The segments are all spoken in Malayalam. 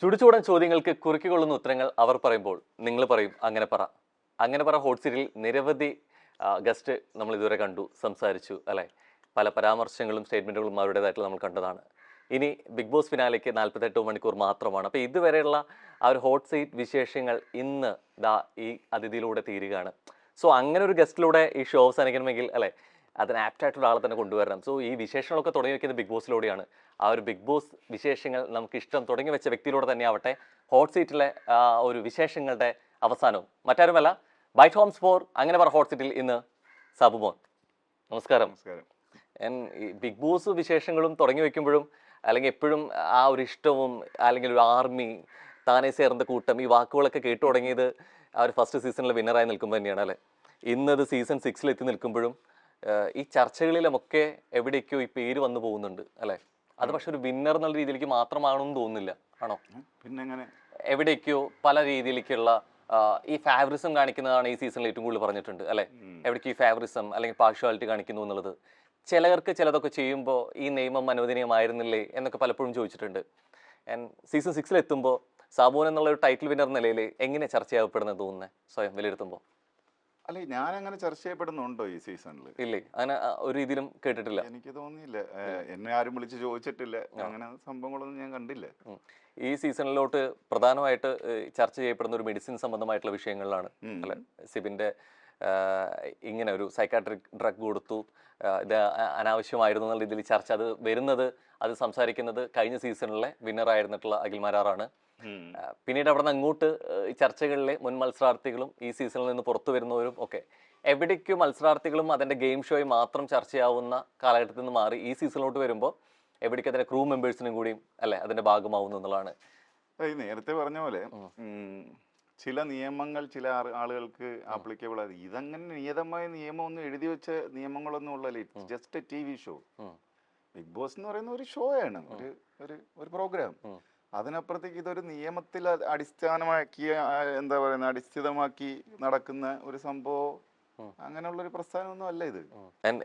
ചുടുചൂടൻ ചോദ്യങ്ങൾക്ക് കുറുക്കിക്കൊള്ളുന്ന ഉത്തരങ്ങൾ അവർ പറയുമ്പോൾ നിങ്ങൾ പറയും അങ്ങനെ പറ. അങ്ങനെ പറ ഹോട്ട് സീറ്റിൽ നിരവധി ഗസ്റ്റ് നമ്മൾ ഇതുവരെ കണ്ടു, സംസാരിച്ചു അല്ലേ. പല പരാമർശങ്ങളും സ്റ്റേറ്റ്മെൻറ്റുകളും അവരുടേതായിട്ട് നമ്മൾ കണ്ടതാണ്. ഇനി ബിഗ് ബോസ് ഫിനാലേക്ക് 48 മണിക്കൂർ മാത്രമാണ്. അപ്പോൾ ഇതുവരെയുള്ള ആ ഒരു ഹോട്ട് സീറ്റ് വിശേഷങ്ങൾ ഇന്ന് ഈ അതിഥിയിലൂടെ തീരുകയാണ്. സോ അങ്ങനെ ഒരു ഗസ്റ്റിലൂടെ ഈ ഷോ അവസാനിക്കണമെങ്കിൽ അല്ലേ, അതിന് ആപ്റ്റായിട്ടുള്ള ആളെ തന്നെ കൊണ്ടുവരണം. സോ ഈ വിശേഷങ്ങളൊക്കെ തുടങ്ങി വെക്കുന്നത് ബിഗ് ബോസിലൂടെയാണ്. ആ ഒരു ബിഗ് ബോസ് വിശേഷങ്ങൾ നമുക്ക് ഇഷ്ടം തുടങ്ങി വെച്ച വ്യക്തിയിലൂടെ തന്നെ ആവട്ടെ ഹോട്ട് സീറ്റിലെ ഒരു വിശേഷങ്ങളുടെ അവസാനവും. മറ്റാരുമല്ല, ബൈറ്റ് ഹോംസ് ഫോർ അങ്ങനെ പറ ഹോട്ട് സീറ്റിൽ ഇന്ന് സാബുമോൻ. നമസ്കാരം. ഈ ബിഗ് ബോസ് വിശേഷങ്ങളും തുടങ്ങി വെക്കുമ്പോഴും അല്ലെങ്കിൽ എപ്പോഴും ആ ഒരു ഇഷ്ടവും അല്ലെങ്കിൽ ഒരു ആർമി താനേ ചേർന്ന കൂട്ടം ഈ വാക്കുകളൊക്കെ കേട്ടു തുടങ്ങിയത് ആ ഒരു ഫസ്റ്റ് സീസണിലെ വിന്നറായി നിൽക്കുമ്പോൾ തന്നെയാണ് അല്ലേ. ഇന്നത് സീസൺ 6 എത്തി നിൽക്കുമ്പോഴും ഈ ചർച്ചകളിലുമൊക്കെ എവിടേക്കോ ഈ പേര് വന്നു പോകുന്നുണ്ട് അല്ലേ. അത് പക്ഷെ ഒരു വിന്നർ എന്നുള്ള രീതിയിലേക്ക് മാത്രമാണെന്ന് തോന്നുന്നില്ല, ആണോ? പിന്നെ എവിടേക്കോ പല രീതിയിലേക്കുള്ള ഈ ഫേവറിസം കാണിക്കുന്നതാണ് ഈ സീസണിൽ ഏറ്റവും കൂടുതൽ പറഞ്ഞിട്ടുണ്ട് അല്ലേ. എവിടേക്ക് ഈ ഫേവറിസം അല്ലെങ്കിൽ പാർഷ്വാലിറ്റി കാണിക്കുന്നു എന്നുള്ളത് ചിലർക്ക് ചിലതൊക്കെ ചെയ്യുമ്പോൾ ഈ നിയമം അനുവദനീയമായിരുന്നില്ലേ എന്നൊക്കെ പലപ്പോഴും ചോദിച്ചിട്ടുണ്ട്. ആൻഡ് സീസൺ 6 എത്തുമ്പോൾ സാബുൻ എന്നുള്ള ഒരു ടൈറ്റിൽ വിന്നർ നിലയിൽ എങ്ങനെ ചർച്ചയാകപ്പെടുന്നത് തോന്നുന്നത് സ്വയം വിലയിരുത്തുമ്പോൾ? അല്ലെ, ഞാൻ അങ്ങനെ ചർച്ച ചെയ്യപ്പെടുന്നുണ്ടോ ഈ സീസണിൽ? ഇല്ലേ, അങ്ങനെ ഒരു രീതിയിലും കേട്ടിട്ടില്ല. എനിക്ക് തോന്നിയില്ല, എന്നെ ആരും വിളിച്ച് ചോദിച്ചിട്ടില്ല, അങ്ങനെ സംഭവങ്ങളൊന്നും ഞാൻ കണ്ടില്ല. ഈ സീസണിലോട്ട് പ്രധാനമായിട്ട് ചർച്ച ചെയ്യപ്പെടുന്ന ഒരു മെഡിസിൻ സംബന്ധമായിട്ടുള്ള വിഷയങ്ങളിലാണ് അല്ലെ. സിബിന്റെ ഇങ്ങനെ ഒരു സൈക്കാട്രിക് ഡ്രഗ് കൊടുത്തു, ഇത് അനാവശ്യമായിരുന്നു എന്നുള്ള രീതിയിൽ ചർച്ച അത് വരുന്നത്, അത് സംസാരിക്കുന്നത് കഴിഞ്ഞ സീസണിലെ വിന്നറായിരുന്നിട്ടുള്ള അഖിൽമാരാറാണ്. പിന്നീട് അവിടെ നിന്ന് അങ്ങോട്ട് ചർച്ചകളിലെ മുൻ മത്സരാർത്ഥികളും ഈ സീസണിൽ നിന്ന് പുറത്തു വരുന്നവരും ഒക്കെ എവിടേക്കും മത്സരാർത്ഥികളും അതിന്റെ ഗെയിം ഷോയും മാത്രം ചർച്ചയാവുന്ന കാലഘട്ടത്തിൽ നിന്ന് മാറി ഈ സീസണിലോട്ട് വരുമ്പോൾ എവിടേക്ക് അതിന്റെ ക്രൂ മെമ്പേഴ്സിനും കൂടിയും അല്ലെ അതിന്റെ ഭാഗമാവുന്നു എന്നുള്ളതാണ്. ഈ നേരത്തെ പറഞ്ഞ പോലെ ചില നിയമങ്ങൾ ചില ആളുകൾക്ക് ആപ്ലിക്കബിൾ ആയി. ഇതങ്ങനെ നിയതമായ നിയമമൊന്നും എഴുതി വെച്ച നിയമങ്ങളൊന്നും ഉള്ളല്ലേ. It's just a TV show. Bigg Boss എന്ന് പറയുന്ന ഒരു ഷോ ആണ്, ഒരു പ്രോഗ്രാം. അതിനപ്പുറത്തേക്ക് ഇതൊരു നിയമത്തിൽ അടിസ്ഥാനമാക്കി എന്താ പറയുന്നത് അടിസ്ഥിതമാക്കി നടക്കുന്ന ഒരു സംഭവം, അങ്ങനെയുള്ളൊരു പ്രസ്ഥാനമൊന്നും അല്ല ഇത്.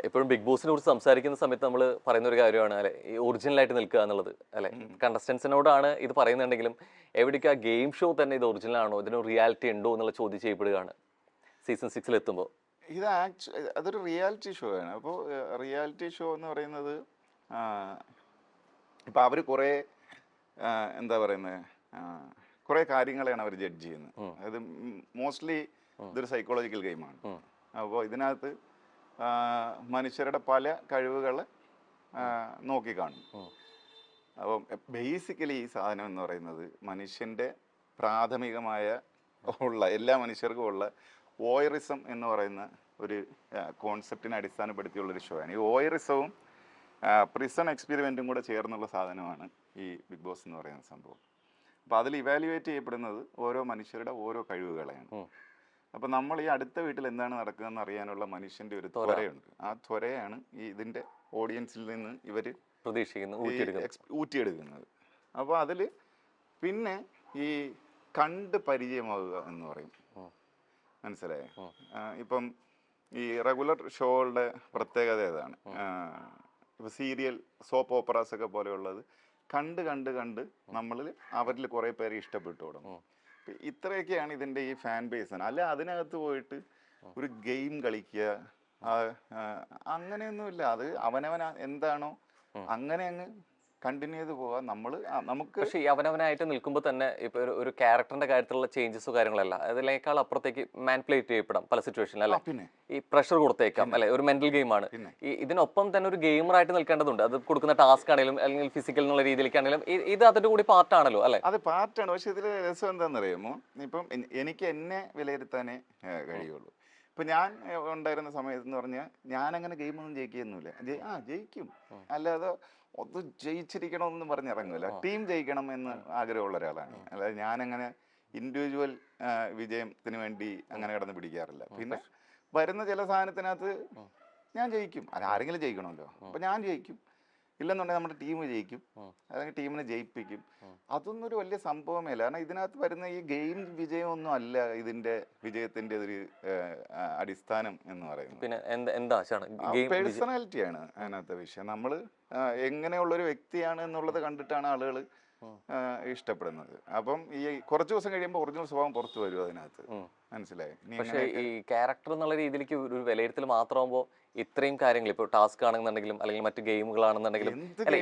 എപ്പോഴും ബിഗ് ബോസിനെ കുറിച്ച് സംസാരിക്കുന്ന സമയത്ത് നമ്മൾ പറയുന്ന ഒരു കാര്യമാണ് അല്ലെ, ഈ ഒറിജിനലായിട്ട് നിൽക്കുക എന്നുള്ളത് അല്ലെ. കണ്ടസ്റ്റൻസിനോടാണ് ഇത് പറയുന്നുണ്ടെങ്കിലും എവിടേക്ക് ആ ഗെയിം ഷോ തന്നെ ഇത് ഒറിജിനൽ ആണോ, ഇതിന് റിയാലിറ്റി ഉണ്ടോ എന്നുള്ള ചോദ്യം ചെയ്യപ്പെടുകയാണ് സീസൺ 6 എത്തുമ്പോൾ. ഇത് അതൊരു റിയാലിറ്റി ഷോ ആണ്. അപ്പോൾ റിയാലിറ്റി ഷോ എന്ന് പറയുന്നത് ഇപ്പം അവർ കുറേ എന്താ പറയുന്നത് കുറേ കാര്യങ്ങളെയാണ് അവർ ജഡ്ജ് ചെയ്യുന്നത്. അതായത് മോസ്റ്റ്ലി ഇതൊരു സൈക്കോളജിക്കൽ ഗെയിമാണ്. അപ്പോൾ ഇതിനകത്ത് മനുഷ്യരുടെ പല കഴിവുകൾ നോക്കിക്കാണും. അപ്പം ബേസിക്കലി ഈ സാധനം എന്ന് പറയുന്നത് മനുഷ്യൻ്റെ പ്രാഥമികമായ എല്ലാ മനുഷ്യർക്കും ഉള്ള വോയറിസം എന്ന് പറയുന്ന ഒരു കോൺസെപ്റ്റിനെ അടിസ്ഥാനപ്പെടുത്തിയുള്ളൊരു ഷോ ആണ്. ഈ വോയറിസവും പ്രിസൺ എക്സ്പെരിമെൻറ്റും കൂടെ ചേർന്നുള്ള സാധനമാണ് ഈ ബിഗ് ബോസ് എന്ന് പറയുന്ന സംഭവം. അപ്പോൾ അതിൽ ഇവാലുവേറ്റ് ചെയ്യപ്പെടുന്നത് ഓരോ മനുഷ്യരുടെ ഓരോ കഴിവുകളെയാണ്. അപ്പം നമ്മൾ ഈ അടുത്ത വീട്ടിൽ എന്താണ് നടക്കുന്നതെന്ന് അറിയാനുള്ള മനുഷ്യൻ്റെ ഒരു ത്വരയുണ്ട്. ആ ത്വരയാണ് ഈ ഇതിൻ്റെ ഓഡിയൻസിൽ നിന്ന് ഇവർ ഊറ്റിയെടുക്കുന്നത്. അപ്പോൾ അതിൽ പിന്നെ ഈ കണ്ട് പരിചയമാവുക എന്ന് പറയും, മനസ്സിലായോ? ഇപ്പം ഈ റെഗുലർ ഷോകളുടെ പ്രത്യേകത ഏതാണ്? ഇപ്പോൾ സീരിയൽ സോപ്പ് ഓപ്പറാസ് ഒക്കെ പോലെയുള്ളത് കണ്ട് കണ്ട് കണ്ട് നമ്മളിൽ അവരിൽ കുറേ പേര് ഇഷ്ടപ്പെട്ടു തുടങ്ങും. ഇത്രയൊക്കെയാണ് ഇതിൻ്റെ ഈ ഫാൻ ബേസ്. അല്ല അതിനകത്ത് പോയിട്ട് ഒരു ഗെയിം കളിക്കുക അങ്ങനെയൊന്നുമില്ല. അത് അവനവൻ എന്താണോ അങ്ങനെ അങ്ങ് കണ്ടിന്യൂ ചെയ്ത് പോകാം. നമുക്ക് പക്ഷേ ഈ അവനവനായിട്ട് നിൽക്കുമ്പോൾ തന്നെ ഇപ്പോൾ ഒരു ക്യാരക്ടറിന്റെ കാര്യത്തിലുള്ള ചേഞ്ചസോ കാര്യങ്ങളല്ല, അതിനേക്കാൾ അപ്പുറത്തേക്ക് മാനിപ്പുലേറ്റ് ചെയ്യപ്പെടാം പല സിറ്റുവേഷനിൽ അല്ലെ. പിന്നെ ഈ പ്രഷർ കൊടുത്തേക്കാം അല്ലെ, ഒരു മെന്റൽ ഗെയിമാണ്. ഇതിനൊപ്പം തന്നെ ഒരു ഗെയിമറായിട്ട് നിൽക്കേണ്ടതുണ്ട്. അത് കൊടുക്കുന്ന ടാസ്ക് ആണെങ്കിലും അല്ലെങ്കിൽ ഫിസിക്കൽ എന്നുള്ള രീതിയിലേക്കാണെങ്കിലും ഇത് അതിന്റെ കൂടി പാർട്ടാണല്ലോ അല്ലെ. അത് പാർട്ടാണ്. പക്ഷെ ഇതിൽ രസം എന്താണെന്നറിയാമോ? ഇപ്പം എനിക്ക് എന്നെ വിലയിരുത്താനേ കഴിയുള്ളൂ. ഇപ്പം ഞാൻ ഉണ്ടായിരുന്ന സമയത്ത് എന്ന് പറഞ്ഞാൽ ഞാനങ്ങനെ ഗെയിമൊന്നും ജയിക്കുകയൊന്നുമില്ല. ജയിക്കും, അല്ലാതെ അത് ജയിച്ചിരിക്കണമെന്ന് പറഞ്ഞിറങ്ങില്ല. ടീം ജയിക്കണം എന്ന് ആഗ്രഹമുള്ള ഒരാളാണ്. അല്ലാതെ ഞാനങ്ങനെ ഇൻഡിവിജ്വൽ വിജയത്തിന് വേണ്ടി അങ്ങനെ കിടന്ന് പിടിക്കാറില്ല. പിന്നെ വരുന്ന ചില സാധനത്തിനകത്ത് ഞാൻ ജയിക്കും, അത് ആരെങ്കിലും ജയിക്കണമല്ലോ, അപ്പം ഞാൻ ജയിക്കും. ഇല്ലെന്നുണ്ടെങ്കിൽ നമ്മുടെ ടീം ജയിക്കും, അല്ലെങ്കിൽ ടീമിനെ ജയിപ്പിക്കും. അതൊന്നും ഒരു വലിയ സംഭവമേ അല്ല. കാരണം ഇതിനകത്ത് വരുന്ന ഈ ഗെയിം വിജയമൊന്നും അല്ല ഇതിന്റെ വിജയത്തിന്റെ ഒരു അടിസ്ഥാനം എന്ന് പറയുന്നത്. പിന്നെ എന്താ പേഴ്സണാലിറ്റിയാണ് അതിനകത്തെ വിഷയം. നമ്മൾ എങ്ങനെയുള്ളൊരു വ്യക്തിയാണ് എന്നുള്ളത് കണ്ടിട്ടാണ് ആളുകൾ ഇഷ്ടപ്പെടുന്നത്. അപ്പം ഈ കുറച്ച് ദിവസം കഴിയുമ്പോൾ ഒറിജിനൽ സ്വഭാവം പുറത്തു വരും അതിനകത്ത്. മനസ്സിലായി? പക്ഷേ ഈ ക്യാരക്ടർ എന്നുള്ള രീതിയിലേക്ക് ഒരു വിലയിരുത്തൽ മാത്രമാകുമ്പോൾ ഇത്രയും കാര്യങ്ങൾ ഇപ്പോൾ ടാസ്ക് ആണെന്നുണ്ടെങ്കിലും അല്ലെങ്കിൽ മറ്റു ഗെയിമുകളാണെന്നുണ്ടെങ്കിലും അല്ല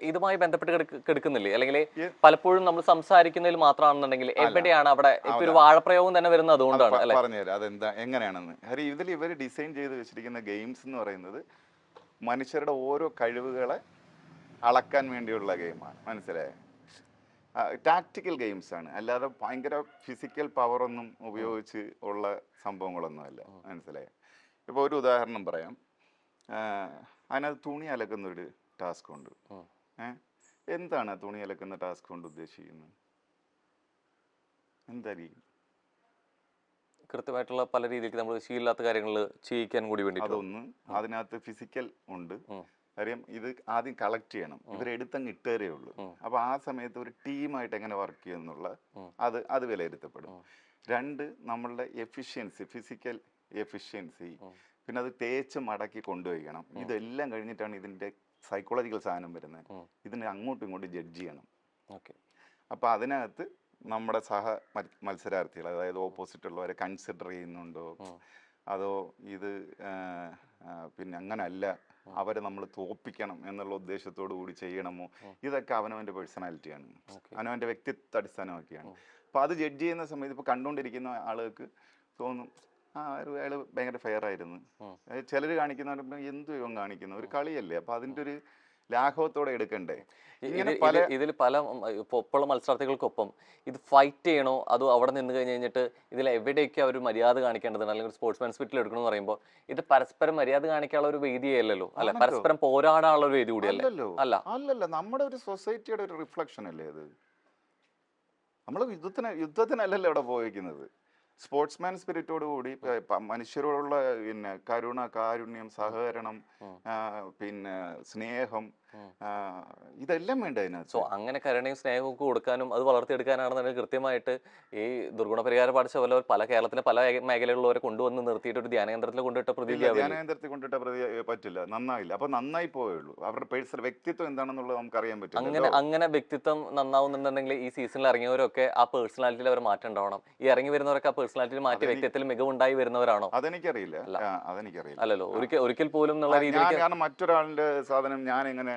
ഇതുമായി ബന്ധപ്പെട്ട് കിടക്കുന്നില്ലേ? അല്ലെങ്കിൽ പലപ്പോഴും നമ്മൾ സംസാരിക്കുന്നതിൽ മാത്രമാണെന്നുണ്ടെങ്കിൽ എവിടെയാണ് അവിടെ ഇപ്പൊ ഒരു വാഴപ്രയോഗം തന്നെ വരുന്നത് അതുകൊണ്ടാണ് അല്ലെ? പറഞ്ഞുതരാം അതെന്താ എങ്ങനെയാണെന്ന്. കാര്യം ഇതിൽ ഇവർ ഡിസൈൻ ചെയ്ത് വെച്ചിരിക്കുന്ന ഗെയിംസ് എന്ന് പറയുന്നത് മനുഷ്യരുടെ ഓരോ കഴിവുകളെ അളക്കാൻ വേണ്ടിയുള്ള ഗെയിമാണ്. മനസ്സിലായേ? ടാക്റ്റിക്കൽ ഗെയിംസ് ആണ്, അല്ലാതെ ഭയങ്കര ഫിസിക്കൽ പവറൊന്നും ഉപയോഗിച്ച് ഉള്ള സംഭവങ്ങളൊന്നുമല്ല. മനസ്സിലായേ? ഇപ്പോൾ ഒരു ഉദാഹരണം പറയാം. അതിനകത്ത് തുണി അലക്കുന്നൊരു ടാസ്ക് ഉണ്ട്. എന്താണ് തുണി അലക്കുന്ന ടാസ്ക് കൊണ്ട് ഉദ്ദേശിക്കുന്നത്? എന്തായിരിക്കും? കൃത്യമായിട്ടുള്ള പല രീതിക്ക് നമ്മൾ ശീലമില്ലാത്ത കാര്യങ്ങൾ ചെയ്യിക്കാൻ കൂടി വേണ്ടി. അതൊന്ന് അതിനകത്ത് ഫിസിക്കൽ ഉണ്ട്. കാര്യം ഇത് ആദ്യം കളക്ട് ചെയ്യണം, ഇവരെടുത്തങ്ങ് ഇട്ടേരേ ഉള്ളൂ. അപ്പൊ ആ സമയത്ത് ഒരു ടീമായിട്ട് എങ്ങനെ വർക്ക് ചെയ്യുന്നുള്ള അത് വിലയിരുത്തപ്പെടും. രണ്ട്, നമ്മളുടെ എഫിഷ്യൻസി, ഫിസിക്കൽ എഫിഷ്യൻസി, പിന്നെ അത് തേച്ച് മടക്കി കൊണ്ടുവയ്ക്കണം. ഇതെല്ലാം കഴിഞ്ഞിട്ടാണ് ഇതിന്റെ സൈക്കോളജിക്കൽ സാധനം വരുന്നത്. ഇതിനെ അങ്ങോട്ടും ഇങ്ങോട്ടും ജഡ്ജ് ചെയ്യണം. അപ്പൊ അതിനകത്ത് നമ്മുടെ മത്സരാർത്ഥികൾ, അതായത് ഓപ്പോസിറ്റ് ഉള്ളവരെ കൺസിഡർ ചെയ്യുന്നുണ്ടോ, അതോ ഇത് പിന്നെ അങ്ങനല്ല അവരെ നമ്മൾ തോപ്പിക്കണം എന്നുള്ള ഉദ്ദേശത്തോടു കൂടി ചെയ്യണമോ, ഇതൊക്കെ അവനവൻ്റെ പേഴ്സണാലിറ്റിയാണ്, അവനവൻ്റെ വ്യക്തിത്വ അടിസ്ഥാനമാക്കിയാണ്. അപ്പോൾ അത് ജഡ്ജ് ചെയ്യുന്ന സമയത്ത് ഇപ്പോൾ കണ്ടുകൊണ്ടിരിക്കുന്ന ആളുകൾക്ക് തോന്നും അയാൾ ഭയങ്കര ഫെയർ ആയിരുന്നു. ചിലർ കാണിക്കുന്നവർ എന്തു ഇവൻ കാണിക്കുന്ന ഒരു കളിയല്ലേ, അപ്പോൾ അതിൻ്റെ ഒരു ലാഘവത്തോടെ എടുക്കണ്ടേ. ഇതിൽ പല ഒപ്പമുള്ള മത്സരാർത്ഥികൾക്കൊപ്പം ഇത് ഫൈറ്റ് ചെയ്യണോ അതോ അവിടെ നിന്ന് കഴിഞ്ഞിട്ട് ഇതിൽ എവിടെയൊക്കെ അവർ മര്യാദ കാണിക്കേണ്ടതുണ്ട്, അല്ലെങ്കിൽ സ്പോർട്സ്മാൻ സ്പിരിറ്റിൽ എടുക്കണമെന്ന് പറയുമ്പോൾ ഇത് പരസ്പരം മര്യാദ കാണിക്കാനുള്ള ഒരു വേദിയല്ലല്ലോ, അല്ല പരസ്പരം പോരാടാനുള്ള ഒരു വേദി കൂടിയല്ലോ. അല്ലല്ല, നമ്മുടെ ഒരു സൊസൈറ്റിയുടെ ഒരു റിഫ്ലക്ഷൻ അല്ലേ അത്. നമ്മൾ യുദ്ധത്തിനല്ലല്ലോ ഇവിടെ പോയിരിക്കുന്നത്. സ്പോർട്സ്മാൻ സ്പിരിറ്റോട് കൂടി മനുഷ്യരോടുള്ള പിന്നെ കരുണ, കാരുണ്യം, സഹകരണം, പിന്നെ സ്നേഹം, ഇതെല്ലാം വേണ്ട അതിനകത്ത്. സോ അങ്ങനെ കരുണയും സ്നേഹവും കൊടുക്കാനും അത് വളർത്തിയെടുക്കാനാണെന്നുണ്ടെങ്കിൽ കൃത്യമായിട്ട് ഈ ദുർഗുണ പരിഹാര പാഠശാല പല കേരളത്തിലെ പല മേഖലകളിലുള്ളവരെ കൊണ്ടുവന്ന് നിർത്തിയിട്ട് ഒരു ധ്യാനകേന്ദ്രത്തിൽ കൊണ്ടിട്ട ധ്യാനകേന്ദ്രത്തിൽ കൊണ്ടിട്ട പറ്റില്ല, നന്നായില്ല. അപ്പൊ നന്നായി പോയുള്ളൂ. അവരുടെ പേഴ്സണൽ വ്യക്തിത്വം എന്താണെന്നുള്ളത് നമുക്ക് അറിയാൻ പറ്റും. അങ്ങനെ വ്യക്തിത്വം നന്നാവുന്നുണ്ടെങ്കിൽ ഈ സീസണിൽ ഇറങ്ങിയവരൊക്കെ ആ പേഴ്സണാലിറ്റിയിൽ അവർ മാറ്റം ഉണ്ടാവണം. ഈ ഇറങ്ങി വരുന്നവരൊക്കെ ആ പേഴ്സണാലിറ്റിയിൽ മാറ്റി വ്യക്തിത്വത്തിൽ മികവുണ്ടായി വരുന്നവരാണോ? അതെനിക്കറിയില്ല. അല്ലല്ലോ, ഒരിക്കൽ പോലും എന്നുള്ള രീതിയിൽ. കാരണം മറ്റൊരാളുടെ സാധനം ഞാൻ എങ്ങനെ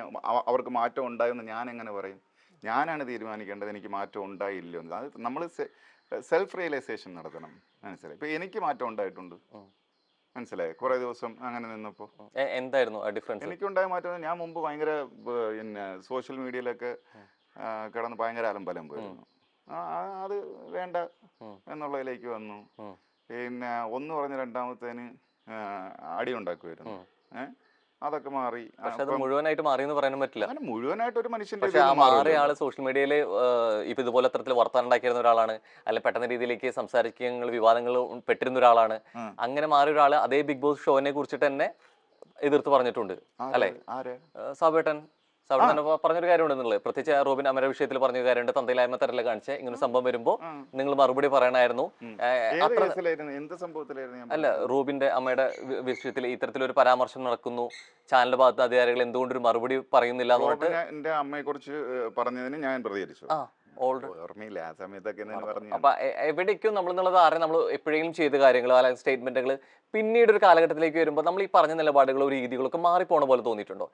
അവർക്ക് മാറ്റം ഉണ്ടായെന്ന് ഞാൻ എങ്ങനെ പറയും? ഞാനാണ് തീരുമാനിക്കേണ്ടത് എനിക്ക് മാറ്റം ഉണ്ടായില്ലോ. അത് നമ്മൾ സെൽഫ് റിയലൈസേഷൻ നടത്തണം. മനസ്സിലായി? ഇപ്പൊ എനിക്ക് മാറ്റം ഉണ്ടായിട്ടുണ്ട്. മനസ്സിലായി? കുറെ ദിവസം അങ്ങനെ നിന്നപ്പോ എന്തായിരുന്നു ഡിഫറൻസ്? എനിക്കുണ്ടായ മാറ്റം, ഞാൻ മുമ്പ് ഭയങ്കര പിന്നെ സോഷ്യൽ മീഡിയയിലൊക്കെ കിടന്ന് ഭയങ്കര അലമ്പലം പോയിരുന്നു. അത് വേണ്ട എന്നുള്ളതിലേക്ക് വന്നു. പിന്നെ ഒന്ന് പറഞ്ഞ രണ്ടാമത്തേന് അടി ഉണ്ടാക്കുമായിരുന്നു. അതൊക്കെ മാറി. മുഴുവനായിട്ട് മാറി എന്ന് പറയാനും പറ്റില്ല. അങ്ങനെ മുഴുവനായിട്ട് ഒരു മനുഷ്യന്റെ മാറിയ ആള് സോഷ്യൽ മീഡിയയിൽ ഇപ്പൊ ഇതുപോലെ അത്തരത്തിൽ വർത്താനം ഉണ്ടാക്കിയിരുന്ന ഒരാളാണ്, അല്ലെ പെട്ടെന്ന രീതിയിലേക്ക് സംസാരിക്കുക വിവാദങ്ങൾ പെട്ടിരുന്ന ഒരാളാണ്. അങ്ങനെ മാറിയ ഒരാള് അതേ ബിഗ് ബോസ് ഷോനെ കുറിച്ചിട്ട് തന്നെ എതിർത്ത് പറഞ്ഞിട്ടുണ്ട്, അല്ലെ? സാബേട്ടൻ പറഞ്ഞൊരു കാര്യം ഉണ്ടെന്നുള്ളത്, പ്രത്യേകിച്ച് റോബിൻ അമര വിഷയത്തിൽ പറഞ്ഞ കാര്യമുണ്ട്. തന്തയിലായ്മ തരല്ല കാണിച്ച് ഇങ്ങനെ സംഭവം വരുമ്പോ നിങ്ങൾ മറുപടി പറയണമായിരുന്നു. അല്ല, റോബിന്റെ അമ്മയുടെ വിഷയത്തിൽ ഇത്തരത്തിലൊരു പരാമർശം നടക്കുന്നു, ചാനലിന്റെ ഭാഗത്ത് അധികാരികൾ എന്തുകൊണ്ടൊരു മറുപടി പറയുന്നില്ല എന്ന് പറഞ്ഞിട്ട് എന്റെ അമ്മയെ കുറിച്ച് പറഞ്ഞതിന് ഞാൻ പ്രതികരിച്ചു. അപ്പൊ എവിടേക്കും നമ്മൾ എന്നുള്ളത് ആരെ നമ്മൾ എപ്പോഴെങ്കിലും ചെയ്ത കാര്യങ്ങളോ അല്ലെങ്കിൽ സ്റ്റേറ്റ്മെന്റുകൾ പിന്നീട് ഒരു കാലഘട്ടത്തിലേക്ക് വരുമ്പോൾ നമ്മൾ ഈ പറഞ്ഞ നിലപാടുകളോ രീതികളൊക്കെ മാറിപ്പോണ പോലെ തോന്നിയിട്ടുണ്ടോ?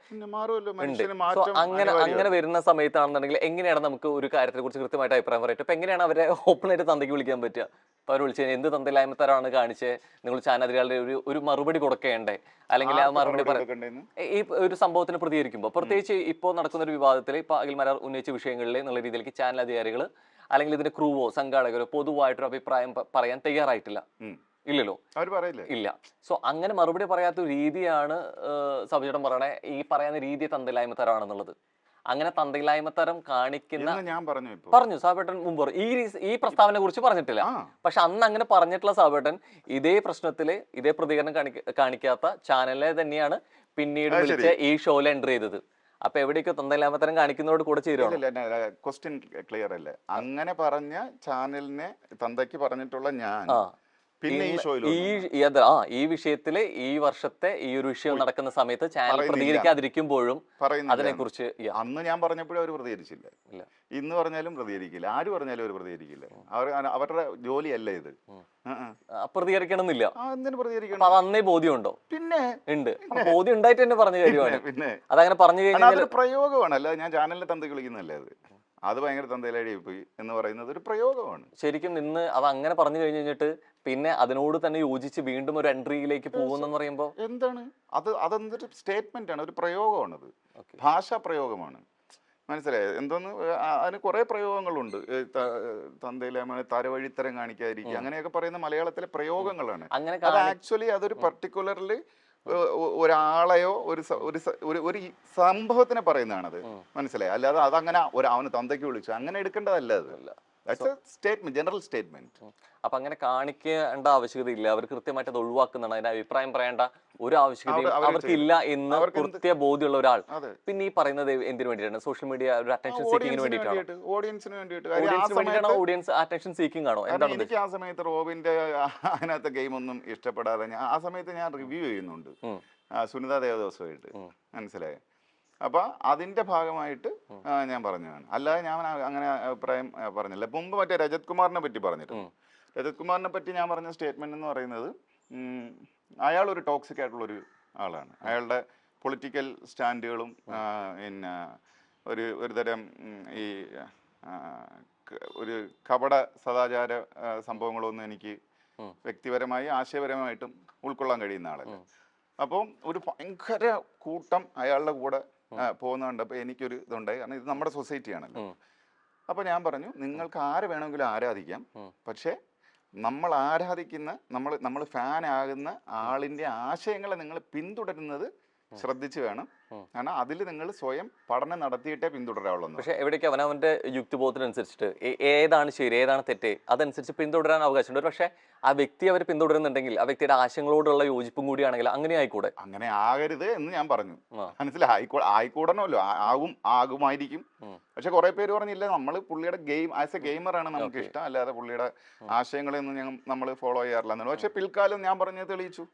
അങ്ങനെ വരുന്ന സമയത്താണെന്നുണ്ടെങ്കിൽ എങ്ങനെയാണ് നമുക്ക് ഒരു കാര്യത്തെ കുറിച്ച് കൃത്യമായിട്ട് അഭിപ്രായം പറയട്ടെ? അപ്പൊ എങ്ങനെയാണ് അവരെ ഓപ്പൺ ആയിട്ട് തന്തയ്ക്ക് വിളിക്കാൻ പറ്റുക? അപ്പൊ അവർ വിളിച്ചു കഴിഞ്ഞാൽ എന്ത് തന്തയിലായ്മത്തരാണ് കാണിച്ചത്, നിങ്ങൾ ചാനലുകളുടെ ഒരു മറുപടി കൊടുക്കേണ്ടേ, അല്ലെങ്കിൽ ആ മറുപടി ഈ ഒരു സംഭവത്തിന് പ്രതികരിക്കുമ്പോൾ, പ്രത്യേകിച്ച് ഇപ്പോൾ നടക്കുന്ന ഒരു വിവാദത്തിൽ ഇപ്പൊ അഖിൽമാരാർ ഉന്നയിച്ച വിഷയങ്ങളിൽ എന്നുള്ള രീതിയിലേക്ക് ചാനൽ അധികാരികൾ അല്ലെങ്കിൽ ഇതിന്റെ ക്രൂവോ സംഘാടകരോ പൊതുവായിട്ടൊരു അഭിപ്രായം പറയാൻ തയ്യാറായിട്ടില്ല. ഇല്ലല്ലോ, അവർ പറയില്ല. ഇല്ല. സോ അങ്ങനെ മറുപടി പറയാത്ത രീതിയാണ് സബിചേട്ടൻ പറയണേ ഈ പറയുന്ന രീതി തന്തയിലായ്മത്തരാണെന്നുള്ളത്. അങ്ങനെ തന്തയിലായ്മത്തരം കാണിക്കുന്ന ഞാൻ പറഞ്ഞു സാബേട്ടൻ മുമ്പ് ഈ പ്രസ്താവനയെ കുറിച്ച് പറഞ്ഞിട്ടില്ല. പക്ഷെ അന്ന് അങ്ങനെ പറഞ്ഞിട്ടുള്ള സാബേട്ടൻ ഇതേ പ്രശ്നത്തില് ഇതേ പ്രതികരണം കാണിക്കാത്ത ചാനലിനെ തന്നെയാണ് പിന്നീട് വിളിച്ച് ഈ ഷോയിൽ എൻട്രി ചെയ്തത്. അപ്പൊ എവിടേക്കോ തന്തയിലായ്മത്തരം കാണിക്കുന്നതോട് കൂടെ ചേരുവാണ്. ക്വസ്റ്റ്യൻ ക്ലിയർ അല്ലേ? അങ്ങനെ പറഞ്ഞ ചാനലിനെ തന്തയ്ക്ക് പറഞ്ഞിട്ടുള്ള ഞാൻ പിന്നെ ഈ ഷോയിൽ ഈ വിഷയത്തില് ഈ വർഷത്തെ ഈ ഒരു വിഷയം നടക്കുന്ന സമയത്ത് ചാനൽ പറയുന്നില്ല. പ്രതികരിക്കാതിരിക്കുമ്പോഴും പറയുന്നില്ല. അതിനെക്കുറിച്ച് അന്ന് ഞാൻ പറഞ്ഞപ്പോഴും അവർ പ്രതികരിച്ചില്ല. ഇല്ല. ഇന്ന് പറഞ്ഞാലും പ്രതികരിക്കില്ല. ആര് പറഞ്ഞാലും അവർ പ്രതികരിക്കില്ല. അവരുടെ ജോലിയല്ല ഇത്. പ്രതികരിക്കണമെന്നില്ല. എന്തിനു പ്രതികരിക്കണം? അപ്പൊ അത് അന്നേ ബോധ്യമുണ്ടോ? പിന്നെ ഉണ്ട്. ബോധ്യം ഉണ്ടായിട്ട് തന്നെ പറഞ്ഞ കാര്യമാണ്. പിന്നെ അതങ്ങനെ പറഞ്ഞു കഴിഞ്ഞാൽ അതൊരു പ്രയോഗമാണ്. അല്ല ഞാൻ ചാനലിനെ തന്തയ്ക്ക് വിളിക്കുന്നല്ലേ അത് ഭയങ്കര തന്തയിലടി പോയി എന്ന് പറയുന്നത് ഒരു പ്രയോഗമാണ്. ശരിക്കും നിന്ന് അത് അങ്ങനെ പറഞ്ഞു കഴിഞ്ഞിട്ട് പിന്നെ അതിനോട് തന്നെ യോജിച്ച് വീണ്ടും ഒരു എൻട്രിയിലേക്ക് പോകുന്നെന്ന് പറയുമ്പോൾ എന്താണ് അതെന്തൊരു സ്റ്റേറ്റ്മെന്റ് ആണ്, ഒരു പ്രയോഗമാണത്. ഭാഷാ പ്രയോഗമാണ്. മനസ്സിലായത് എന്തോന്ന്? അതിന് കുറെ പ്രയോഗങ്ങളുണ്ട്. തന്തയിലെ തരവഴിത്തരം കാണിക്കാതിരിക്കുക അങ്ങനെയൊക്കെ പറയുന്ന മലയാളത്തിലെ പ്രയോഗങ്ങളാണ്. അത് ആക്ച്വലി അതൊരു പർട്ടിക്കുലർലി ഒരാളെയോ ഒരു സംഭവത്തിനെ പറയുന്നതാണത്. മനസ്സിലായി? അല്ലാതെ അതങ്ങനെ അവന് തന്തയ്ക്ക് വിളിച്ചു അങ്ങനെ എടുക്കേണ്ടതല്ല. അത് സ്റ്റേറ്റ്മെന്റ്, ജനറൽ സ്റ്റേറ്റ്മെന്റ്. അപ്പൊ അങ്ങനെ കാണിക്കേണ്ട ആവശ്യകതയില്ല. അവർ കൃത്യമായിട്ട് അത് ഒഴിവാക്കുന്നതാണ്. അതിന്റെ അഭിപ്രായം പറയേണ്ട ഒരു ആവശ്യകതയും അവർക്കില്ല എന്ന് കൃത്യ ബോധ്യമുള്ള ഒരാൾ പിന്നെ ഈ പറയുന്നത് എന്തിനു വേണ്ടിയിട്ടാണ്? സോഷ്യൽ മീഡിയ ഒരു അറ്റൻഷൻ സീക്കിങ്ങിന് വേണ്ടിയിട്ടാണ്. ഓഡിയൻസിന് വേണ്ടിയിട്ട്. ഓഡിയൻസ് അറ്റൻഷൻ സീക്കിംഗ് ആണോ? എനിക്ക് ആ സമയത്ത് റോബിന്റെ അതിനകത്ത് ഗെയിം ഒന്നും ഇഷ്ടപ്പെടാതെ ആ സമയത്ത് ഞാൻ റിവ്യൂ ചെയ്യുന്നുണ്ട് സുനിത ദേവദോസമായിട്ട്. മനസ്സിലായി? അപ്പൊ അതിന്റെ ഭാഗമായിട്ട് ഞാൻ പറഞ്ഞതാണ്. അല്ലാതെ ഞാൻ അങ്ങനെ അഭിപ്രായം പറഞ്ഞില്ല. മുമ്പ് മറ്റേ രജത് കുമാറിനെ പറ്റി പറഞ്ഞിട്ടുണ്ട്. രജത് കുമാറിനെ പറ്റി ഞാൻ പറഞ്ഞ സ്റ്റേറ്റ്മെന്റ് എന്ന് പറയുന്നത്, അയാൾ ഒരു ടോക്സിക് ആയിട്ടുള്ളൊരു ആളാണ്. അയാളുടെ പൊളിറ്റിക്കൽ സ്റ്റാൻഡുകളും പിന്നെ ഒരു തരം ഈ ഒരു കപട സദാചാര സംഭവങ്ങളൊന്നും എനിക്ക് വ്യക്തിപരമായി ആശയപരമായിട്ടും ഉൾക്കൊള്ളാൻ കഴിയുന്ന ആളല്ല. അപ്പം ഒരു ഭയങ്കര കൂട്ടം അയാളുടെ കൂടെ പോകുന്നുണ്ട്. അപ്പോൾ എനിക്കൊരു ഇതുണ്ടായി. കാരണം ഇത് നമ്മുടെ സൊസൈറ്റിയാണല്ലോ. അപ്പോൾ ഞാൻ പറഞ്ഞു, നിങ്ങൾക്ക് ആരെ വേണമെങ്കിലും ആരാധിക്കാം, പക്ഷേ നമ്മൾ ആരാധിക്കുന്ന നമ്മൾ ഫാൻ ആകുന്ന ആളിൻ്റെ ആശയങ്ങളെ നിങ്ങൾ പിന്തുടരുന്നത് ശ്രദ്ധിച്ചു വേണം. കാരണം അതിൽ നിങ്ങൾ സ്വയം പഠനം നടത്തിയിട്ടേ പിന്തുടരാവുള്ളൂ. പക്ഷെ എവിടേക്ക് അവനവന്റെ യുക്തിബോധത്തിനനുസരിച്ചിട്ട് ഏതാണ് ശരി ഏതാണ് തെറ്റ് അതനുസരിച്ച് പിന്തുടരാൻ അവകാശമുണ്ട്. പക്ഷെ ആ വ്യക്തി അവർ പിന്തുടരുന്നുണ്ടെങ്കിൽ ആ വ്യക്തിയുടെ ആശയങ്ങളോടുള്ള യോജിപ്പും കൂടിയാണെങ്കിൽ അങ്ങനെ ആയിക്കൂടെ? അങ്ങനെ ആകരുത് എന്ന് ഞാൻ പറഞ്ഞു. മനസ്സിലായി? ആയിക്കൂടണമല്ലോ. ആകുമായിരിക്കും. പക്ഷെ കുറെ പേര് പറഞ്ഞില്ല, നമ്മൾ പുള്ളിയുടെ ഗെയിം ആസ് എ ഗെയിമറാണ് നമുക്ക് ഇഷ്ടം, അല്ലാതെ പുള്ളിയുടെ ആശയങ്ങളൊന്നും നമ്മൾ ഫോളോ ചെയ്യാറില്ല. പക്ഷെ പിൽക്കാലം ഞാൻ പറഞ്ഞത് തെളിയിച്ചു.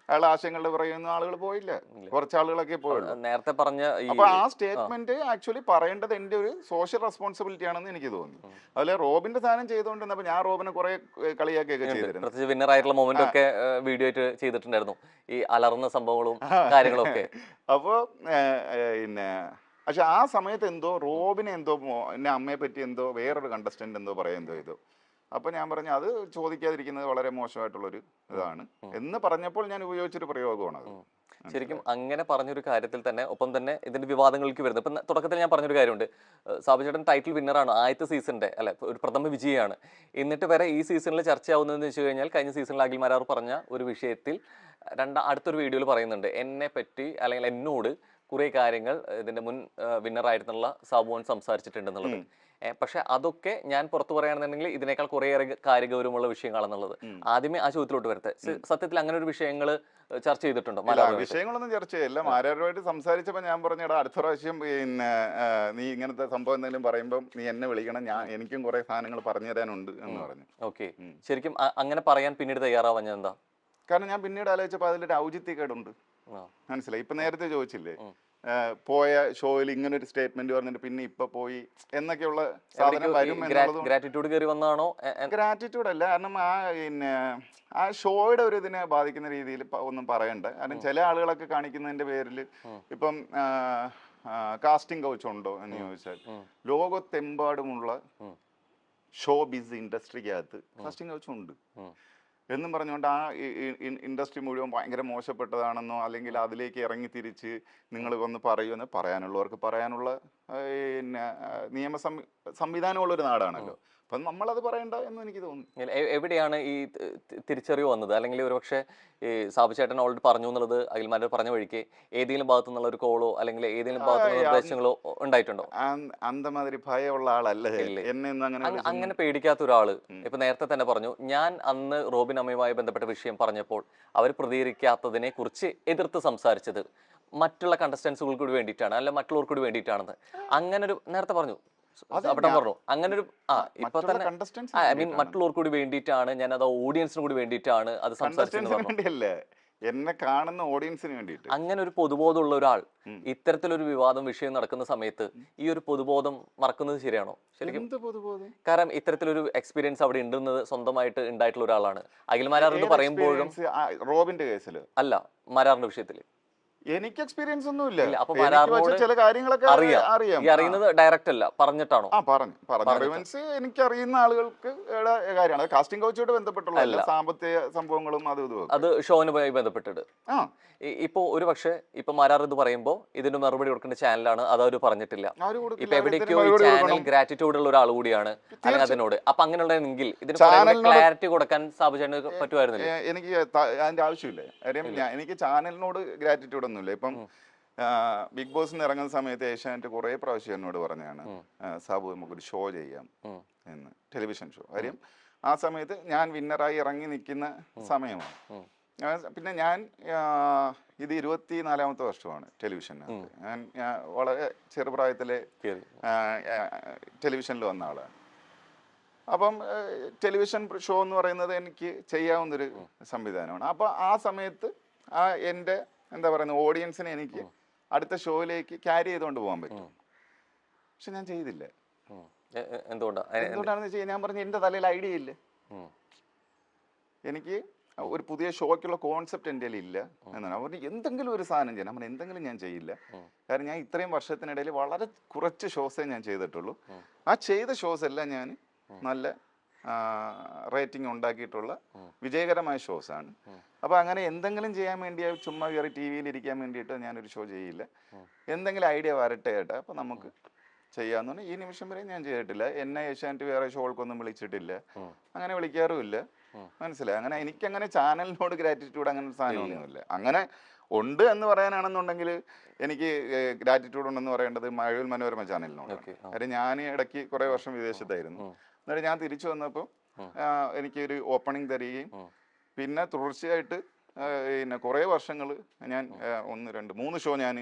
അയാളുടെ ആശയങ്ങളുടെ പറയുന്ന ആളുകൾ പോയില്ല, കുറച്ച് ആളുകളൊക്കെ പോയുള്ളൂ. നേരത്തെ പറഞ്ഞ അപ്പൊ ആ സ്റ്റേറ്റ്മെന്റ് ആക്ച്വലി പറയേണ്ടത് എന്റെ ഒരു സോഷ്യൽ റെസ്പോൺസിബിലിറ്റി ആണെന്ന് എനിക്ക് തോന്നി. അതുപോലെ റോബിന്റെ സാധനം ചെയ്തുകൊണ്ടിരുന്നപ്പോ ഞാൻ റോബിനെ കുറെ കളിയാക്കിയൊക്കെ ചെയ്തിരുന്നു. പ്രത്യേകിച്ച് വിന്നർ ആയിട്ടുള്ള മൊമെന്റ് ഒക്കെ വീഡിയോ ആയിട്ട് ചെയ്തിട്ടുണ്ടായിരുന്നു, ഈ അലർന്ന സംഭവങ്ങളും കാര്യങ്ങളൊക്കെ. അപ്പോ പിന്നെ പക്ഷെ ആ സമയത്ത് എന്തോ റോബിനെ എന്തോ എന്നെ അമ്മയെ പറ്റി എന്തോ വേറൊരു കണ്ടസ്റ്റന്റ് എന്തോ പറയുന്നോ ചെയ്തു. അപ്പൊ ഞാൻ പറഞ്ഞു അത് ചോദിക്കാതിരിക്കുന്നത് വളരെ മോശമായിട്ടുള്ളൊരു ഇതാണ് എന്ന് പറഞ്ഞപ്പോൾ ഞാൻ ഉപയോഗിച്ചൊരു പ്രയോഗമാണ് അത്. ശരിക്കും അങ്ങനെ പറഞ്ഞൊരു കാര്യത്തിൽ തന്നെ ഒപ്പം തന്നെ ഇതിന്റെ വിവാദങ്ങൾക്ക് വരുന്നത്. ഇപ്പം തുടക്കത്തിൽ ഞാൻ പറഞ്ഞൊരു കാര്യമുണ്ട്, സാബു ചേട്ടൻ ടൈറ്റിൽ വിന്നറാണ്, ആദ്യത്തെ സീസണിന്റെ ഒരു പ്രഥമ വിജയമാണ്. എന്നിട്ട് വരെ ഈ സീസണിൽ ചർച്ചയാവുന്നതെന്ന് വെച്ച് കഴിഞ്ഞാൽ കഴിഞ്ഞ സീസണിൽ അഖിൽ മാരാർ പറഞ്ഞ ഒരു വിഷയത്തിൽ അടുത്തൊരു വീഡിയോയിൽ പറയുന്നുണ്ട്, എന്നെ പറ്റി അല്ലെങ്കിൽ എന്നോട് കുറേ കാര്യങ്ങൾ ഇതിന്റെ മുൻ വിന്നറായിരുന്നുള്ള സാബുവൻ സംസാരിച്ചിട്ടുണ്ടെന്നുള്ളത്. പക്ഷെ അതൊക്കെ ഞാൻ പുറത്തു പറയുകയാണെന്നുണ്ടെങ്കിൽ ഇതിനേക്കാൾ കുറേയേറെ കാര്യഗൗരവമുള്ള വിഷയങ്ങളാണെന്നുള്ളത്. ആദ്യമേ ആ ചോദ്യത്തിലോട്ട് വരട്ടെ, സത്യത്തിൽ അങ്ങനെ ഒരു വിഷയങ്ങൾ ചർച്ച ചെയ്തിട്ടുണ്ടോ? വിഷയങ്ങളൊന്നും ചർച്ച ചെയ്യില്ല. മാരാരുമായിട്ട് സംസാരിച്ചപ്പോൾ ഞാൻ പറഞ്ഞടാ അടുത്ത പ്രാവശ്യം പിന്നെ നീ ഇങ്ങനത്തെ സംഭവം എന്തെങ്കിലും പറയുമ്പോൾ നീ എന്നെ വിളിക്കണം, എനിക്കും കുറെ സാധനങ്ങൾ പറഞ്ഞു തരാനുണ്ട് എന്ന് പറഞ്ഞു. ഓക്കെ, ശരിക്കും അങ്ങനെ പറയാൻ പിന്നീട് തയ്യാറാവാൻ ഞാൻ എന്താ? കാരണം ഞാൻ പിന്നീട് ആലോചിച്ചപ്പോൾ അതിലൊരു ഔചിത്യക്കേടുണ്ട്. മനസ്സിലായി? ഇപ്പൊ നേരത്തെ ചോദിച്ചില്ലേ പോയ ഷോയിൽ ഇങ്ങനെ ഒരു സ്റ്റേറ്റ്മെന്റ് പറഞ്ഞിട്ട് പിന്നെ ഇപ്പൊ പോയി എന്നൊക്കെയുള്ള സാധനം വരും എന്നുള്ളത്. ഗ്രാറ്റിറ്റ്യൂഡ് കയറി വന്നതാണോ? ഗ്രാറ്റിറ്റ്യൂഡ് അല്ല, കാരണം പിന്നെ ആ ഷോയുടെ ഒരു ഇതിനെ ബാധിക്കുന്ന രീതിയിൽ ഒന്നും പറയണ്ട. കാരണം ചില ആളുകളൊക്കെ കാണിക്കുന്നതിന്റെ പേരിൽ ഇപ്പം കാസ്റ്റിംഗ് കൗച്ച് ഉണ്ടോ എന്ന് ചോദിച്ചാൽ ലോകത്തെമ്പാടുമുള്ള ഷോ ബിസ് ഇൻഡസ്ട്രിക്കകത്ത് കാസ്റ്റിംഗ് കൗച്ച് ഉണ്ട് എന്നും പറഞ്ഞുകൊണ്ട് ആ ഇൻഡസ്ട്രി മുഴുവൻ ഭയങ്കര മോശപ്പെട്ടതാണെന്നോ അല്ലെങ്കിൽ അതിലേക്ക് ഇറങ്ങി തിരിച്ച് നിങ്ങൾ വന്ന് പറയുമെന്ന് പറയാനുള്ളവർക്ക് പറയാനുള്ള പിന്നെ നിയമ സംവിധാനമുള്ളൊരു നാടാണല്ലോ. അപ്പം നമ്മളത് പറയണ്ട എന്ന് എനിക്ക് തോന്നുന്നു. എവിടെയാണ് ഈ തിരിച്ചറിവ് വന്നത്? അല്ലെങ്കിൽ ഒരുപക്ഷെ ഈ സാബു ചേട്ടൻ ഓൾറെഡി പറഞ്ഞു എന്നുള്ളത് അഖിൽമാരുടെ പറഞ്ഞ വഴിക്ക് ഏതെങ്കിലും ഭാഗത്തു നിന്നുള്ള ഒരു കോളോ അല്ലെങ്കിൽ ഏതെങ്കിലും ഭാഗത്തു നിർദ്ദേശങ്ങളോ ഉണ്ടായിട്ടുണ്ടോ? അന്തമാതിരി ഭയമുള്ള ആളല്ല എന്നെ. അങ്ങനെ പേടിക്കാത്ത ഒരാള് ഇപ്പൊ നേരത്തെ തന്നെ പറഞ്ഞു, ഞാൻ അന്ന് റോബിൻ അമ്മയുമായി ബന്ധപ്പെട്ട വിഷയം പറഞ്ഞപ്പോൾ അവർ പ്രതികരിക്കാത്തതിനെ കുറിച്ച് എതിർത്ത് സംസാരിച്ചത് മറ്റുള്ള കണ്ടസ്റ്റൻസുകൾക്ക് കൂടി വേണ്ടിയിട്ടാണ്, അല്ല മറ്റുള്ളവർക്ക് കൂടി വേണ്ടിയിട്ടാണെന്ന് അങ്ങനെ ഒരു നേരത്തെ പറഞ്ഞു. അവിടെ പറഞ്ഞു അങ്ങനെ ഒരു ഇപ്പൊ മറ്റുള്ള തന്നെ contestants ഐ മീൻ മറ്റുള്ളവർക്ക് കൂടി വേണ്ടിയിട്ടാണ് ഞാൻ അത് ഓഡിയൻസിന് കൂടി വേണ്ടിയിട്ടാണ് അത് സംസാരിച്ചെന്ന് contestants പറഞ്ഞു. വേണ്ടിയല്ലേ, എന്നെ കാണുന്ന ഓഡിയൻസിന് വേണ്ടിയിട്ട്. അങ്ങനെ ഒരു പൊതുബോധമുള്ള ഒരാൾ ഇത്തരത്തിലൊരു വിവാദം വിഷയം നടക്കുന്ന സമയത്ത് ഈ ഒരു പൊതുബോധം മറക്കുന്നത് ശരിയാണോ? ശരിക്കും എന്ത് പൊതുബോധം? കാരണം ഇത്തരത്തിലൊരു എക്സ്പീരിയൻസ് അവിടെ ഉണ്ടെന്നത് സ്വന്തമായിട്ട് ഉണ്ടായിട്ടുള്ള ഒരാളാണ്. അഖിൽ മാരാർ എന്ന് പറയുമ്പോഴും റോബിന്റെ കേസില് അല്ല, മാരാറിന്റെ വിഷയത്തിൽ എനിക്ക് എക്സ്പീരിയൻസ് ഒന്നുമില്ല. ഇല്ല. അപ്പൊ എനിക്ക് മാരാറിനോട് പക്ഷേ ചില കാര്യങ്ങളൊക്കെ അറിയാം. ഈ അറിയുന്നത് ഡയറക്റ്റ് അല്ല, പറഞ്ഞിട്ടാണോ? പറഞ്ഞു മീൻസ് എനിക്ക് അറിയുന്ന ആളുകൾക്ക് കാര്യമാണ്. കാസ്റ്റിംഗ് കൗച്ചുമായിട്ട് ബന്ധപ്പെട്ടുള്ള സാമ്പത്തിക സംഭവങ്ങളും അതും ഇതും. അത് ഷോനുമായി ബന്ധപ്പെട്ടിട്ട് ഇപ്പൊ ഒരു പക്ഷെ ഇപ്പൊ മാരാർ ഇത് പറയുമ്പോ ഇതിന് മറുപടി കൊടുക്കേണ്ട ചാനലാണ്, അത് അവർ പറഞ്ഞിട്ടില്ല. ഇപ്പൊ എവിടേക്കോ ഈ ചാനൽ ഗ്രാറ്റിറ്റ്യൂഡ് ഉള്ള ഒരാൾ കൂടിയാണ് അല്ലെങ്കിൽ അതിനോട്. അപ്പൊ അങ്ങനെയുണ്ടെങ്കിൽ ഇതിന് ക്ലാരിറ്റി കൊടുക്കാൻ സ്ഥാപിച്ചതിന് പറ്റുമായിരുന്നില്ല. എനിക്ക് അതിന്റെ ആവശ്യമില്ല. കാര്യം എനിക്ക് ചാനലിനോട് ഗ്രാറ്റിറ്റ്യൂഡ് ഒന്നുമില്ല. ഇപ്പം ബിഗ് ബോസിന് ഇറങ്ങുന്ന സമയത്ത് ഏഷ്യാനെറ്റ് കുറെ പ്രാവശ്യം എന്നോട് പറഞ്ഞാണ്, സാബു നമുക്കൊരു ഷോ ചെയ്യാം എന്ന്, ടെലിവിഷൻ ഷോ. കാര്യം ആ സമയത്ത് ഞാൻ വിന്നറായി ഇറങ്ങി നിൽക്കുന്ന സമയമാണ്. പിന്നെ ഞാൻ ഇത് 24ാമത്തെ വർഷമാണ് ടെലിവിഷനകത്ത്. ഞാൻ വളരെ ചെറുപ്രായത്തിലെ ടെലിവിഷനിൽ വന്ന ആളാണ്. അപ്പം ടെലിവിഷൻ ഷോ എന്ന് പറയുന്നത് എനിക്ക് ചെയ്യാവുന്നൊരു സംവിധാനമാണ്. അപ്പോൾ ആ സമയത്ത് എൻ്റെ എന്താ പറയുന്നത് ഓഡിയൻസിനെ എനിക്ക് അടുത്ത ഷോയിലേക്ക് ക്യാരി ചെയ്തുകൊണ്ട് പോകാൻ പറ്റും. പക്ഷെ ഞാൻ ചെയ്തില്ല. എന്തുകൊണ്ടാണെന്ന് വെച്ചാൽ ഞാൻ പറഞ്ഞു എൻ്റെ തലയിൽ ഐഡിയ ഇല്ല. എനിക്ക് ഒരു പുതിയ ഷോയ്ക്കുള്ള കോൺസെപ്റ്റ് എൻ്റെ ഇല്ല എന്നാണ്. അവർ എന്തെങ്കിലും ഒരു സാധനം ചെയ്യണം, നമ്മൾ എന്തെങ്കിലും ഞാൻ ചെയ്യില്ല. കാരണം ഞാൻ ഇത്രയും വർഷത്തിനിടയിൽ വളരെ കുറച്ച് ഷോസേ ഞാൻ ചെയ്തിട്ടുള്ളൂ. ആ ചെയ്ത ഷോസ് എല്ലാം ഞാൻ നല്ല റേറ്റിംഗ് ഉണ്ടാക്കിയിട്ടുള്ള വിജയകരമായ ഷോസാണ്. അപ്പോൾ അങ്ങനെ എന്തെങ്കിലും ചെയ്യാൻ വേണ്ടി ചുമ്മാ കയറി ടി വിയിൽ ഇരിക്കാൻ വേണ്ടിയിട്ട് ഞാനൊരു ഷോ ചെയ്യില്ല. എന്തെങ്കിലും ഐഡിയ വരട്ടെ കേട്ടെ, അപ്പോൾ നമുക്ക് ചെയ്യാമെന്ന് പറഞ്ഞാൽ ഈ നിമിഷം വരെ ഞാൻ ചെയ്തിട്ടില്ല. എന്നെ ഏഷ്യാനെറ്റ് വേറെ ഷോകൾക്കൊന്നും വിളിച്ചിട്ടില്ല, അങ്ങനെ വിളിക്കാറുമില്ല. മനസ്സിലായി? അങ്ങനെ എനിക്കങ്ങനെ ചാനലിനോട് ഗ്രാറ്റിറ്റ്യൂഡ് അങ്ങനെ ഒരു സാധനമൊന്നുമില്ല. അങ്ങനെ ഉണ്ട് എന്ന് പറയാനാണെന്നുണ്ടെങ്കിൽ എനിക്ക് ഗ്രാറ്റിറ്റ്യൂഡ് ഉണ്ടെന്ന് പറയേണ്ടത് മഴവിൽ മനോരമ ചാനലിനോട്. കാര്യം ഞാൻ ഇടയ്ക്ക് കുറേ വർഷം വിദേശത്തായിരുന്നു. എന്നിട്ട് ഞാൻ തിരിച്ചു വന്നപ്പോൾ എനിക്കൊരു ഓപ്പണിംഗ് തരികയും പിന്നെ തുടർച്ചയായിട്ട് പിന്നെ കുറേ വർഷങ്ങൾ ഞാൻ 1, 2, 3 ഷോ ഞാൻ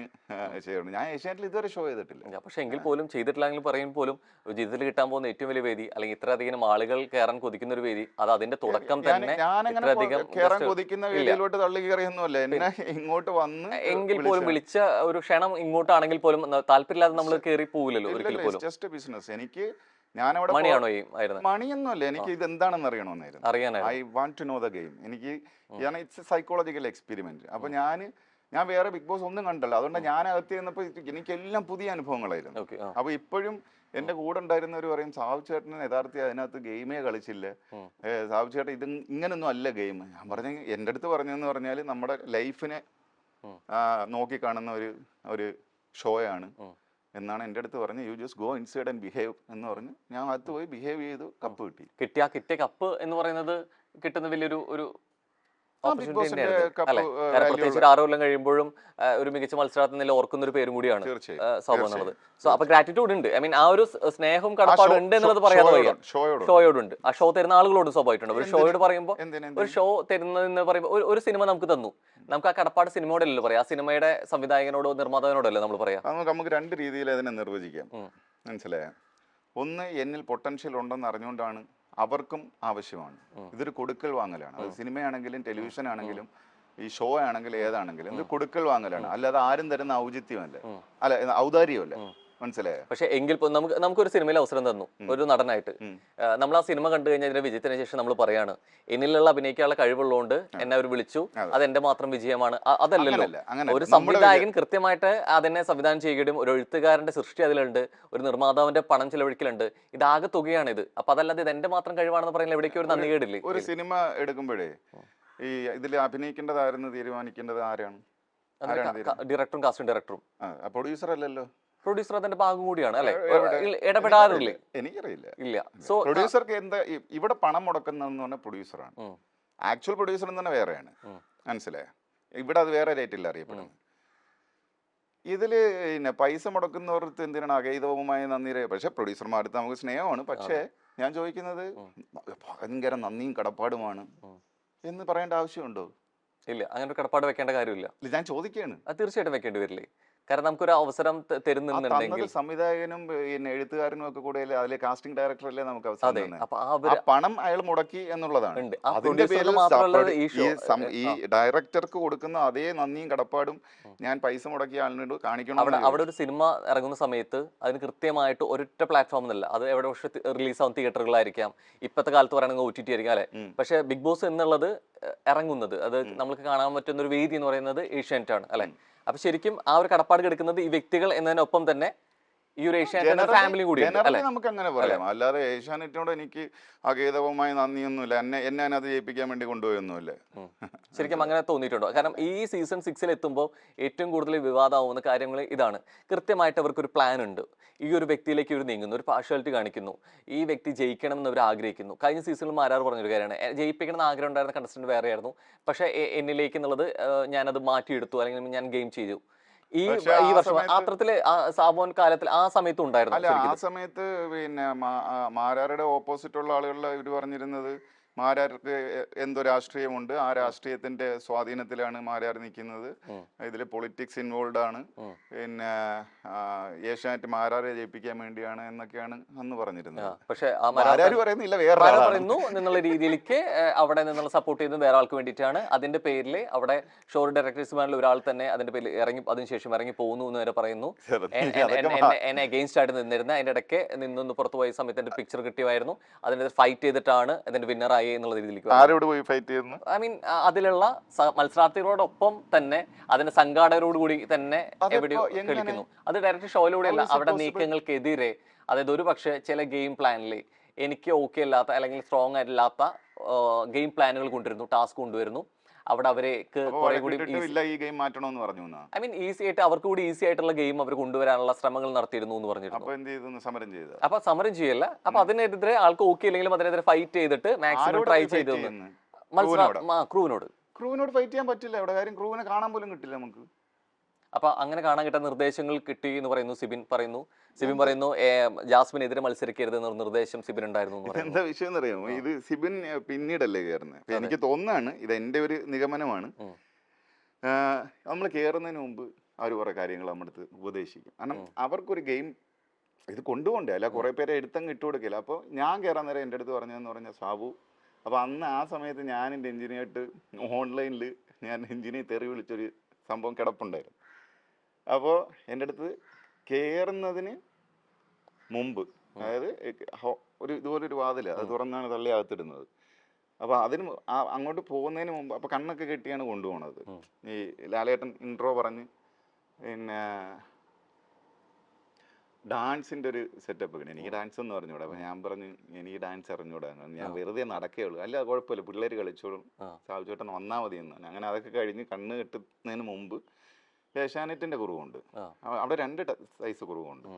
ചെയ്യുന്നുണ്ട്. ഞാൻ ഏഷ്യാനെറ്റിൽ ഇതുവരെ ഷോ ചെയ്തിട്ടില്ല. പക്ഷെ എങ്കിൽ പോലും ചെയ്തിട്ടില്ലെങ്കിൽ പറയുമ്പോൾ പോലും ജീവിതത്തിൽ കിട്ടാൻ പോകുന്ന ഏറ്റവും വലിയ വേദി, അല്ലെങ്കിൽ ഇത്രയധികം ആളുകൾ കയറാൻ കൊതിക്കുന്ന ഒരു വേദി, അത് അതിന്റെ തുടക്കം തന്നെ. ഞാനങ്ങനെ കയറാൻ കൊതിക്കുന്ന വേദിയിലോട്ട് തള്ളി കയറിയൊന്നുമല്ല. എന്നെ ഇങ്ങോട്ട് വന്ന് എങ്കിൽ പോലും വിളിച്ച ഒരു ക്ഷണം ഇങ്ങോട്ടാണെങ്കിൽ പോലും താല്പര്യമില്ലാതെ നമ്മൾ കയറി പോകില്ലല്ലോ ഒരിക്കലും പോലും. Just business. എനിക്ക് ഞാനവിടെ മണിയൊന്നുമല്ല, എനിക്ക് ഇത് എന്താണെന്ന് അറിയണമെന്നായിരുന്നു. I want to know the game. എനിക്ക് ഇറ്റ്സ് എ സൈക്കോളജിക്കൽ എക്സ്പെരിമെന്റ്. അപ്പൊ ഞാൻ വേറെ ബിഗ് ബോസ് ഒന്നും കണ്ടല്ലോ, അതുകൊണ്ട് ഞാൻ അകത്ത് ചെന്നപ്പോൾ എനിക്കെല്ലാം പുതിയ അനുഭവങ്ങളായിരുന്നു. അപ്പൊ ഇപ്പോഴും എന്റെ കൂടെ ഉണ്ടായിരുന്നവർ പറയും, സാബു ചേട്ടന് യഥാർത്ഥ അതിനകത്ത് ഗെയിമേ കളിച്ചില്ല, സാബു ചേട്ടൻ ഇത് ഇങ്ങനൊന്നും അല്ല ഗെയിം. ഞാൻ പറഞ്ഞു, എൻ്റെ അടുത്ത് പറഞ്ഞതെന്ന് പറഞ്ഞാൽ നമ്മുടെ ലൈഫിനെ നോക്കിക്കാണുന്ന ഒരു ഷോയാണ് എന്നാണ് എൻ്റെ അടുത്ത് പറഞ്ഞ്. You just go inside and behave എന്ന് പറഞ്ഞ് ഞാൻ അകത്ത് പോയി ബിഹേവ് ചെയ്തു. കപ്പ് കിട്ടിയ കപ്പ് എന്ന് പറയുന്നത് കിട്ടുന്ന വലിയൊരു പ്രത്യേകിച്ച് 6 കൊല്ലം കഴിയുമ്പോഴും ഒരു മികച്ച മത്സരാർത്ഥി നില ഓർക്കുന്ന ഒരു പേരും കൂടിയാണ് സൗബ് എന്നുള്ളത്. സോ അപ്പൊ ഗ്രാറ്റിറ്റ്യൂഡ് ഉണ്ട്. ഐ മീൻ ആ ഒരു സ്നേഹവും കടപ്പാടും ഉണ്ട് എന്നുള്ളത് പറയാതെ വയ്യ. ഷോയോടുണ്ട്. ആ ഷോ തരുന്ന ആളുകളോട് സ്വാഭാവികമായിട്ടുണ്ട്. ഒരു ഷോയോട് പറയുമ്പോൾ, ഒരു ഷോ തരുന്നതെന്ന് പറയുമ്പോൾ ഒരു സിനിമ നമുക്ക് തന്നു, നമുക്ക് ആ കടപ്പാട് സിനിമയോടല്ലോ പറയാം, ആ സിനിമയുടെ സംവിധായകനോടോ നിർമ്മാതാവിനോടല്ലോ നമ്മൾ പറയാം. നമുക്ക് 2 രീതിയിൽ അതിനെ നിർവചിക്കാം. മനസ്സിലായ? ഒന്ന്, എന്നിൽ പൊട്ടൻഷ്യൽ ഉണ്ടെന്ന് അറിഞ്ഞുകൊണ്ടാണ് അവർക്കും ആവശ്യമാണ്. ഇതൊരു കൊടുക്കൽ വാങ്ങലാണ്. അത് സിനിമയാണെങ്കിലും ടെലിവിഷൻ ആണെങ്കിലും ഈ ഷോ ആണെങ്കിലും ഏതാണെങ്കിലും ഇത് കൊടുക്കൽ വാങ്ങലാണ്. അല്ലാതെ ആരും തരുന്ന ഔചിത്യമല്ല, അല്ല ഔദാര്യമല്ല. മനസ്സിലായോ? പക്ഷെ എങ്കിൽ നമുക്കൊരു സിനിമയിൽ അവസരം തന്നു ഒരു നടനായിട്ട്. നമ്മൾ ആ സിനിമ കണ്ടു കഴിഞ്ഞാൽ അതിന്റെ വിജയത്തിന് ശേഷം നമ്മൾ പറയാണ്, എന്നിലുള്ള അഭിനയിക്കാനുള്ള കഴിവുള്ളതുകൊണ്ട് എന്നെ അവർ വിളിച്ചു, അത് എന്റെ മാത്രം വിജയമാണ്. അതല്ലല്ലോ. ഒരു സംവിധായകൻ കൃത്യമായിട്ട് അതിനെ സംവിധാനം ചെയ്യുകയും ഒരു എഴുത്തുകാരന്റെ സൃഷ്ടി അതിലുണ്ട്, ഒരു നിർമ്മാതാവിന്റെ പണം ചെലവഴിക്കലുണ്ട്. ഇതാകെ തുകയാണിത്. അപ്പൊ അതല്ലാതെ ഇത് എന്റെ മാത്രം കഴിവാണെന്ന് പറയുന്നത് എവിടേക്കും ഒരു നന്ദികേടില്ലേ? ഒരു സിനിമ എടുക്കുമ്പോഴേ ഈ ഇതിൽ അഭിനയിക്കേണ്ടതായിരുന്നു തീരുമാനിക്കേണ്ടത് ആരാണ്? ഡയറക്ടറും കാസ്റ്റിംഗ് ഡയറക്ടറും. പ്രൊഡ്യൂസർ അല്ലല്ലോ. പ്രൊഡ്യൂസർ അതിന്റെ ഭാഗം കൂടിയാണ് അല്ലെ? ഇടപെടാറില്ലേ? എനിക്കറിയില്ല. ഇല്ല. സോ പ്രൊഡ്യൂസർക്ക് എന്താ ഇവിടെ പണം മുടക്കുന്നതെന്ന് പറഞ്ഞാൽ പ്രൊഡ്യൂസറാണ്. ആക്ച്വൽ പ്രൊഡ്യൂസർ എന്ന് തന്നെ വേറെയാണ്. മനസ്സിലായോ? ഇവിടെ അത് വേറെ റേറ്റിൽ അറിയപ്പെടുന്നത്. ഇതില് പിന്നെ പൈസ മുടക്കുന്നവർക്ക് എന്തിനാണ് അകൈതവുമായ നന്ദി? പക്ഷെ പ്രൊഡ്യൂസർമാർക്ക് നമുക്ക് സ്നേഹമാണ്. പക്ഷേ ഞാൻ ചോദിക്കുന്നത് ഭയങ്കര നന്ദിയും കടപ്പാടുമാണ് എന്ന് പറയേണ്ട ആവശ്യമുണ്ടോ? ഇല്ല, അങ്ങനെ ഒരു കടപ്പാട് വെക്കേണ്ട കാര്യമില്ല. ഞാൻ ചോദിക്കുകയാണ്. അത് തീർച്ചയായിട്ടും വെക്കേണ്ടി വരില്ലേ? കാരണം നമുക്കൊരു അവസരം ആ തരുന്നുണ്ടെങ്കിൽ തന്നത് സംവിധായകനും പിന്നെ എഴുത്തുകാരനും ഒക്കെ കൂടെ അതിലെ കാസ്റ്റിംഗ് ഡയറക്ടറല്ലേ നമുക്ക് അവസരം അതെ. തന്നെ. അപ്പൊ ആ പണം അയാൾ മുടക്കി എന്നുള്ളതാണ്. ഉണ്ട്. ആ അതിന്റെ പ്രൊഡ്യൂസർക്ക് പേരിൽ മാത്രമല്ല ഈ ഈ ഷോ ഈ ഡയറക്ടർക്ക് കൊടുക്കുന്ന അതേ നന്ദിയും കടപ്പാടും ഞാൻ പൈസ മുടക്കിയ ആളിനോട് അവിടെ കാണിക്കണമെന്ന് അവിടെ ഒരു സിനിമ ഇറങ്ങുന്ന സമയത്ത് അതിന് കൃത്യമായിട്ട് ഒരൊറ്റ പ്ലാറ്റ്ഫോം എന്നല്ല, അത് എവിടെ പക്ഷേ റിലീസ് ആവുന്ന തിയേറ്ററുകളായിരിക്കാം, ഇപ്പോഴത്തെ കാലത്ത് പറയുന്നത് OTT ആയിരിക്കും അല്ലെ. പക്ഷേ ബിഗ് ബോസ് എന്നുള്ളത് ഇറങ്ങുന്നത്, അത് നമുക്ക് കാണാൻ പറ്റുന്ന ഒരു വേദി എന്ന് പറയുന്നത് ഏഷ്യാനെറ്റ് ആണ് അല്ലെ. അപ്പൊ ശരിക്കും ആ ഒരു കടപ്പാട് കിടക്കുന്നത് ഈ വ്യക്തികൾ എന്നതിനൊപ്പം തന്നെ ഈ ഒരു ഏഷ്യാനെറ്റ് ഫാമിലി കൂടി ജനറലി നമുക്ക് അങ്ങനെ പറയാം. അല്ലാതെ ഏഷ്യാനെറ്റിനോട് എനിക്ക് അഗേതവുമായ നന്ദിയൊന്നുമില്ല, എന്നെ അതിനകത്ത് ജയിപ്പിക്കാൻ വേണ്ടി കൊണ്ടുപോയൊന്നുമില്ല. ശരിക്കും അങ്ങനെ തോന്നിയിട്ടുണ്ടോ? കാരണം ഈ സീസൺ 6 എത്തുമ്പോൾ ഏറ്റവും കൂടുതൽ വിവാദമാവുന്ന കാര്യങ്ങൾ ഇതാണ്. കൃത്യമായിട്ട് അവർക്കൊരു പ്ലാൻ ഉണ്ട്. ഈ ഒരു വ്യക്തിയിലേക്ക് ഇവർ നീങ്ങുന്നു, ഒരു പാർഷ്യാലിറ്റി കാണിക്കുന്നു, ഈ വ്യക്തി ജയിക്കണം എന്ന് അവർ ആഗ്രഹിക്കുന്നു. കഴിഞ്ഞ സീസണിൽ മാരാർ പറഞ്ഞൊരു കാര്യമാണ്, ജയിപ്പിക്കണം എന്ന് ആഗ്രഹം ഉണ്ടായിരുന്ന കണ്ടസ്റ്റന്റ് വേറെയായിരുന്നു, പക്ഷേ എന്നിലേക്ക് എന്നുള്ളത് ഞാനത് മാറ്റിയെടുത്തു, അല്ലെങ്കിൽ ഞാൻ ഗെയിം ചെയ്തു. ഈ വർഷം അത്രത്തില് സാബോൻ കാലത്തിൽ ആ സമയത്ത് ഉണ്ടായിരുന്നു. അല്ല, ആ സമയത്ത് പിന്നെ മാരാരുടെ ഓപ്പോസിറ്റ് ഉള്ള ആളുകളിൽ ഇവർ പറഞ്ഞിരുന്നത് മാരാർക്ക് എന്തോ രാഷ്ട്രീയമുണ്ട്, ആ രാഷ്ട്രീയത്തിന്റെ സ്വാധീനത്തിലാണ് മാരാർ നിൽക്കുന്നത്, ഇതിൽ പൊളിറ്റിക്സ് ഇൻവോൾവ് ആണ്, പിന്നെ ഏഷ്യാനെറ്റ് മാരാരെ ജയിപ്പിക്കാൻ വേണ്ടിയാണ് എന്നൊക്കെയാണ് അന്ന് പറഞ്ഞിരുന്നത്. പക്ഷെ മാരാര് പറയുന്നില്ല, വേറെ പറയുന്നു എന്നുള്ള രീതിയിലേക്ക് അവിടെ നിന്നുള്ള സപ്പോർട്ട് ചെയ്യുന്നത് വേറെ ആൾക്ക് വേണ്ടിയിട്ടാണ്. അതിന്റെ പേരിൽ അവിടെ ഷോ ഡയറക്ടേഴ്സുമാരിൽ ഒരാൾ തന്നെ അതിന്റെ പേരിൽ ഇറങ്ങി, അതിനുശേഷം ഇറങ്ങി പോകുന്നു എന്ന് വരെ പറയുന്നു. എന്നെ അഗെയിൻസ്റ്റ് ആയിട്ട് നിന്നിരുന്ന, അതിന്റെ ഇടയ്ക്ക് നിന്നൊന്ന് പുറത്തു പോയ സമയത്ത് എന്റെ പിക്ചർ കിട്ടിയായിരുന്നു, അതിന്റെ ഫൈറ്റ് ചെയ്തിട്ടാണ് അതിന്റെ വിന്നർ എന്നുള്ള രീതിയിലേക്ക്. ആരോട് പോയി ഫൈറ്റ് ചെയ്യുന്നു? ഐ മീൻ അതിലുള്ള മത്സരാർത്ഥികളോടൊപ്പം തന്നെ അതിന്റെ സംഘാടകരോട് കൂടി തന്നെ എവിടെയോ കളിക്കുന്നു. അത് ഡയറക്റ്റ് ഷോയിലൂടെയല്ല, അവിടെ നീക്കങ്ങൾക്കെതിരെ. അതായത് ഒരു പക്ഷേ ചില ഗെയിം പ്ലാനിൽ എനിക്ക് ഓക്കെ അല്ലാത്ത അല്ലെങ്കിൽ സ്ട്രോങ് ആയിട്ടില്ലാത്ത ഗെയിം പ്ലാനുകൾ കൊണ്ടുവരുന്നു, ടാസ്ക് കൊണ്ടുവരുന്നു. അവിടെ അവർക്ക് കുറെ കൂടി ഐ മീൻ ഈസി ആയിട്ട്, അവർക്ക് കൂടി ഈസി ആയിട്ടുള്ള ഗെയിം അവർ കൊണ്ടുവരാനുള്ള ശ്രമങ്ങൾ നടത്തിയിരുന്നു എന്ന് പറഞ്ഞിരുന്നു. അപ്പൊ സമരം ചെയ്യല്ല, അപ്പൊ അതിനെതിരെ ആൾക്ക് ഓക്കെ ഇല്ലെങ്കിലും അതിനെതിരെ ഫൈറ്റ് ചെയ്തിട്ട് മാക്സിമം ട്രൈ ചെയ്തു. ക്രൂവിനോട് ഫൈറ്റ് ചെയ്യാൻ പറ്റില്ല അവിടെ, കാര്യം ക്രൂവിനെ കാണാൻ പോലും കിട്ടില്ല നമുക്ക്. അപ്പൊ അങ്ങനെ കാണാൻ കിട്ടാൻ നിർദ്ദേശങ്ങൾ കിട്ടി എന്ന് പറയുന്നു. സിബിൻ പറയുന്നു ജാസ്മിനെതിരെ മത്സരിക്കരുത് എന്ന നിർദ്ദേശം സിബിൻ ഉണ്ടായിരുന്നു. എന്താ വിഷയം എന്നറിയാമോ? ഇത് സിബിൻ പിന്നീടല്ലേ കയറുന്നത്. എനിക്ക് തോന്നുന്നതാണ്, ഇത് എൻ്റെ ഒരു നിഗമനമാണ്, നമ്മൾ കയറുന്നതിന് മുമ്പ് അവർ കുറെ കാര്യങ്ങൾ നമ്മുടെ അടുത്ത് ഉപദേശിക്കും. കാരണം അവർക്കൊരു ഗെയിം ഇത് കൊണ്ടുപോകണ്ടേ, അല്ല കുറെ പേരെ എടുത്തങ്ങ് ഇട്ട് കൊടുക്കില്ല. അപ്പോൾ ഞാൻ കയറാൻ നേരം എൻ്റെ അടുത്ത് പറഞ്ഞതെന്ന് പറഞ്ഞാൽ സാബു, അപ്പോൾ അന്ന് ആ സമയത്ത് ഞാൻ എൻ്റെ എഞ്ചിനീയറായിട്ട് ഓൺലൈനിൽ ഞാൻ എഞ്ചിനീയർ തെറി വിളിച്ചൊരു സംഭവം കിടപ്പുണ്ടായിരുന്നു. അപ്പോൾ എൻ്റെ അടുത്ത് കയറുന്നതിന് മുമ്പ്, അതായത് ഇതുപോലൊരു വാതിൽ അത് തുറന്നാണ് തള്ളി അകത്തിടുന്നത്. അപ്പോൾ അതിന് അങ്ങോട്ട് പോകുന്നതിന് മുമ്പ് അപ്പോൾ കണ്ണൊക്കെ കെട്ടിയാണ് കൊണ്ടുപോകണത്. ഈ ലാലേട്ടൻ ഇൻട്രോ പറഞ്ഞ് പിന്നെ ഡാൻസിൻ്റെ ഒരു സെറ്റപ്പ് ഒക്കെ. എനിക്ക് ഡാൻസ് എന്ന് പറഞ്ഞുകൂടാ. അപ്പോൾ ഞാൻ പറഞ്ഞു എനിക്ക് ഡാൻസ് അറിഞ്ഞുകൂടാ, ഞാൻ വെറുതെ നടക്കേ ഉള്ളൂ. അല്ല കുഴപ്പമില്ല, പിള്ളേർ കളിച്ചോളും, സാബുചേട്ടൻ വന്നാൽ മതി എന്ന്. അങ്ങനെ അതൊക്കെ കഴിഞ്ഞ് കണ്ണ് കെട്ടുന്നതിന് മുമ്പ് ഏഷ്യാനെറ്റിൻ്റെ കുറുവുണ്ട്. അവിടെ 2 സൈസ് കുറുവുണ്ട്.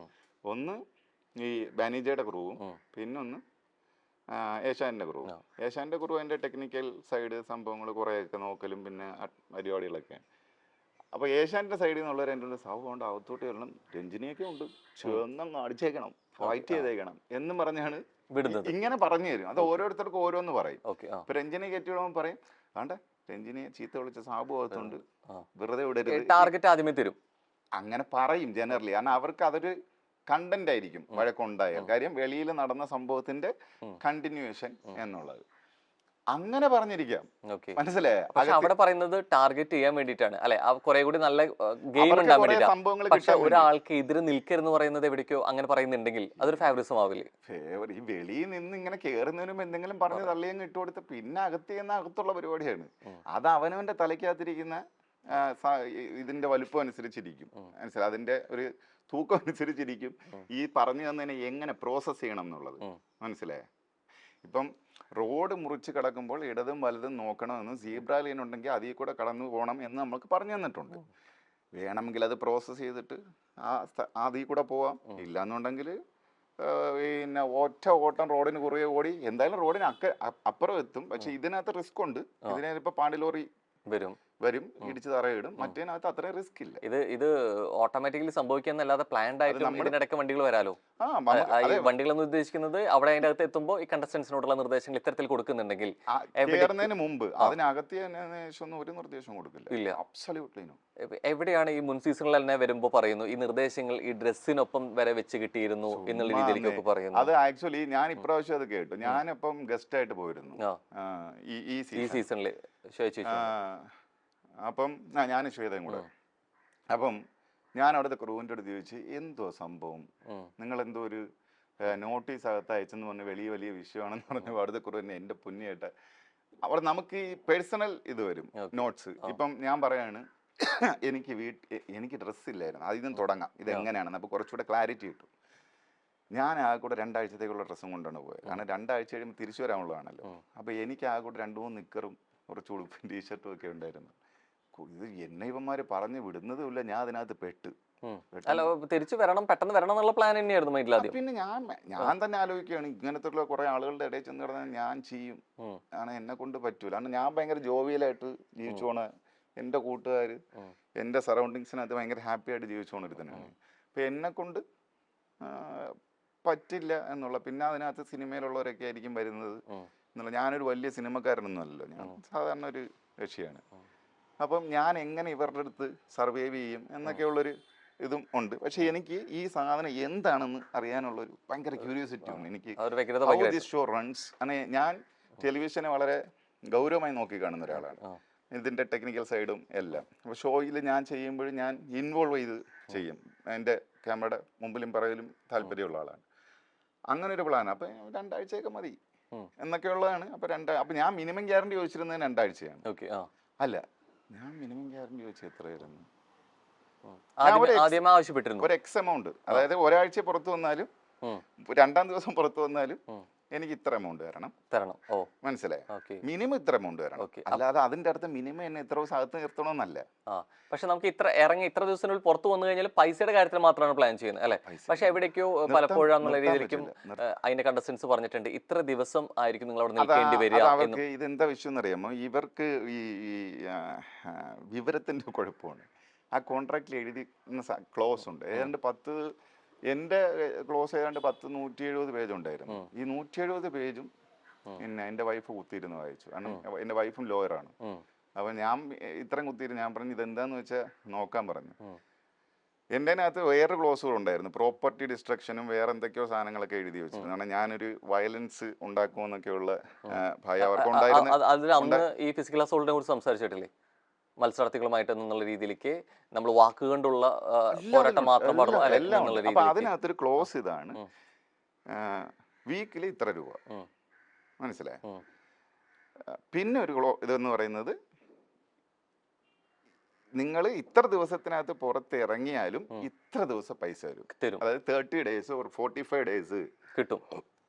ഒന്ന് ഈ ബാനിജയുടെ കുറുവും, പിന്നൊന്ന് ഏഷ്യാനെറ്റിൻ്റെ കുറുവും. ഏഷ്യാനെറ്റിൻ്റെ കുറുവ് അതിൻ്റെ ടെക്നിക്കൽ സൈഡ് സംഭവങ്ങൾ കുറേയൊക്കെ നോക്കലും പിന്നെ പരിപാടികളൊക്കെ. അപ്പോൾ ഏഷ്യാനെറ്റിൻ്റെ സൈഡിൽ നിന്നുള്ളവർ എൻ്റെ സാബു കൊണ്ട് അകത്തോട്ട് വരണം, രഞ്ജിനിയൊക്കെ ഉണ്ട്, ചെന്നങ്ങ് അടിച്ചേക്കണം, ഫൈറ്റ് ചെയ്തേക്കണം എന്നും പറഞ്ഞാണ് ഇങ്ങനെ പറഞ്ഞു തരും. അത് ഓരോരുത്തർക്കും ഓരോന്ന് പറയും. ഇപ്പൊ രഞ്ജിനി കയറ്റിവിടുമ്പോൾ പറയും, വേണ്ട രഞ്ജിനിയെ ചീത്ത വിളിച്ച സാബു അകത്തുണ്ട്, വെറുതെ വിടരുത്, ടാർഗറ്റ് ആദ്യമേ തരും. അങ്ങനെ പറയും ജനറലി. കാരണം അവർക്ക് അതൊരു കണ്ടന്റ് ആയിരിക്കും വഴക്കുണ്ടായാൽ. കാര്യം വെളിയിൽ നടന്ന സംഭവത്തിന്റെ കണ്ടിന്യൂവേഷൻ എന്നുള്ളത് അങ്ങനെ പറഞ്ഞിരിക്കാം. മനസ്സിലായോ? അവിടെ പറയുന്നത് ടാർഗറ്റ് ചെയ്യാൻ വേണ്ടിയിട്ടാണ് അല്ലെ, കുറെ കൂടി നല്ല ഗെയിം ഉണ്ടാൻ വേണ്ടിയിട്ടാണ്. പക്ഷെ ഒരാൾക്ക് എതിരെ നിൽക്കരുന്ന് പറയുന്നത് എവിടേക്കോ അങ്ങനെ പറയുന്നുണ്ടെങ്കിൽ അതൊരു ഫേവറിസം ആവില്ലേ? ഈ വെളിയിൽ നിന്ന് ഇങ്ങനെ കയറുന്നതിനും എന്തെങ്കിലും പറഞ്ഞ് തള്ളിയങ്ങ് ഇട്ട് കൊടുത്ത് പിന്നെ അകത്ത് ചെയ്യുന്ന അകത്തുള്ള പരിപാടിയാണ്. അത് അവനവന്റെ തലയ്ക്കകത്തിരിക്കുന്ന ഇതിന്റെ വലുപ്പം അനുസരിച്ചിരിക്കും. മനസ്സിലായി? അതിന്റെ ഒരു തൂക്കം അനുസരിച്ചിരിക്കും ഈ പറഞ്ഞു തന്നതിനെ എങ്ങനെ പ്രോസസ് ചെയ്യണം എന്നുള്ളത്. മനസ്സിലായോ? ഇപ്പം റോഡ് മുറിച്ച് കിടക്കുമ്പോൾ ഇടതും വലതും നോക്കണമെന്ന്, സീബ്ര ലൈൻ ഉണ്ടെങ്കിൽ അതിൽ കൂടെ കടന്നു പോകണം എന്ന് നമുക്ക് പറഞ്ഞു തന്നിട്ടുണ്ട്. വേണമെങ്കിൽ അത് പ്രോസസ്സ് ചെയ്തിട്ട് അതിൽ കൂടെ പോവാം. ഇല്ലാന്നുണ്ടെങ്കിൽ പിന്നെ ഓട്ടം റോഡിന് കുറുകെ ഓടി എന്തായാലും റോഡിന് അപ്പുറം എത്തും. പക്ഷെ ഇതിനകത്ത് റിസ്ക് ഉണ്ട്. ഇതിനിപ്പോൾ പാണ്ടി ലോറി വരും, ഇടിച്ച് തറയിടും. മറ്റേനകത്ത് അത്ര റിസ്ക് ഇല്ല. ഇത് ഓട്ടോമാറ്റിക്കലി സംഭവിക്കുന്നല്ലാതെ പ്ലാൻഡ് ആയിട്ടും ഇതിനിടയ്ക്ക് വണ്ടികൾ വരാലോ. ആ നമുക്ക് ഈ വണ്ടികളെന്ന് ഉദ്ദേശിക്കുന്നത് അവിടെ അതിന്റെ അകത്ത് എത്തുമ്പോൾ ഈ കണ്ടസ്റ്റൻസിനോടുള്ള നിർദ്ദേശങ്ങൾ ഇത്തരത്തിൽ കൊടുക്കുന്നുണ്ടെങ്കിൽ കയറുന്നതിന് മുമ്പ് അതിനകത്ത് ഒന്നും ഒരു നിർദ്ദേശം കൊടുക്കില്ല. ഇല്ല. Absolutely no. എവിടെയാണ് ഈ മുൻ സീസണിൽ തന്നെ വരുമ്പോൾ പറയുന്നു ഈ നിർദ്ദേശങ്ങൾ ഈ ഡ്രസ്സിനൊപ്പം വരെ വെച്ച് കിട്ടിയിരുന്നു എന്നുള്ള രീതിയിലേക്കൊക്കെ പറയുന്നു. അത് ആക്ച്വലി ഞാൻ ഇപ്രാവശ്യം അത് കേട്ടു. ഞാനിപ്പം ഗസ്റ്റ് ആയിട്ട് പോയിരുന്നു ഈ സീസണിൽ. അപ്പം ഞാൻ ശ്വേതയും കൂടെ. അപ്പം ഞാൻ അവിടുത്തെ ക്രൂവിൻ്റെ അടുത്ത് ചോദിച്ചു, എന്തോ സംഭവം, നിങ്ങൾ എന്തോ ഒരു നോട്ടീസ് അകത്ത് അയച്ചെന്ന് പറഞ്ഞ് വലിയ വലിയ വിഷയമാണെന്ന് പറഞ്ഞു. അവിടുത്തെ ക്രൂ തന്നെ എൻ്റെ പുണ്യായിട്ട് അവിടെ നമുക്ക് ഈ പേഴ്സണൽ ഇത് വരും നോട്ട്സ്. ഇപ്പം ഞാൻ പറയാണ്, എനിക്ക് ഡ്രസ്സില്ലായിരുന്നു, അതിൽ നിന്ന് തുടങ്ങാം ഇതെങ്ങനെയാണെന്ന്. അപ്പോൾ കുറച്ചുകൂടെ ക്ലാരിറ്റി കിട്ടും. ഞാൻ ആ കൂടെ 2 ആഴ്ചത്തേക്കുള്ള ഡ്രസ്സും കൊണ്ടാണ് പോയത്. കാരണം 2 ആഴ്ച കഴിയുമ്പോൾ തിരിച്ചു വരാനുള്ളതാണല്ലോ. അപ്പോൾ എനിക്ക് ആ കൂടെ 2-3 നിക്കറും കുറച്ച് ഉടുപ്പും ടീഷർട്ടും ഒക്കെ ഉണ്ടായിരുന്നു. ഇത് എന്നെ ഇവന്മാർ പറഞ്ഞു വിടുന്നതുമില്ല. ഞാൻ അതിനകത്ത് പെട്ട്. അല്ല, തിരിച്ചു വരണം, പെട്ടെന്ന് വരണം എന്നുള്ള പ്ലാൻ തന്നെയായിരുന്നു മൈൻഡിൽ ആദ്യം. പിന്നെ ഞാൻ തന്നെ ആലോചിക്കുകയാണ്, ഇങ്ങനത്തെ കുറെ ആളുകളുടെ ഇടയിൽ ചെന്ന് കിടന്നാൽ ഞാൻ ചെയ്യും, ആണ് എന്നെ കൊണ്ട് പറ്റൂല. കാരണം ഞാൻ ഭയങ്കര ജോവിയലായിട്ട് ജീവിച്ചു പോണ, എൻ്റെ കൂട്ടുകാർ എൻ്റെ സറൗണ്ടിങ്സിനകത്ത് ഭയങ്കര ഹാപ്പി ആയിട്ട് ജീവിച്ചു പോണൊരുത്തനാണ്. അപ്പം എന്നെ കൊണ്ട് പറ്റില്ല എന്നുള്ള. പിന്നെ അതിനകത്ത് സിനിമയിലുള്ളവരൊക്കെ ആയിരിക്കും വരുന്നത് എന്നുള്ള. ഞാനൊരു വലിയ സിനിമക്കാരനൊന്നും അല്ലല്ലോ, ഞാൻ സാധാരണ ഒരു രക്ഷയാണ്. അപ്പം ഞാൻ എങ്ങനെ ഇവരുടെ അടുത്ത് സർവൈവ് ചെയ്യും എന്നൊക്കെയുള്ളൊരു ഇതും ഉണ്ട്. പക്ഷെ എനിക്ക് ഈ സാധനം എന്താണെന്ന് അറിയാനുള്ളൊരു ഭയങ്കര ക്യൂരിയോസിറ്റി ഉണ്ട് എനിക്ക്. How this show runs. അങ്ങനെ ഞാൻ ടെലിവിഷനെ വളരെ ഗൗരവമായി നോക്കി കാണുന്ന ഒരാളാണ്, ഇതിൻ്റെ ടെക്നിക്കൽ സൈഡും എല്ലാം. അപ്പോൾ ഷോയിൽ ഞാൻ ചെയ്യുമ്പോഴും ഞാൻ ഇൻവോൾവ് ചെയ്ത് ചെയ്യും. എൻ്റെ ക്യാമറയുടെ മുമ്പിലും പറയലും താല്പര്യമുള്ള ആളാണ്. അങ്ങനെ ഒരു പ്ലാൻ. അപ്പം 2 ആഴ്ചയൊക്കെ മതി എന്നൊക്കെയുള്ളതാണ്. അപ്പം ഞാൻ മിനിമം ഗ്യാരണ്ടി ചോദിച്ചിരുന്നത് 2 ആഴ്ചയാണ്. അല്ല, ഞാൻ മിനിമം ഗ്യാരണ്ടി ചോദിച്ചത് എത്രയായിരുന്നു? ഒരു എക്സ് എമൗണ്ട്, അതായത് ഒരാഴ്ച പുറത്തു വന്നാലും 2-ാം ദിവസം പുറത്തു വന്നാലും എനിക്ക് ഇത്ര എമൗണ്ട് തരണം. ഓ, മനസ്സിലായി? മിനിമം ഇത്ര എമൗണ്ട് തരണം. അല്ലാതെ അതിന്റെ അടുത്ത് മിനിമം എന്നെ ഇത്ര ദിവസം അകത്ത് നിർത്തണമെന്നല്ല. പക്ഷെ നമുക്ക് ഇത്ര ദിവസത്തിനുള്ളിൽ പുറത്തു വന്നു കഴിഞ്ഞാൽ പൈസയുടെ കാര്യത്തിൽ മാത്രമാണ് പ്ലാൻ ചെയ്യുന്നത് അല്ലെ. പക്ഷെ എവിടേക്കോ പലപ്പോഴും എന്നുള്ള രീതിയിലേക്കും അതിന്റെ കണ്ടസ്റ്റൻസ് പറഞ്ഞിട്ടുണ്ട് ഇത്ര ദിവസം ആയിരിക്കും നിങ്ങൾ അവിടെ നിൽക്കേണ്ടി വരിക. അവർക്ക് ഇതെന്താ വിഷയം എന്നറിയാമോ? ഇവർക്ക് ഈ വിവരത്തിന്റെ കുഴപ്പമാണ്. ആ കോൺട്രാക്റ്റിൽ എഴുതി ക്ലോസ് ഉണ്ട്. ഏതാണ്ട് എൻ്റെ ക്ലോസ് ഏതാണ്ട് 170 പേജ് ഉണ്ടായിരുന്നു. ഈ 170 പേജും പിന്നെ എൻ്റെ വൈഫ് കുത്തിയിരുന്ന് വായിച്ചു. കാരണം എൻ്റെ വൈഫും ലോയറാണ്. അപ്പം ഞാൻ ഇത്രയും കുത്തിയിരുന്ന് ഞാൻ പറഞ്ഞു ഇതെന്താന്ന് വെച്ചാൽ നോക്കാൻ പറഞ്ഞു. എൻ്റെ അതിനകത്ത് വേറെ ക്ലോസുകൾ ഉണ്ടായിരുന്നു. പ്രോപ്പർട്ടി ഡിസ്ട്രക്ഷനും വേറെ എന്തൊക്കെയോ സാധനങ്ങളൊക്കെ എഴുതി വെച്ചിരുന്നു. കാരണം ഞാനൊരു വയലൻസ് ഉണ്ടാക്കുമെന്നൊക്കെയുള്ള ഭയം അവർക്കുണ്ടായിരുന്നു. ഈ ഫിസിക്കൽ അസോൾട്ടിനെ കുറിച്ച് സംസാരിച്ചിട്ടില്ലേ? മത്സരാർത്ഥികളുമായിട്ട് എന്നുള്ള രീതിയിലേക്ക് നമ്മൾ വാക്കുകൊണ്ടുള്ള പോരാട്ടം മാത്രം പാടുള്ളൂ. അപ്പൊ അതിനകത്തൊരു ക്ലോസ് ഇതാണ്, വീക്കിലി ഇത്ര രൂപ. മനസ്സിലായി? പിന്നെ ഒരു ഇതെന്ന് പറയുന്നത്, നിങ്ങൾ ഇത്ര ദിവസത്തിനകത്ത് പുറത്ത് ഇറങ്ങിയാലും ഇത്ര ദിവസം പൈസ തരും. അതായത് 30 days or 45 days കിട്ടും.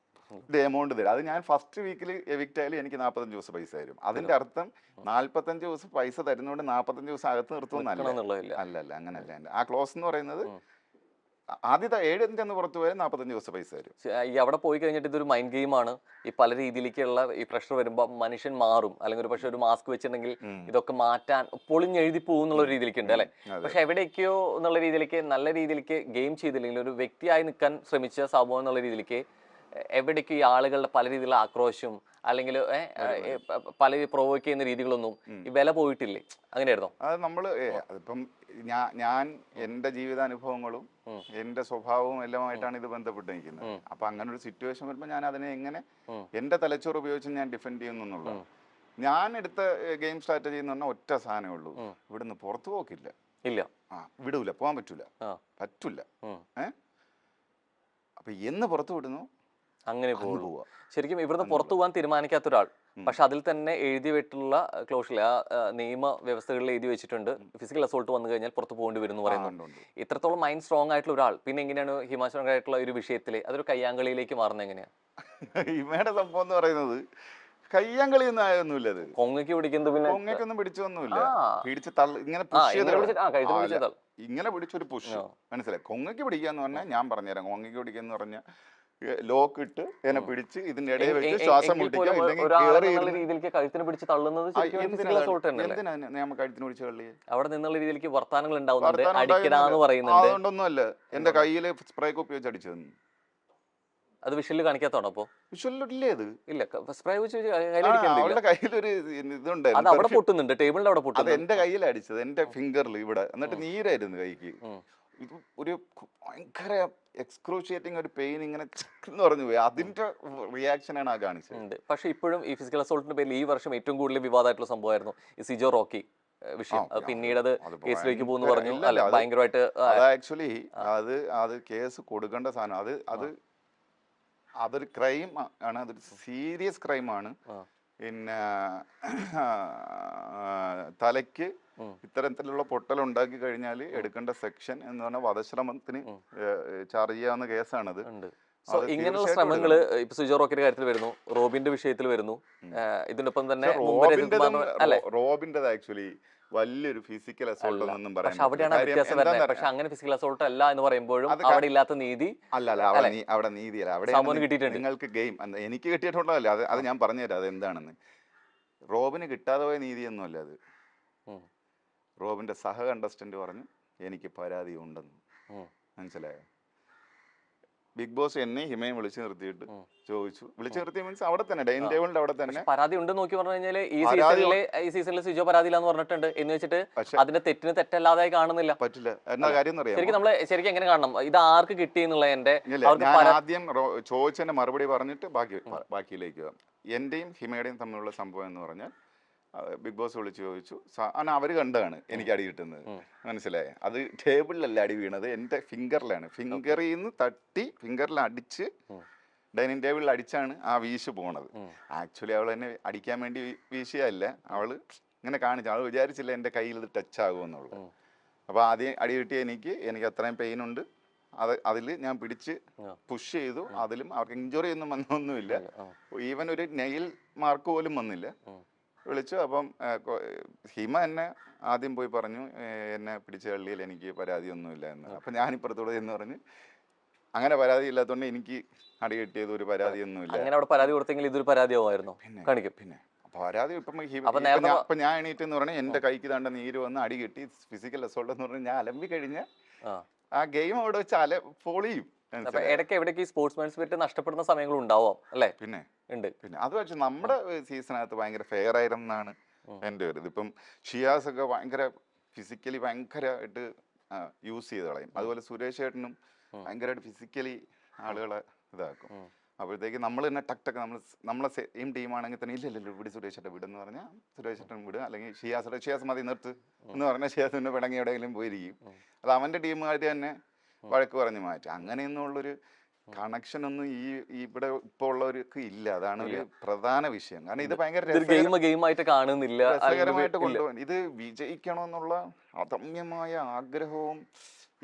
ഇത് എമൗണ്ട് തരും. അത് ഞാൻ ഫസ്റ്റ് വീക്കിൽ എവിക്റ്റ് ആയാലും എനിക്ക് 45 ദിവസം പൈസ തരും. അതിന്റെ അർത്ഥം 45 ദിവസം പൈസ തരുന്നതുകൊണ്ട് 45 ദിവസം അകത്ത് നിർത്തുമെന്നല്ല. അല്ലല്ല, അങ്ങനല്ല. ആ ക്ലോസ് എന്ന് പറയുന്നത് ആദ്യത്തെ 7 പുറത്തു പോയാൽ 45 ദിവസം പൈസ തരും. ഈ അവിടെ പോയി കഴിഞ്ഞിട്ട് ഇതൊരു മൈൻഡ് ഗെയിമാണ്. ഈ പല രീതിയിലേക്കുള്ള ഈ പ്രഷർ വരുമ്പോൾ മനുഷ്യൻ മാറും. അല്ലെങ്കിൽ ഒരു പക്ഷെ ഒരു മാസ്ക് വെച്ചിട്ടുണ്ടെങ്കിൽ ഇതൊക്കെ മാറ്റാൻ പൊളിഞ്ഞെഴുതി പോകും എന്നുള്ള രീതിയിലേക്ക് ഉണ്ട് അല്ലെ. പക്ഷെ എവിടേക്കോ എന്നുള്ള രീതിയിലേക്ക് നല്ല രീതിയിലേക്ക് ഗെയിം ചെയ്തില്ലെങ്കിൽ ഒരു വ്യക്തിയായി നിൽക്കാൻ ശ്രമിച്ച സംഭവം എന്നുള്ള രീതിയിലേക്ക് എവിടേക്ക് ഈ ആളുകളുടെ പല രീതിയിലുള്ള ആക്രോശം അല്ലെങ്കിൽ പല പ്രൊവോക്ക് ചെയ്യുന്ന രീതികളൊന്നും ഈ വില പോയിട്ടില്ലേ? അങ്ങനെയായിരുന്നോ? അത് നമ്മള് ഇപ്പം ഞാൻ എൻ്റെ ജീവിതാനുഭവങ്ങളും എൻ്റെ സ്വഭാവവും എല്ലാമായിട്ടാണ് ഇത് ബന്ധപ്പെട്ട് നിൽക്കുന്നത്. അപ്പൊ അങ്ങനെ ഒരു സിറ്റുവേഷൻ വരുമ്പോൾ ഞാൻ അതിനെ എങ്ങനെ എൻ്റെ തലച്ചോറ് ഉപയോഗിച്ച് ഞാൻ ഡിഫെൻഡ് ചെയ്യുന്നു എന്നുള്ള. ഞാൻ എടുത്ത ഗെയിം സ്ട്രാറ്റജി എന്ന് പറഞ്ഞാൽ ഒറ്റ സാധനമേ ഉള്ളൂ, ഇവിടുന്ന് പുറത്തു പോക്കില്ല. ഇല്ല, വിടൂല, പോകാൻ പറ്റൂല. അപ്പൊ എന്ന് പുറത്തു വിടുന്നു അങ്ങനെ പോവുക. ശരിക്കും ഇവിടുന്ന് പുറത്തു പോകാൻ തീരുമാനിക്കാത്ത ഒരാൾ, പക്ഷെ അതിൽ തന്നെ എഴുതി വെച്ചിട്ടുള്ള ക്ലോഷിൽ ആ നിയമ വ്യവസ്ഥകളിൽ എഴുതി വെച്ചിട്ടുണ്ട് ഫിസിക്കൽ അസോൾട്ട് വന്നു കഴിഞ്ഞാൽ പുറത്തു പോകേണ്ടി വരും എന്ന് പറയുന്നു. ഇത്രത്തോളം മൈൻഡ് സ്ട്രോങ് ആയിട്ടുള്ള ഒരാൾ പിന്നെ എങ്ങനെയാണ് ഹിമാചൽ ആയിട്ടുള്ള ഒരു വിഷയത്തിൽ അതൊരു കയ്യാങ്കളിയിലേക്ക് മാറുന്നത് എങ്ങനെയാണ്? ഹിമയുടെ സംഭവം എന്ന് പറയുന്നത് കയ്യാങ്കളിയൊന്നും ആയൊന്നുമില്ല. അത് കൊങ്ങയ്ക്ക് പിടിക്കുന്നത്, പിന്നെ കൊങ്ങയ്ക്കൊന്നും പിടിച്ചൊന്നുമില്ല. പിടിച്ച് ഇങ്ങനെ പിടിച്ചൊരു പുഷ്. മനസ്സിലായി? കൊങ്ങയ്ക്ക് പിടിക്കാന്ന് പറഞ്ഞാൽ ഞാൻ പറഞ്ഞുതരാം. കൊങ്ങയ്ക്ക് പിടിക്കാന്ന് പറഞ്ഞാൽ ലോക്ക് ഇട്ട് എന്നെ പിടിച്ച് ഇതിന്റെ ഇടയിൽ വെച്ച് എങ്കിൽ ശ്വാസം പോലും മുട്ടിക്കുക, ഇല്ലെങ്കിൽ ഒരാളെന്നുള്ള കയറി ഇരുന്ന് രീതിയിലേക്ക് കഴുത്തിന് പിടിച്ച് തള്ളുന്നത് ശരിക്കും ഒരു physical assault തന്നെയല്ലേ? എന്തിനാ ഞാൻ കഴുത്തിന് പിടിച്ച് തള്ളി? അവിടെ നിന്നുള്ള രീതിയിലേക്ക് വർത്താനങ്ങൾ ഉണ്ടാവുന്നുണ്ട്, വർത്താനം അടിക്കടാന്ന് ഉണ്ടായിരുന്നില്ല. പറയുന്നുണ്ട്. അതുകൊണ്ടൊന്നും അല്ല, എന്റെ കയ്യില് സ്പ്രേ കുപ്പി വെച്ച് അടിച്ചു തന്നു. അത് വിഷലിൽ കാണിക്കാത്തോണ്ടോ അപ്പൊ? വിഷ്വലില്ലേ അത്? ഇല്ല, സ്പ്രേ വെച്ച് ആ, കയ്യിലടിക്കുന്നില്ല. അവളുടെ കയ്യിലൊരു അത് ഇതുണ്ടായിരുന്നു, അവിടെ പൊട്ടുന്നുണ്ട്, ടേബിളിന്റെ അവിടെ അത് പൊട്ടുന്നുണ്ട്. എന്റെ കയ്യിൽ അടിച്ചത്, എന്റെ ഫിംഗറിൽ ഇവിടെ, എന്നിട്ട് നീരായിരുന്നു കൈക്ക്. ഇത് ഒരു ഭയങ്കര എക്സ്ക്രൂഷിയേറ്റിംഗ് ഒരു പെയിൻ, ഇങ്ങനെ എന്ന് പറഞ്ഞു പോയി. അതിന്റെ റിയാക്ഷനാണ് ആ കാണിച്ചത്. ഉണ്ട്. പക്ഷെ ഇപ്പോഴും ഈ ഫിസിക്കൽ അസോൾട്ടിന്റെ പേരിൽ ഈ വർഷം ഏറ്റവും കൂടുതൽ വിവാദമായിട്ടുള്ള സംഭവമായിരുന്നു ഈ സിജോ റോക്കി വിഷയം. അത് പിന്നീട് അത് കേസിലേക്ക് പോകുന്നു പറഞ്ഞു. അല്ല, ഭയങ്കരമായിട്ട് അത് ആക്ച്വലി അത് കേസ് കൊടുക്കേണ്ട സാധനം. അതൊരു ക്രൈം ആണ്, അതൊരു സീരിയസ് ക്രൈമാണ്. പിന്നെ തലയ്ക്ക് ഇത്തരത്തിലുള്ള പൊട്ടൽ ഉണ്ടാക്കി കഴിഞ്ഞാൽ എടുക്കേണ്ട സെക്ഷൻ എന്ന് പറഞ്ഞാൽ വധശ്രമത്തിന് ചാർജ് ചെയ്യാവുന്ന കേസാണത്. സോ ഇങ്ങനെയുള്ള ശ്രമങ്ങൾ ഇപ്പൊ സിജോ റോക്കിന്റെ കാര്യത്തിൽ വരുന്നു, റോബിന്റെ വിഷയത്തിൽ വരുന്നു. ഇതിനൊപ്പം തന്നെ റോബിന്റേത് ആക്ച്വലി വലിയൊരു ഫിസിക്കൽ അസോൾട്ട് എന്നൊന്നും പറയാൻ, പക്ഷെ അവിടെയാണ് വ്യത്യാസം വരുന്നത്. പക്ഷെ അങ്ങനെ ഫിസിക്കൽ അസോൾട്ട് അല്ല എന്ന് പറയുമ്പോഴും അവിടെ ഇല്ലാത്ത നീതി അവിടെ നീതിയല്ല, അവിടെ കിട്ടിയിട്ടുണ്ട്. നിങ്ങൾക്ക് ഗെയിം എനിക്ക് കിട്ടിയിട്ടുള്ളതല്ല, അത് ഞാൻ പറഞ്ഞുതരാം അത് എന്താണെന്ന്. റോബിന് കിട്ടാതെ പോയ നീതിയൊന്നും അല്ല അത്. റോബിന്റെ സഹ കണ്ടസ്റ്റന്റ് പറഞ്ഞു എനിക്ക് പരാതി ഉണ്ടെന്ന്. മനസ്സിലായോ? ബിഗ് ബോസ് എന്നെ ഹിമയും വിളിച്ചു നിർത്തിയിട്ട് ചോദിച്ചു, വിളിച്ചു നിർത്തി മീൻസ് അവിടെ തന്നെ ഡൈനിങ് ടേബിളിന്റെ അവിടെ തന്നെ പരാതി ഉണ്ടെന്ന് നോക്കി പറഞ്ഞു കഴിഞ്ഞാൽ ഈ സീസണിൽ സിജോ പരാതിയില്ലാന്ന് പറഞ്ഞിട്ടുണ്ട് എന്ന് വെച്ചിട്ട് അതിന്റെ തെറ്റിന് തെറ്റല്ലാതെ കാണുന്നില്ല. പറ്റില്ല. എന്നാ കാര്യം അറിയാം, ശരിക്കും നമ്മള് ശരിക്കും എങ്ങനെ കാണണം, ഇത് ആർക്ക് കിട്ടി എന്നുള്ള ഞാൻ ആദ്യം ചോദിച്ചതിന്റെ മറുപടി പറഞ്ഞിട്ട് ബാക്കിയിലേക്ക്. എന്റെയും ഹിമയുടെയും തമ്മിലുള്ള സംഭവം എന്ന് പറഞ്ഞാൽ ബിഗ് ബോസ് വിളിച്ച് ചോദിച്ചു, അവർ കണ്ടാണ് എനിക്ക് അടി കിട്ടുന്നത്. മനസ്സിലായേ? അത് ടേബിളിലല്ല അടി വീണത്, എൻ്റെ ഫിംഗറിലാണ്. ഫിംഗറിൽ നിന്ന് തട്ടി ഫിംഗറിൽ അടിച്ച് ഡൈനിങ് ടേബിളിൽ അടിച്ചാണ് ആ വീശ് പോണത്. ആക്ച്വലി അവൾ എന്നെ അടിക്കാൻ വേണ്ടി വീശിയല്ല, അവള് ഇങ്ങനെ കാണിച്ചു. അവൾ വിചാരിച്ചില്ല എൻ്റെ കയ്യിൽ ഇത് ടച്ച് ആകുമെന്നുള്ളത്. അപ്പോൾ ആദ്യം അടി കിട്ടിയ എനിക്ക് അത്രയും പെയിൻ ഉണ്ട്. അതിൽ ഞാൻ പിടിച്ച് പുഷ് ചെയ്തു. അതിലും അവർക്ക് ഇഞ്ചുറി ഒന്നും വന്നൊന്നുമില്ല. ഈവൻ ഒരു നെയിൽ മാർക്ക് പോലും വന്നില്ല. വിളിച്ചു. അപ്പം ഹിമ എന്നെ ആദ്യം പോയി പറഞ്ഞു എന്നെ പിടിച്ച കള്ളിയിൽ എനിക്ക് പരാതിയൊന്നുമില്ല എന്ന്. അപ്പം ഞാനിപ്പുറത്തോടെ എന്ന് പറഞ്ഞ് അങ്ങനെ പരാതി ഇല്ലാത്തതുകൊണ്ട് എനിക്ക് അടി കിട്ടിയത് ഒരു പരാതിയൊന്നുമില്ല. അങ്ങനെ അവിടെ പരാതി കൊടുത്തെങ്കിൽ ഇതൊരു പരാതിയാവുമായിരുന്നു. പിന്നെ പരാതി ഇപ്പം ഞാൻ എണീറ്റ് എന്ന് പറഞ്ഞാൽ എൻ്റെ കൈക്ക് താണ്ട നീര് വന്ന് അടി കിട്ടി, ഫിസിക്കൽ അസോൾട്ട് എന്ന് പറഞ്ഞാൽ ഞാൻ അലമ്പി കഴിഞ്ഞാൽ ആ ഗെയിം അവിടെ വെച്ച് പൊളിയും. ഇടയ്ക്ക് എവിടേക്ക് ഈ സ്പോർട്സ്മാൻ സ്പിരിറ്റ് നഷ്ടപ്പെടുന്ന സമയങ്ങൾ ഉണ്ടാവാം അല്ലേ? പിന്നെ അത് വെച്ച് നമ്മുടെ സീസണകത്ത് ഭയങ്കര ഫെയർ ആയിരുന്നാണ് എൻ്റെ ഒരു ഇതിപ്പം ഷിയാസ് ഒക്കെ ഭയങ്കര ഫിസിക്കലി ഭയങ്കരമായിട്ട് യൂസ് ചെയ്ത് കളയും. അതുപോലെ സുരേഷ് ഏട്ടനും ഭയങ്കരമായിട്ട് ഫിസിക്കലി ആളുകളെ ഇതാക്കും. അപ്പോഴത്തേക്ക് നമ്മൾ തന്നെ ടക്ക് നമ്മളെ സെയിം ടീമാണെങ്കിൽ തന്നെ ഇല്ലല്ലോ ഇവിടെ സുരേഷ് ഏട്ടൻ വിടുന്ന് പറഞ്ഞാൽ സുരേഷ് ഏട്ടൻ വിടുക, അല്ലെങ്കിൽ ഷിയാസ് മതി നിർത്ത് എന്ന് പറഞ്ഞാൽ ഷിയാസിന്റെ പിണങ്ങി എവിടെയെങ്കിലും പോയിരിക്കും. അത് അവന്റെ ടീമുമായിട്ട് തന്നെ വഴക്ക് പറഞ്ഞ് മാറ്റും. അങ്ങനെയൊന്നുമുള്ളൊരു കണക്ഷൻ ഒന്നും ഇവിടെ ഇപ്പോൾ ഉള്ളവർക്ക് ഇല്ല. അതാണ് ഒരു പ്രധാന വിഷയം. കാരണം ഇത് ഭയങ്കര രസകരമായിട്ട് കൊണ്ടുപോകാൻ, ഇത് വിജയിക്കണമെന്നുള്ള അദമ്യമായ ആഗ്രഹവും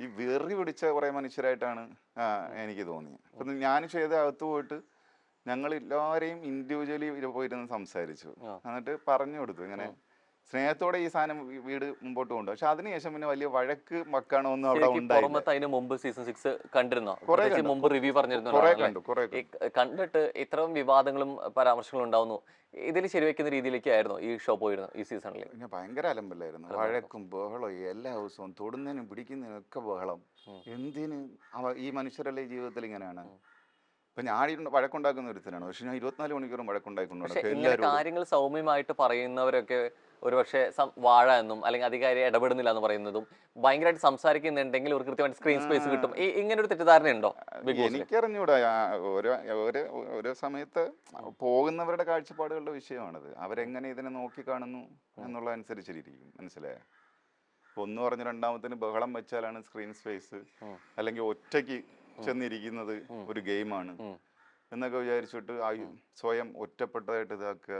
ഈ വെറി പിടിച്ച കുറെ മനുഷ്യരായിട്ടാണ് എനിക്ക് തോന്നിയത്. അപ്പം ഞാൻ ചെയ്ത അകത്ത് പോയിട്ട് ഞങ്ങൾ എല്ലാവരെയും ഇൻഡിവിജ്വലി പോയിരുന്ന് സംസാരിച്ചു. എന്നിട്ട് പറഞ്ഞു കൊടുത്തു ഇങ്ങനെ സ്നേഹത്തോടെ ഈ സാധനം വീട് മുമ്പോട്ട് കൊണ്ടു. പക്ഷെ അതിനുശേഷം പിന്നെ വലിയ വഴക്ക് മക്കാണോ ഒന്നും അവിടെ ഉണ്ടായില്ല. മുമ്പ് സീസൺ 6 കണ്ടിരുന്നോ? മുമ്പ് റിവ്യൂ പറഞ്ഞിരുന്നു. കണ്ടിട്ട് ഇത്രയും വിവാദങ്ങളും പരാമർശങ്ങളും ഉണ്ടാവുന്നു. ഇതിൽ ശരിവെക്കുന്ന രീതിയിലേക്കായിരുന്നു ഈ ഷോ പോയിരുന്നു ഈ സീസണിൽ. പിന്നെ ഭയങ്കര അലമ്പല്ലായിരുന്നു, വഴക്കും ബഹളവും എല്ലാ ദിവസവും തൊടുന്നതിനും പിടിക്കുന്നതിനും ഒക്കെ ബഹളം. എന്തിന് ഈ മനുഷ്യരല്ലേ ജീവിതത്തിൽ ഇങ്ങനെയാണ്? ഇപ്പൊ ഞാൻ വഴക്കുണ്ടാക്കുന്ന ഒരുത്തനാണ്, പക്ഷെ ഞാൻ 24 മണിക്കൂറും വഴക്കുണ്ടായിക്കൊണ്ടുണ്ട്. കാര്യങ്ങൾ സൗമ്യമായിട്ട് പറയുന്നവരൊക്കെ ഒരുപക്ഷെ വാഴ എന്നും അല്ലെങ്കിൽ അധികാരി ഇടപെടുന്നില്ല എന്ന് പറയുന്നതും ഭയങ്കരമായിട്ട് സംസാരിക്കുന്നുണ്ടെങ്കിൽ ഒരു കൃത്യമായിട്ട് സ്ക്രീൻ സ്പേസ് കിട്ടും, ഇങ്ങനെ ഒരു തെറ്റിദ്ധാരണയുണ്ടോ? എനിക്കറിഞ്ഞൂടാ. ഓരോ സമയത്ത് പോകുന്നവരുടെ കാഴ്ചപ്പാടുകളുടെ വിഷയമാണത്. അവരെങ്ങനെ ഇതിനെ നോക്കി കാണുന്നു എന്നുള്ള അനുസരിച്ചിരിക്കും. മനസ്സിലായോ? ഒന്ന് പറഞ്ഞ് രണ്ടാമത്തിന് ബഹളം വെച്ചാലാണ് സ്ക്രീൻ സ്പേസ്, അല്ലെങ്കിൽ ഒറ്റയ്ക്ക് ചെന്നിരിക്കുന്നത് ഒരു ഗെയിമാണ് എന്നൊക്കെ വിചാരിച്ചിട്ട് സ്വയം ഒറ്റപ്പെട്ടതായിട്ട് ഇതാക്കുക.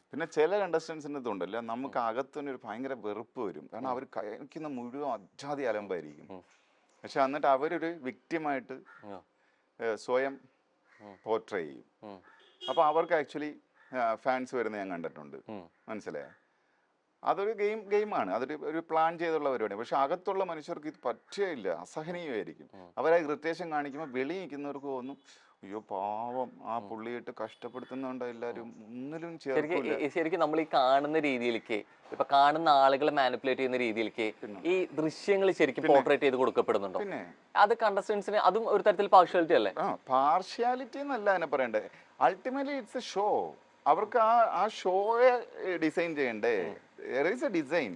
പിന്നെ ചില കണ്ടസ്റ്റൻസിൻ്റെ ഇതുണ്ടല്ലോ, നമുക്ക് അകത്തുനിന്ന് ഒരു ഭയങ്കര വെറുപ്പ് വരും. കാരണം അവർ കഴിക്കുന്ന മുഴുവൻ അജാതി അലമ്പായിരിക്കും. പക്ഷെ എന്നിട്ട് അവരൊരു വിക്ടിമായിട്ട് സ്വയം പോർട്രേ ചെയ്യും. അപ്പോൾ അവർക്ക് ആക്ച്വലി ഫാൻസ് വരുന്നത് ഞാൻ കണ്ടിട്ടുണ്ട്. മനസ്സിലായോ? അതൊരു ഗെയിമാണ്, അതൊരു പ്ലാൻ ചെയ്തുള്ള പരിപാടി. പക്ഷെ അകത്തുള്ള മനുഷ്യർക്ക് ഇത് പറ്റുകയില്ല, അസഹനീയമായിരിക്കും. അവരാ ഇറിറ്റേഷൻ കാണിക്കുമ്പോൾ വെളി നിൽക്കുന്നവർക്ക് തോന്നും അയ്യോ പാവം ആ പുള്ളിയിട്ട് കഷ്ടപ്പെടുത്തുന്നുണ്ട് എല്ലാരും, ഒന്നിലും ചേർക്കൂല. ശരിക്കും നമ്മൾ ഈ കാണുന്ന രീതിയിലേക്ക്, ഇപ്പൊ കാണുന്ന ആളുകളെ മാനിപ്പുലേറ്റ് ചെയ്യുന്ന രീതിയിലേക്ക് ഈ ദൃശ്യങ്ങൾ ശരിക്കും പോർട്രേറ്റ് ചെയ്ത് കൊടുക്കപ്പെടുന്നുണ്ടോ? പിന്നെ അത് കണ്ടസ്റ്റൻസിന് അതും ഒരു തരത്തിൽ പാർഷ്യാലിറ്റി അല്ലേ? പാർഷ്യാലിറ്റി എന്നല്ല അതിനെ പറയണ്ടേ, അൾട്ടിമേറ്റ്ലി ഇറ്റ്സ് എ ഷോ. അവർക്ക് ആ ഷോയെ ഡിസൈൻ ചെയ്യണ്ടേ, ഡിസൈൻ.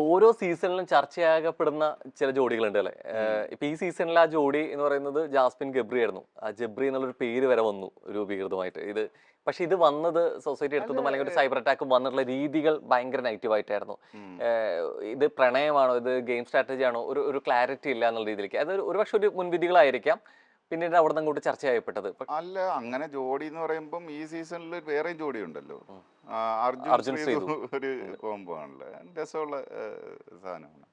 ഓരോ സീസണിലും ചർച്ചയാകപ്പെടുന്ന ചില ജോഡികളുണ്ട് അല്ലെ. ഇപ്പൊ ഈ സീസണിൽ ആ ജോഡി എന്ന് പറയുന്നത് ജാസ്മിൻ ഗബ്രി ആയിരുന്നു. ആ ജബ്രി എന്നുള്ളൊരു പേര് വരെ വന്നു രൂപീകൃതമായിട്ട്. പക്ഷെ ഇത് വന്നത് സൊസൈറ്റി എടുത്തതും അല്ലെങ്കിൽ ഒരു സൈബർ അറ്റാക്കും വന്നിട്ടുള്ള രീതികൾ ഭയങ്കര നെഗറ്റീവ് ആയിട്ടായിരുന്നു. ഇത് പ്രണയമാണോ, ഇത് ഗെയിം സ്ട്രാറ്റജി ആണോ, ഒരു ക്ലാരിറ്റി ഇല്ല എന്നുള്ള രീതിയിലേക്ക്. അത് ഒരുപക്ഷെ ഒരു മുൻവിധികളായിരിക്കാം പിന്നീട് അവിടെ നിന്ന് അങ്ങോട്ട് ചർച്ച ചെയ്യപ്പെട്ടത്. അല്ല, അങ്ങനെ ജോഡി എന്ന് പറയുമ്പം ഈ സീസണിൽ വേറെയും ജോഡി ഉണ്ടല്ലോ. അർജുൻ ശ്രീതു ഒരു കോംബോ ആണല്ലോ, രസമുള്ള സാധനമാണ്.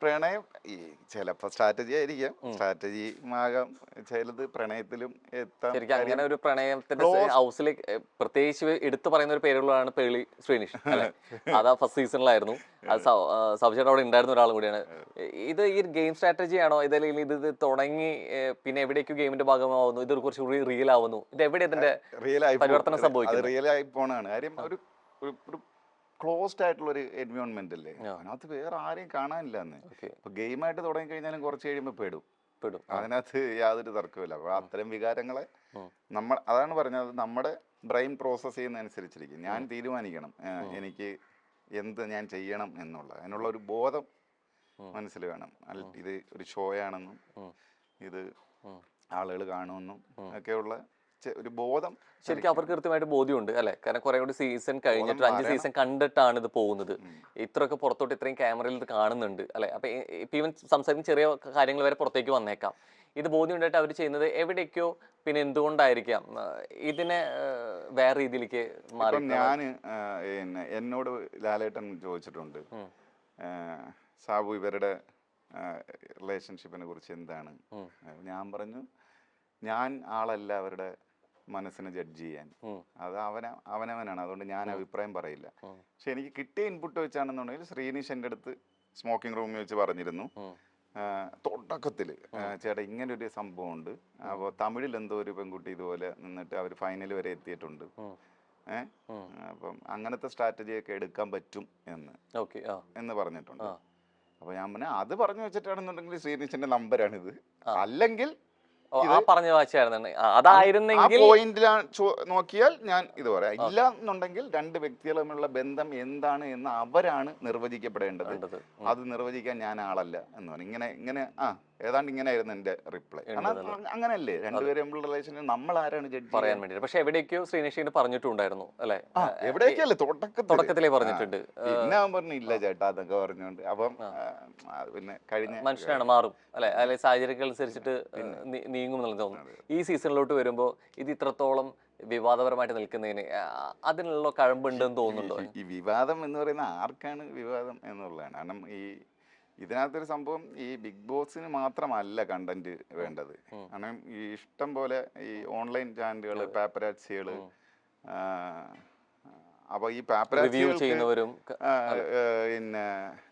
പ്രണയം ഈ ചിലപ്പോൾ സ്ട്രാറ്റജി ആയിരിക്കാം, സ്ട്രാറ്റജി ആകാം, ചിലത് പ്രണയത്തിലും എത്താം. ശരിക്കും അങ്ങനെ ഒരു പ്രണയത്തിന്റെ ഹൗസിലേക്ക് പ്രത്യേകിച്ച് എടുത്തു പറയുന്ന ഒരു പേരുകളാണ് പേളി ശ്രീനിഷ് അല്ലെ. അത് ഫസ്റ്റ് സീസണിലായിരുന്നു. അത് സബ്ജക്ട് അവിടെ ഉണ്ടായിരുന്ന ഒരാളും കൂടിയാണ്. ഇത് ഈ ഗെയിം സ്ട്രാറ്റജി ആണോ, ഇതല്ലെങ്കിൽ ഇത് തുടങ്ങി പിന്നെ എവിടേക്കും ഗെയിമിന്റെ ഭാഗമാവുന്നു, ഇത് കുറച്ചുകൂടി റിയൽ ആവുന്നു, ഇത് എവിടെ ഇതിന്റെ പരിവർത്തനം സംഭവിക്കുന്നത്? റിയൽ ആയി പോണാണ് കാര്യം. ഒരു ക്ലോസ്ഡ് ആയിട്ടുള്ള ഒരു എൻവയോൺമെന്റ് അല്ലേ, അതിനകത്ത് വേറെ ആരെയും കാണാനില്ല. ഇപ്പൊ ഗെയിമായിട്ട് തുടങ്ങി കഴിഞ്ഞാലും കുറച്ച് കഴിയുമ്പോൾ പെടും. അതിനകത്ത് യാതൊരു തർക്കമില്ല. അപ്പൊ അത്തരം വികാരങ്ങളെ അതാണ് പറഞ്ഞത്, നമ്മുടെ ബ്രെയിൻ പ്രോസസ് ചെയ്യുന്നതനുസരിച്ചിരിക്കും. ഞാൻ തീരുമാനിക്കണം എനിക്ക് എന്ത് ഞാൻ ചെയ്യണം അതിനുള്ള ഒരു ബോധം മനസ്സിൽ വേണം. ഇത് ഒരു ഷോയാണെന്നും ഇത് ആളുകൾ കാണുമെന്നും ഒക്കെയുള്ള ഒരു ബോധം ശരിക്കും അവർക്ക് കൃത്യമായിട്ട് ബോധ്യമുണ്ട് അല്ലെ. കാരണം കുറെ കൂടി സീസൺ കഴിഞ്ഞിട്ട് 5 സീസൺ കണ്ടിട്ടാണ് ഇത് പോകുന്നത്. ഇത്രയൊക്കെ പുറത്തോട്ട് ഇത്രയും ക്യാമറയിൽ ഇത് കാണുന്നുണ്ട് അല്ലെ. അപ്പൊ ഇപ്പൊ ഇവൻ സംസാരിക്കുന്ന ചെറിയ കാര്യങ്ങൾ വരെ പുറത്തേക്ക് വന്നേക്കാം. ഇത് ബോധ്യം ഉണ്ടായിട്ട് അവർ ചെയ്യുന്നത് എവിടേക്കോ, പിന്നെ എന്തുകൊണ്ടായിരിക്കാം ഇതിനെ വേറെ രീതിയിലേക്ക് മാറി. ഞാൻ എന്നോട് ലാലേട്ടൻ ചോദിച്ചിട്ടുണ്ട്, സാബു ഇവരുടെ റിലേഷൻഷിപ്പിനെ കുറിച്ച് എന്താണ്. ഞാൻ പറഞ്ഞു, ഞാൻ ആളല്ല അവരുടെ മനസ്സിനെ ജഡ്ജ് ചെയ്യാൻ, അത് അവനവനാണ്, അതുകൊണ്ട് ഞാൻ അഭിപ്രായം പറയില്ല. പക്ഷെ എനിക്ക് കിട്ടിയ ഇൻപുട്ട് വെച്ചാണെന്നുണ്ടെങ്കിൽ ശ്രീനിഷ് എൻ്റെ അടുത്ത് സ്മോക്കിംഗ് റൂമിൽ വെച്ച് പറഞ്ഞിരുന്നു തുടക്കത്തിൽ, ചേട്ടാ ഇങ്ങനെ ഒരു സംഭവം ഉണ്ട്, അപ്പോൾ തമിഴിൽ എന്തോ ഒരു പെൺകുട്ടി ഇതുപോലെ നിന്നിട്ട് അവർ ഫൈനൽ വരെ എത്തിയിട്ടുണ്ട്, അപ്പം അങ്ങനത്തെ സ്ട്രാറ്റജിയൊക്കെ എടുക്കാൻ പറ്റും എന്ന് പറഞ്ഞിട്ടുണ്ട്. അപ്പോൾ ഞാൻ പറഞ്ഞു അത് പറഞ്ഞു വെച്ചിട്ടാണെന്നുണ്ടെങ്കിൽ ശ്രീനിഷിന്റെ നമ്പറാണിത്, അല്ലെങ്കിൽ പറഞ്ഞ വാച്ചായിരുന്നു അതായിരുന്നെങ്കിൽ പോയിന്റിലാണ് നോക്കിയാൽ ഞാൻ ഇത് പറയാം. ഇല്ല എന്നുണ്ടെങ്കിൽ രണ്ട് വ്യക്തികൾ തമ്മിലുള്ള ബന്ധം എന്താണ് എന്ന് അവരാണ് നിർവചിക്കപ്പെടേണ്ടത്, അത് നിർവചിക്കാൻ ഞാൻ ആളല്ല എന്ന് പറഞ്ഞു. ഇങ്ങനെ ഏതാണ്ട് ഇങ്ങനെയായിരുന്നു എന്റെ റിപ്ലൈ. അങ്ങനെയല്ലേ രണ്ടുപേരും തമ്മിലുള്ള റിലേഷനിൽ നമ്മൾ ആരാണ് ജഡ്ജ് പറയാൻ വേണ്ടി. പക്ഷെ എവിടേക്കോ ശ്രീനിഷിന് പറഞ്ഞിട്ടുണ്ടായിരുന്നു അല്ലെ, എവിടേക്കല്ലേ തുടക്കത്തിലേ പറഞ്ഞിട്ടുണ്ട്. പിന്നെ അവൻ പറഞ്ഞു ഇല്ല ചേട്ടാ അതൊക്കെ പറഞ്ഞോണ്ട്. അപ്പം പിന്നെ കഴിഞ്ഞ മനുഷ്യനാണ്, മാറും അല്ലെ, അല്ലെ സാഹചര്യങ്ങൾ അനുസരിച്ചിട്ട് നീങ്ങും എന്നുള്ളത് തോന്നുന്നു. ഈ സീസണിലോട്ട് വരുമ്പോൾ ഇത് ഇത്രത്തോളം വിവാദപരമായിട്ട് നിൽക്കുന്നതിന് അതിനുള്ള കഴമ്പുണ്ടെന്ന് തോന്നുന്നുണ്ടോ? ഈ വിവാദം എന്ന് പറയുന്ന ആർക്കാണ് വിവാദം എന്നുള്ളതാണ്. കാരണം ഇതിനകത്തൊരു സംഭവം, ഈ ബിഗ് ബോസിന് മാത്രമല്ല കണ്ടന്റ് വേണ്ടത്. കാരണം ഈ ഇഷ്ടം പോലെ ഈ ഓൺലൈൻ ചാനലുകൾ, പാപ്പരാച്ചികൾ, അപ്പൊ ഈ പാപ്പരാച്ചികളും പിന്നെ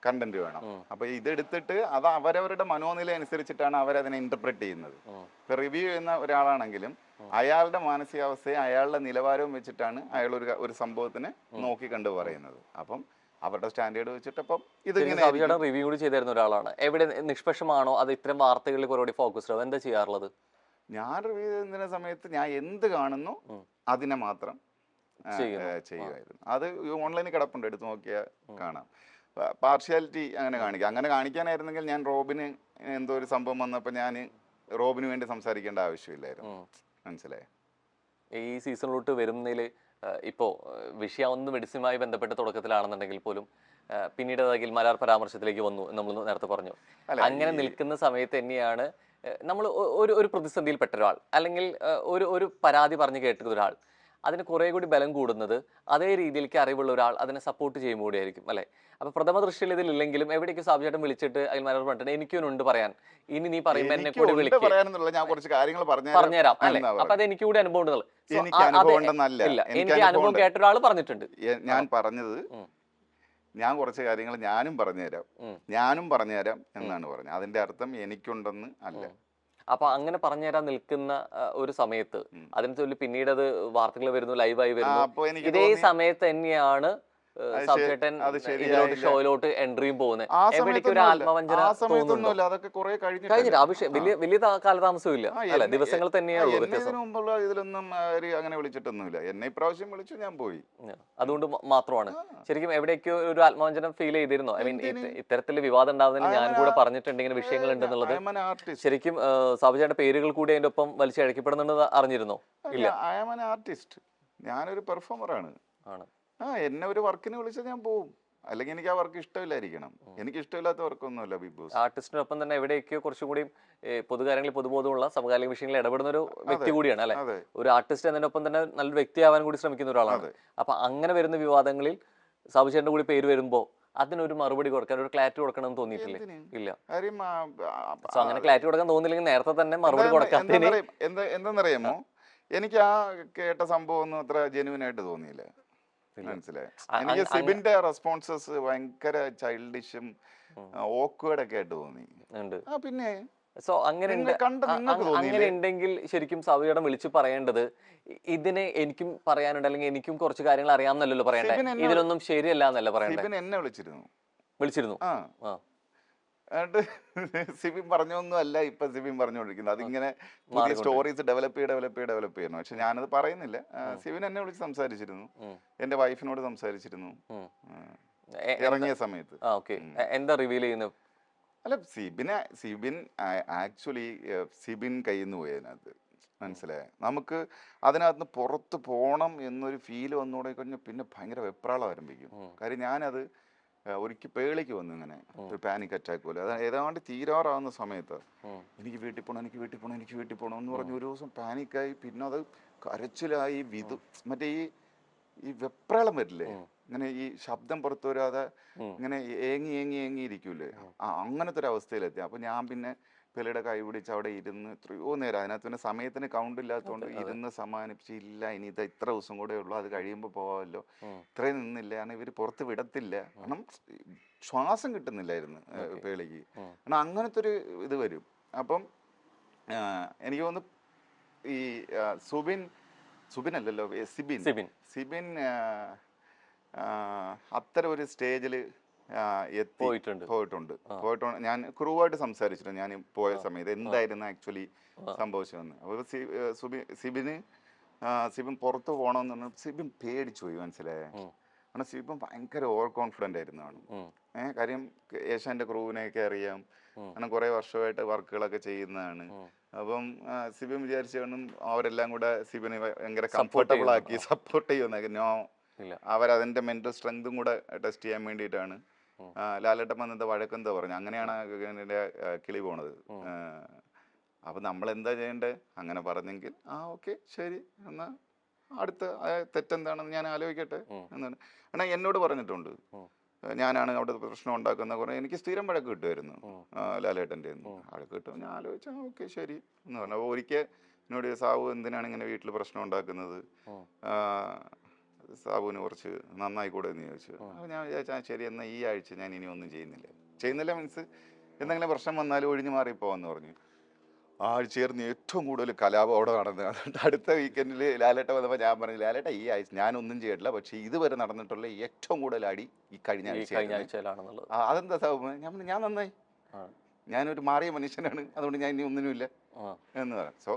കണ്ടന്റ് വേണം. അപ്പൊ ഇതെടുത്തിട്ട് അത് അവരവരുടെ മനോനില അനുസരിച്ചിട്ടാണ് അവരതിനെ ഇന്റർപ്രറ്റ് ചെയ്യുന്നത്. ഇപ്പൊ റിവ്യൂ ചെയ്യുന്ന ഒരാളാണെങ്കിലും അയാളുടെ മാനസികാവസ്ഥയെ അയാളുടെ നിലവാരവും വെച്ചിട്ടാണ് അയാൾ ഒരു സംഭവത്തിനെ നോക്കി കണ്ടു പറയുന്നത്. അപ്പം അവരുടെ സ്റ്റാൻഡേർഡ് വെച്ചിട്ട് അപ്പം ഇതിങ്ങനെ റിവ്യൂ കൂടി ചെയ്തിരുന്ന ഒരാളാണ്. എവിടെ നിഷ്പക്ഷമാണോ അത് ഇത്തരം വാർത്തകളിൽ കുറേ ഫോക്കസ്ഡ് ആവും? എന്താ ചെയ്യാറുള്ളത്? ഞാൻ റിവ്യൂ ചെയ്യുന്ന സമയത്ത് ഞാൻ എന്ത് കാണുന്നു അതിനെ മാത്രം ചെയ്യുമായിരുന്നു. അത് ഓൺലൈനിൽ കിടപ്പുണ്ട്, എടുത്ത് നോക്കിയാൽ കാണാം. പാർഷ്യാലിറ്റി അങ്ങനെ കാണിക്കാം. അങ്ങനെ കാണിക്കാനായിരുന്നെങ്കിൽ ഞാൻ റോബിന് എന്തോ ഒരു സംഭവം വന്നപ്പോൾ ഞാൻ റോബിന് വേണ്ടി സംസാരിക്കേണ്ട ആവശ്യമില്ലായിരുന്നു. മനസ്സിലായോ? ഈ സീസണിലോട്ട് വരുന്നതിൽ ഇപ്പോൾ വിഷയം ഒന്ന് മെഡിസിനുമായി ബന്ധപ്പെട്ട തുടക്കത്തിലാണെന്നുണ്ടെങ്കിൽ പോലും പിന്നീട് അതായത് മലയാള പരാമർശത്തിലേക്ക് വന്നു നമ്മൾ നേരത്തെ പറഞ്ഞു. അങ്ങനെ നിൽക്കുന്ന സമയത്ത് തന്നെയാണ് നമ്മൾ ഒരു പ്രതിസന്ധിയിൽപ്പെട്ട ഒരാൾ അല്ലെങ്കിൽ ഒരു പരാതി പറഞ്ഞു കേട്ട ഒരാൾ അതിന് കുറേ കൂടി ബലം കൂടുന്നത് അതേ രീതിയിലേക്ക് അറിവുള്ള ഒരാൾ അതിനെ സപ്പോർട്ട് ചെയ്യുമ്പോൾ കൂടിയായിരിക്കും അല്ലെ. അപ്പൊ പ്രഥമ ദൃഷ്ടിയിൽ ഇതിലില്ലെങ്കിലും എവിടേക്ക് സാബുചേട്ടൻ വിളിച്ചിട്ട് അതിൽ മലയാളം പറഞ്ഞിട്ട് എനിക്കൊന്നുണ്ട് പറയാൻ, ഇനി നീ പറയുമ്പോൾ എന്നെ കൂടി പറഞ്ഞുതരാം അല്ലെ. അപ്പൊ അത് എനിക്ക് കൂടി അനുഭവം ഉണ്ടെന്നുള്ളത്. എനിക്ക് അനുഭവം കേട്ട ഒരാൾ പറഞ്ഞിട്ടുണ്ട്. ഞാൻ പറഞ്ഞത് ഞാൻ കുറച്ച് കാര്യങ്ങൾ ഞാനും പറഞ്ഞുതരാം എന്നാണ് പറഞ്ഞത്. അതിന്റെ അർത്ഥം എനിക്കുണ്ടെന്ന് അല്ല. അപ്പൊ അങ്ങനെ പറഞ്ഞു തരാൻ നിൽക്കുന്ന ഒരു സമയത്ത് അതിനെ ചൊല്ലി പിന്നീട് അത് വാർത്തകൾ വരുന്നു, ലൈവായി വരുന്നു. അപ്പൊ എനിക്ക് ഇതേ സമയത്ത് തന്നെയാണ് സാബുചേട്ടൻ അത് ഇതിലോട്ട് ശരിയായില്ല. ഷോയിലോട്ട് എൻട്രിയും പോകുന്നത്. ആ എവിടേക്ക് ഒരു ആത്മവഞ്ചന സമയത്തൊന്നുമില്ല, അതൊക്കെ കുറെ കഴിഞ്ഞിട്ട് വലിയ വലിയ കാലതാമസവും ഇല്ല അല്ലെ, ദിവസങ്ങൾ തന്നെയുള്ളൂ വ്യത്യാസം. ഇതിനു മുമ്പുള്ള ഇതിലൊന്നും അവര് അങ്ങനെ വിളിച്ചിട്ടൊന്നുമില്ല. എന്നെ ഇപ്രാവശ്യം വിളിച്ചു, ഞാൻ പോയി. അതുകൊണ്ട് മാത്രമാണ്. ശരിക്കും എവിടേക്കോ ഒരു ആത്മവഞ്ചനം ഫീൽ ചെയ്തിരുന്നോ? ഐ മീൻ ഇത്തരത്തിൽ വിവാദം ഉണ്ടാവുന്നതിന് ഞാൻ കൂടെ പറഞ്ഞിട്ടുണ്ട് ഇങ്ങനെ വിഷയങ്ങൾ ഉണ്ടെന്നുള്ളത്. ശരിക്കും സാബുചേട്ടന്റെ പേരുകൾ കൂടി അതിന്റെ ഒപ്പം വലിച്ചഴക്കപ്പെടുന്നുണ്ടെന്ന് അറിഞ്ഞിരുന്നോ? ഇല്ല, ഐ ആം ആൻ ആർട്ടിസ്റ്റ്, ഞാനൊരു പെർഫോമറാണ്. ആണ്. എന്നെ ഒരു വർക്കിന് വിളിച്ചാൽ ഞാൻ പോവും, അല്ലെങ്കിൽ എനിക്ക് ആ വർക്ക് ഇഷ്ടമില്ലായിരിക്കണം. എനിക്ക് ഇഷ്ടമില്ലാത്ത വർക്കൊന്നുമല്ല ബിഗ് ബോസ്. ആർട്ടിസ്റ്റിനൊപ്പം തന്നെ എവിടെയൊക്കെയോ കുറച്ചും കൂടി പൊതുകാര്യങ്ങളിൽ പൊതുബോധമുള്ള സമകാലിക വിഷയങ്ങളിൽ ഇടപെടുന്ന ഒരു വ്യക്തി കൂടിയാണ് അല്ലെ. ഒരു ആർട്ടിസ്റ്റ് എന്നതിനൊപ്പം തന്നെ നല്ലൊരു വ്യക്തിയാവാൻ കൂടി ശ്രമിക്കുന്ന ഒരാളാണ്. അപ്പൊ അങ്ങനെ വരുന്ന വിവാദങ്ങളിൽ സാബുചേട്ടന്റെ കൂടി പേര് വരുമ്പോ അതിനൊരു മറുപടി കൊടുക്കാൻ, ഒരു ക്ലാരിറ്റി കൊടുക്കണം എന്ന് തോന്നിയിട്ടില്ലേ? ഇല്ല. സോ അങ്ങനെ ക്ലാരിറ്റി കൊടുക്കാൻ തോന്നിയില്ലെങ്കിൽ നേരത്തെ തന്നെ മറുപടി കൊടുക്കാൻ. എന്തെന്നറിയാമോ, എനിക്ക് ആ കേട്ട സംഭവം ഒന്നും അത്ര ജെന്യുവൻ ആയിട്ട് തോന്നിയില്ല. മനസ്സിലായി. എനിക്ക് സിബിന്റെ റെസ്പോൺസസ് ഭയങ്കര ചൈൽഡിഷും ഓക്വേർഡ് ഒക്കെ ആയിട്ട് തോന്നി. പിന്നെ സോ അങ്ങനെ ഉണ്ടെങ്കിൽ ശരിക്കും സാബുചേട്ടൻ വിളിച്ചു പറയേണ്ടത് ഇതിനെ എനിക്കും പറയാനുണ്ട്, അല്ലെങ്കിൽ എനിക്കും കുറച്ച് കാര്യങ്ങൾ അറിയാമെന്നല്ലോ പറയണ്ടേ, ഇതിനൊന്നും ശരിയല്ല എന്നല്ല പറയണ്ടേ. എന്നെ വിളിച്ചിരുന്നു. എന്നിട്ട് സിബിൻ പറഞ്ഞൊന്നും അല്ല ഇപ്പൊ സിബിൻ പറഞ്ഞുകൊണ്ടിരിക്കുന്നത്. അതിങ്ങനെ പുതിയ സ്റ്റോറീസ് ഡെവലപ്പ് ചെയ്യണം. പക്ഷെ ഞാനത് പറയുന്നില്ല. സിബിൻ എന്നെ വിളിച്ച് സംസാരിച്ചിരുന്നു, എന്റെ വൈഫിനോട് സംസാരിച്ചിരുന്നു ഇറങ്ങിയ സമയത്ത്. എന്താ റിവീൽ ചെയ്യുന്നത്? അല്ല, സിബിൻ ആക്ച്വലി സിബിൻ കയ്യിൽ നിന്ന് പോയി അതിനകത്ത്. മനസ്സിലായി. നമുക്ക് അതിനകത്ത് പുറത്ത് പോകണം എന്നൊരു ഫീൽ വന്നുകൂടെ കഴിഞ്ഞാൽ പിന്നെ ഭയങ്കര വെപ്രാളം ആരംഭിക്കും. കാര്യം ഞാനത് ഒരിക്കൽ പേളിക്ക് വന്നു, ഇങ്ങനെ ഒരു പാനിക് അറ്റാക്ക് പോലെ. അത് ഏതാണ്ട് തീരാറാവുന്ന സമയത്ത് എനിക്ക് വീട്ടിൽ പോകണം എന്ന് പറഞ്ഞ് ഒരു ദിവസം പാനിക്കായി. പിന്നെ അത് കരച്ചിലായി, മറ്റേ ഈ വെപ്രാളം വരില്ലേ, ഇങ്ങനെ ഈ ശബ്ദം പുറത്തു വരാതെ ഇങ്ങനെ ഏങ്ങി ഇരിക്കൂലേ, അങ്ങനത്തെ ഒരു അവസ്ഥയിലെത്തി. അപ്പൊ ഞാൻ പിന്നെ പിള്ളയുടെ കൈ പിടിച്ച് അവിടെ ഇരുന്ന് എത്രയോ നേരം, അതിനകത്ത് പിന്നെ സമയത്തിന് കൗണ്ട് ഇല്ലാത്തതുകൊണ്ട് ഇരുന്ന് സമാനിപ്പിച്ച്, ഇല്ല ഇനി ഇത് ഇത്ര ദിവസം കൂടെ ഉള്ളൂ, അത് കഴിയുമ്പോൾ പോവാമല്ലോ, ഇത്രയും നിന്നില്ല. കാരണം ഇവർ പുറത്ത് വിടത്തില്ല, കാരണം ശ്വാസം കിട്ടുന്നില്ലായിരുന്നു പേളിക്ക്. കാരണം അങ്ങനത്തെ ഒരു ഇത് വരും. അപ്പം എനിക്ക് തോന്നുന്നു ഈ സിബിൻ അത്തരം ഒരു സ്റ്റേജിൽ പോയിട്ടുണ്ട്. ഞാൻ ക്രൂവായിട്ട് സംസാരിച്ചിട്ടുണ്ട്. ഞാൻ പോയ സമയത്ത് എന്തായിരുന്നു ആക്ച്വലി സംഭവിച്ചതെന്ന്. അപ്പോൾ സിബിൻ പുറത്ത് പോകണമെന്ന് പറഞ്ഞാൽ സിബിൻ പേടിച്ചു പോയി. മനസ്സിലായേ? കാരണം സിബിൻ ഭയങ്കര ഓവർ കോൺഫിഡൻ്റ് ആയിരുന്നതാണ്. കാര്യം ഏഷ്യാൻ്റെ ക്രൂവിനെയൊക്കെ അറിയാം, കാരണം കുറേ വർഷമായിട്ട് വർക്കുകളൊക്കെ ചെയ്യുന്നതാണ്. അപ്പം സിബിൻ വിചാരിച്ചാണ് അവരെല്ലാം കൂടെ സിബിനെ ഭയങ്കര കംഫർട്ടബിൾ ആക്കി സപ്പോർട്ട് ചെയ്യുന്നതൊക്കെ. നോ, അവരതിൻ്റെ മെൻ്റൽ സ്ട്രെങ്തും കൂടെ ടെസ്റ്റ് ചെയ്യാൻ വേണ്ടിയിട്ടാണ്. ലാലേട്ടൻ വന്നത് വഴക്കെന്താ പറഞ്ഞു, അങ്ങനെയാണ് എൻ്റെ കിളി പോണത്. അപ്പം നമ്മളെന്താ ചെയ്യേണ്ടത്? അങ്ങനെ പറഞ്ഞെങ്കിൽ ഓക്കെ ശരി, എന്നാൽ അടുത്ത തെറ്റെന്താണെന്ന് ഞാൻ ആലോചിക്കട്ടെ എന്നാണ്. എന്നാൽ എന്നോട് പറഞ്ഞിട്ടുണ്ട്, ഞാനാണ് അവിടെ പ്രശ്നം ഉണ്ടാക്കുന്ന കുറേ എനിക്ക് സ്ഥിരം വഴക്ക് കിട്ടുമായിരുന്നു ലാലേട്ടൻ്റെ. വഴക്ക് കിട്ടും, ഞാൻ ആലോചിച്ചാൽ ഓക്കെ ശരി എന്ന് പറഞ്ഞു. അപ്പോൾ ഒരിക്കൽ എന്നോട് സാവു എന്തിനാണ് ഇങ്ങനെ വീട്ടിൽ പ്രശ്നം ഉണ്ടാക്കുന്നത്, സാബുവിന് കുറച്ച് നന്നായിക്കൂടെ എന്ന് ചോദിച്ചു. അപ്പോൾ ഞാൻ വിചാരിച്ചാൽ ശരി, എന്നാൽ ഈ ആഴ്ച ഞാൻ ഇനി ഒന്നും ചെയ്യുന്നില്ല മീൻസ് എന്തെങ്കിലും പ്രശ്നം വന്നാലും ഒഴിഞ്ഞു മാറിപ്പോവാന്ന് പറഞ്ഞു. ആഴ്ചയായിരുന്നു ഏറ്റവും കൂടുതൽ കലാപം അവിടെ നടന്നത്. അതുകൊണ്ട് അടുത്ത വീക്കെൻഡിൽ ലാലേട്ട വന്നപ്പോൾ ഞാൻ പറഞ്ഞു, ലാലേട്ട ഈ ആഴ്ച ഞാനൊന്നും ചെയ്തിട്ടില്ല, പക്ഷേ ഇതുവരെ നടന്നിട്ടുള്ള ഏറ്റവും കൂടുതൽ അടി ഈ കഴിഞ്ഞ ആഴ്ചയിലാണെന്നുള്ളത്. അതെന്താ സാബു? ഞാൻ നന്നായി, ഞാനൊരു മാറിയ മനുഷ്യനാണ്, അതുകൊണ്ട് ഞാൻ ഇനി ഒന്നിനുമില്ല എന്ന് പറയാം. സോ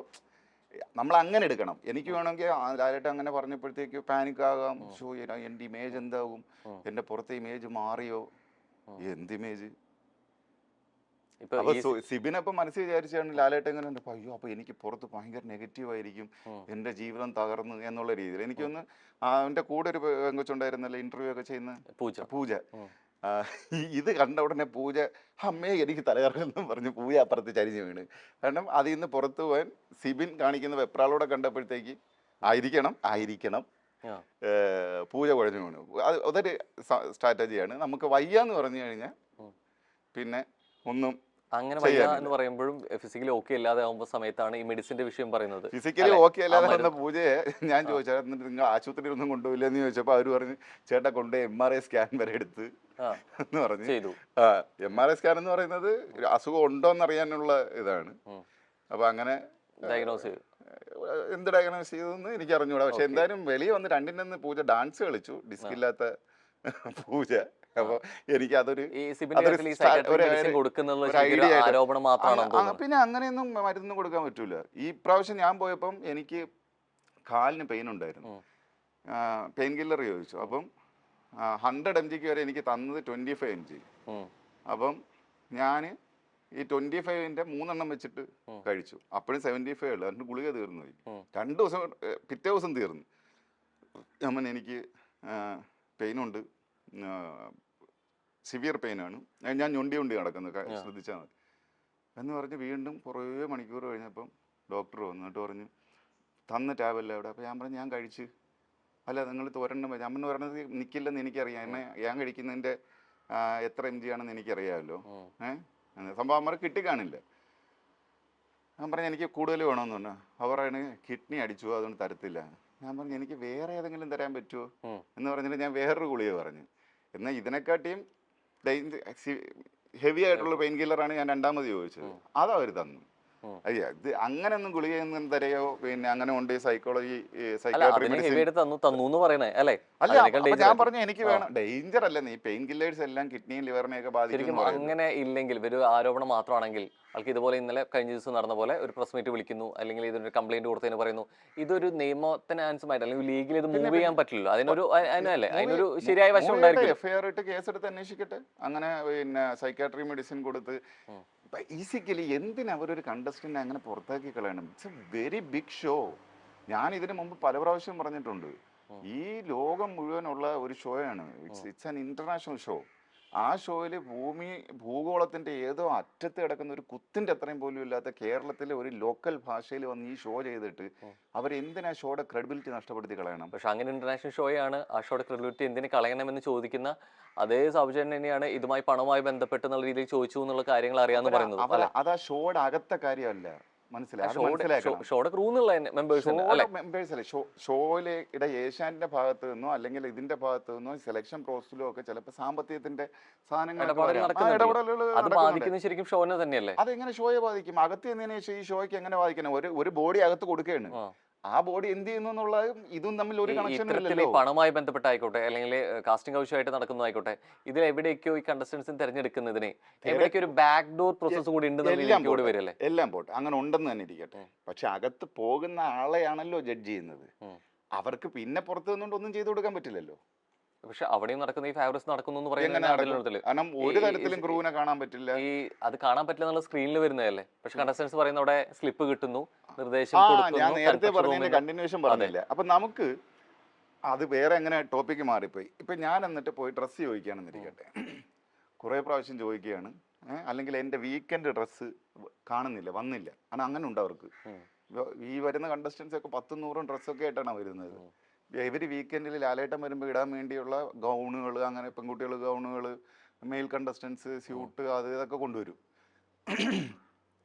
നമ്മൾ അങ്ങനെ എടുക്കണം. എനിക്ക് വേണമെങ്കിൽ ലാലേട്ട അങ്ങനെ പറഞ്ഞപ്പോഴത്തേക്ക് പാനിക് ആകാം. ഷോ എൻ്റെ ഇമേജ് എന്താകും, എൻ്റെ പുറത്തെ ഇമേജ് മാറിയോ, എന്ത് ഇമേജ്? അപ്പൊ സിബിനപ്പം മനസ്സിൽ വിചാരിച്ചാണ് ലാലേട്ട എങ്ങനെ ഉണ്ട്, അയ്യോ അപ്പൊ എനിക്ക് പുറത്ത് ഭയങ്കര നെഗറ്റീവ് ആയിരിക്കും, എൻ്റെ ജീവിതം തകർന്നു എന്നുള്ള രീതിയിൽ. എനിക്കൊന്ന് അവൻ്റെ കൂടെ ഒരു പെങ്കൊച്ചുണ്ടായിരുന്നല്ലോ ഇന്റർവ്യൂ ഒക്കെ ചെയ്യുന്ന പൂജ. ഇത് കണ്ട ഉടനെ പൂജ അമ്മയെ എനിക്ക് തലകറങ്ങുന്നു പറഞ്ഞു പൂജ അപ്പുറത്ത് ചരിഞ്ഞ് വീണ്. കാരണം അതിൽ നിന്ന് പുറത്തു പോകാൻ സിബിൻ കാണിക്കുന്ന വെപ്രാളോടെ കണ്ടപ്പോഴത്തേക്ക് ആയിരിക്കണം പൂജ കുഴഞ്ഞു വീണു. അതൊരു സ്ട്രാറ്റജിയാണ്. നമുക്ക് വയ്യാന്ന് പറഞ്ഞു കഴിഞ്ഞാൽ പിന്നെ ഒന്നും അങ്ങനെ വയ്യ എന്ന് പറയുമ്പോഴും ഫിസിക്കലി ഓക്കെ അല്ലാതെ ആകുമ്പോൾ സമയത്താണ് ഈ മെഡിസിന്റെ വിഷയം പറയുന്നത്. ഫിസിക്കലി ഓക്കെ അല്ലാതെ വന്ന പൂജയെ ഞാൻ ചോദിച്ചാൽ എന്നിട്ട് നിങ്ങൾ ആശുപത്രിയിൽ ഒന്നും കൊണ്ടുപോയില്ല എന്ന് ചോദിച്ചപ്പോൾ അവർ പറഞ്ഞു ചേട്ടാ കൊണ്ടുപോയി MRI സ്കാൻ വരെ എടുത്ത് എന്ന് പറഞ്ഞു. MRI സ്കാൻ എന്ന് പറയുന്നത് അസുഖം ഉണ്ടോ എന്നറിയാനുള്ള ഇതാണ്. അപ്പോൾ അങ്ങനെ ഡയഗ്നോസ് ചെയ്തു. എന്ത് ഡയഗ്നോസ് ചെയ്തതെന്ന് എനിക്ക് അറിഞ്ഞൂടാ. പക്ഷെ എന്തായാലും വെളിയിൽ വന്ന് രണ്ടിൻ്റെ പൂജ ഡാൻസ് കളിച്ചു, ഡിസ്ക് ഇല്ലാത്ത പൂജ. അപ്പോൾ എനിക്ക് അതൊരു ആരോപണം മാത്രമാണ്. പിന്നെ അങ്ങനെയൊന്നും മരുന്ന് കൊടുക്കാൻ പറ്റൂല. ഈ പ്രാവശ്യം ഞാൻ പോയപ്പം എനിക്ക് കാലിന് പെയിൻ ഉണ്ടായിരുന്നു. പെയിൻ കില്ലർ ചോദിച്ചു. അപ്പം 100 mg വരെ എനിക്ക് തന്നത് 25 mg. അപ്പം ഞാൻ ഈ 25ന്റെ 3 വെച്ചിട്ട് കഴിച്ചു. അപ്പോഴും 75 ഉള്ളു. 2 ഗുളിക തീർന്നു പോയി. 2 ദിവസം പിറ്റേ ദിവസം തീർന്നു. ഞാൻ എനിക്ക് പെയിനുണ്ട്, സിവിയർ പെയിനാണ്, ഞാൻ ഞൊണ്ടി കിടക്കുന്നത്, ശ്രദ്ധിച്ചാൽ മതി എന്ന് പറഞ്ഞ് വീണ്ടും കുറേ മണിക്കൂർ കഴിഞ്ഞപ്പം ഡോക്ടർ വന്നിട്ട് പറഞ്ഞു തന്ന ടാബല്ല അവിടെ. അപ്പോൾ ഞാൻ പറഞ്ഞു ഞാൻ കഴിച്ച്. അല്ല നിങ്ങൾ ഒരെണ്ണം ഞാൻ പറഞ്ഞത് നിൽക്കില്ലെന്ന് എനിക്കറിയാം, എന്നെ ഞാൻ കഴിക്കുന്നതിൻ്റെ എത്ര mg ആണെന്ന് എനിക്കറിയാമല്ലോ. സംഭവം അമ്മ കിട്ടിക്കാണില്ല. ഞാൻ പറഞ്ഞു എനിക്ക് കൂടുതൽ വേണമെന്ന് പറഞ്ഞു. അവരാണ് കിഡ്നി അടിച്ചു, അതുകൊണ്ട് തരത്തില്ല. ഞാൻ പറഞ്ഞു എനിക്ക് വേറെ ഏതെങ്കിലും തരാൻ പറ്റുമോ എന്ന് പറഞ്ഞിട്ട് ഞാൻ വേറൊരു ഗുളിക പറഞ്ഞു. എന്നാൽ ഇതിനെക്കാട്ടിയും ഹെവി ആയിട്ടുള്ള പെയിൻ കില്ലറാണ് ഞാൻ രണ്ടാമത് ചോദിച്ചത്. അതവർ തന്നു. അയ്യ ഇത് അങ്ങനെയൊന്നും ഗുളികയൊന്നും തരയോ പിന്നെ അങ്ങനെ കൊണ്ട് സൈക്കോളജി അല്ല. ഞാൻ പറഞ്ഞു എനിക്ക് വേണം, ഡേഞ്ചർ അല്ല, ഈ പെയിൻ കില്ലേഴ്സ് എല്ലാം കിഡ്നിയും ലിവറിനെയൊക്കെ ബാധിക്കും. അങ്ങനെ ഇല്ലെങ്കിൽ ഒരു ആരോപണം മാത്രമാണെങ്കിൽ ആൾക്ക് ഇതുപോലെ ഇന്നലെ കഴിഞ്ഞ ദിവസം നടന്ന പോലെ ഒരു പ്രസ് മീറ്റ് വിളിക്കുന്നു, അല്ലെങ്കിൽ ഇതൊരു കംപ്ലൈന്റ് കൊടുത്തതിന് പറയുന്നു, ഇതൊരു നിയമത്തിന് അനുസരിച്ച് അല്ലെങ്കിൽ ലീഗിൽ ഇത് മൂവ് ചെയ്യാൻ പറ്റില്ലല്ലോ. അതിനൊരു ശരിയായ വശം ഉണ്ടായിരിക്കും. എഫ്ഐആർ ഇട്ട് കേസെടുത്ത് അന്വേഷിക്കട്ടെ. അങ്ങനെ പിന്നെ സൈക്കാട്രി മെഡിസിൻ കൊടുത്ത് ബേസിക്കലി എന്തിനാ അവരൊരു കണ്ടസ്റ്റന്റ് അങ്ങനെ പുറത്താക്കി കളയണം? It's a very big show. ഞാൻ ഇതിനു മുമ്പ് പല പ്രാവശ്യം പറഞ്ഞിട്ടുണ്ട്, ഈ ലോകം മുഴുവനുള്ള ഒരു ഷോയാണ്. It's an international show. ആ ഷോയിൽ ഭൂഗോളത്തിന്റെ ഏതോ അറ്റത്ത് കിടക്കുന്ന ഒരു കുത്തിന്റെ അത്രയും പോലും ഇല്ലാത്ത കേരളത്തിലെ ഒരു ലോക്കൽ ഭാഷയിൽ വന്ന് ഈ ഷോ ചെയ്തിട്ട് അവരെന്തിനാ ഷോയുടെ ക്രെഡിബിലിറ്റി നഷ്ടപ്പെടുത്തി കളയണം? പക്ഷെ അങ്ങനെ ഇന്റർനാഷണൽ ഷോയാണ്, ആ ഷോയുടെ ക്രെഡിബിലിറ്റി എന്തിനു കളയണമെന്ന് ചോദിക്കുന്ന അതേ സൗജന്യം തന്നെയാണ് ഇതുമായി പണവുമായി ബന്ധപ്പെട്ട് എന്നുള്ള രീതിയിൽ ചോദിച്ചു എന്നുള്ള കാര്യങ്ങൾ അറിയാമെന്ന് പറയുന്നത്. അത് ആ ഷോയുടെ അകത്തെ കാര്യമല്ല, ഷോയുടെ ക്രൂ എന്നുള്ള മെമ്പേഴ്സ് അല്ല. ഷോയിലെ ഏഷ്യാന്റെ ഭാഗത്ത് നിന്നോ അല്ലെങ്കിൽ ഇതിന്റെ ഭാഗത്ത് നിന്നോ സെലക്ഷൻ പ്രോസസ്സിലോ ഒക്കെ ചിലപ്പോൾ സാമ്പത്തികത്തിന്റെ സാധനങ്ങൾ ബാധിക്കുന്നത് ശരിക്കും ഷോനെ തന്നെയല്ലേ? അതെങ്ങനെ ഷോയെ ബാധിക്കും? അകത്ത് എന്നതിന് ശേഷം ഈ ഷോയ്ക്ക് എങ്ങനെ ബാധിക്കണം? ഒരു ബോഡി അകത്ത് കൊടുക്കുകയാണ്, ആ ബോഡി എന്ത് ചെയ്യുന്നു എന്നുള്ള ഇതും തമ്മിൽ ഒരു കണക്ഷൻ. പണവുമായി ബന്ധപ്പെട്ടായിക്കോട്ടെ അല്ലെങ്കിൽ കാസ്റ്റിംഗ് ആവശ്യമായിട്ട് നടക്കുന്നതായിക്കോട്ടെ, ഇതിൽ എവിടെയൊക്കെയോ ഈ കണ്ടസ്റ്റൻസിന് തിരഞ്ഞെടുക്കുന്നതിന് എവിടേക്ക് ഒരു ബാക്ക് ഡോർ പ്രോസസ് കൂടി ഉണ്ട്. എല്ലാം പോട്ടെ, അങ്ങനെ ഉണ്ടെന്ന് തന്നെ ഇരിക്കട്ടെ. പക്ഷെ അകത്ത് പോകുന്ന ആളെയാണല്ലോ ജഡ്ജ് ചെയ്യുന്നത്. അവർക്ക് പിന്നെ പുറത്തു നിന്നുകൊണ്ട് ഒന്നും ചെയ്തു കൊടുക്കാൻ പറ്റില്ലല്ലോ. പക്ഷെ അവിടെയും നടക്കുന്ന ഈ ഫേവറസ് നടക്കുന്നു എന്ന് പറയുന്നത് കാരണം ഒരു തരത്തിലും ക്രൂവിനെ കാണാൻ പറ്റില്ല. ഈ അത് കാണാൻ പറ്റില്ല എന്നുള്ള സ്ക്രീനിൽ വരുന്നതല്ലേ. പക്ഷെ കണ്ടസ്റ്റൻസ് പറയുന്ന അവിടെ സ്ലിപ്പ് കിട്ടുന്നു, നിർദ്ദേശം. ഞാൻ നേരത്തെ പറഞ്ഞതിന്റെ കണ്ടിന്യൂഷൻ പറഞ്ഞില്ല. അപ്പൊ നമുക്ക് അത് വേറെ എങ്ങനെ ടോപ്പിക്ക് മാറിപ്പോയി. ഇപ്പൊ ഞാൻ എന്നിട്ട് പോയി ഡ്രസ്സ് ചോദിക്കുകയാണെന്നിരിക്കട്ടെ, കുറെ പ്രാവശ്യം ചോദിക്കുകയാണ്, അല്ലെങ്കിൽ എൻ്റെ വീക്കെൻഡ് ഡ്രസ്സ് കാണുന്നില്ല, വന്നില്ല. കാരണം അങ്ങനെ ഉണ്ട് അവർക്ക്. ഈ വരുന്ന കണ്ടസ്റ്റൻസ് ഒക്കെ 10-100 ഡ്രസ്സൊക്കെ ആയിട്ടാണ് വരുന്നത്. ഇവർ വീക്കെൻഡിൽ ലാലേട്ടം വരുമ്പോൾ ഇടാൻ വേണ്ടിയുള്ള ഗൗണുകൾ, അങ്ങനെ പെൺകുട്ടികൾ ഗൗണുകൾ, മെയിൽ കണ്ടസ്റ്റൻസ് സ്യൂട്ട്, അത് ഇതൊക്കെ കൊണ്ടുവരും.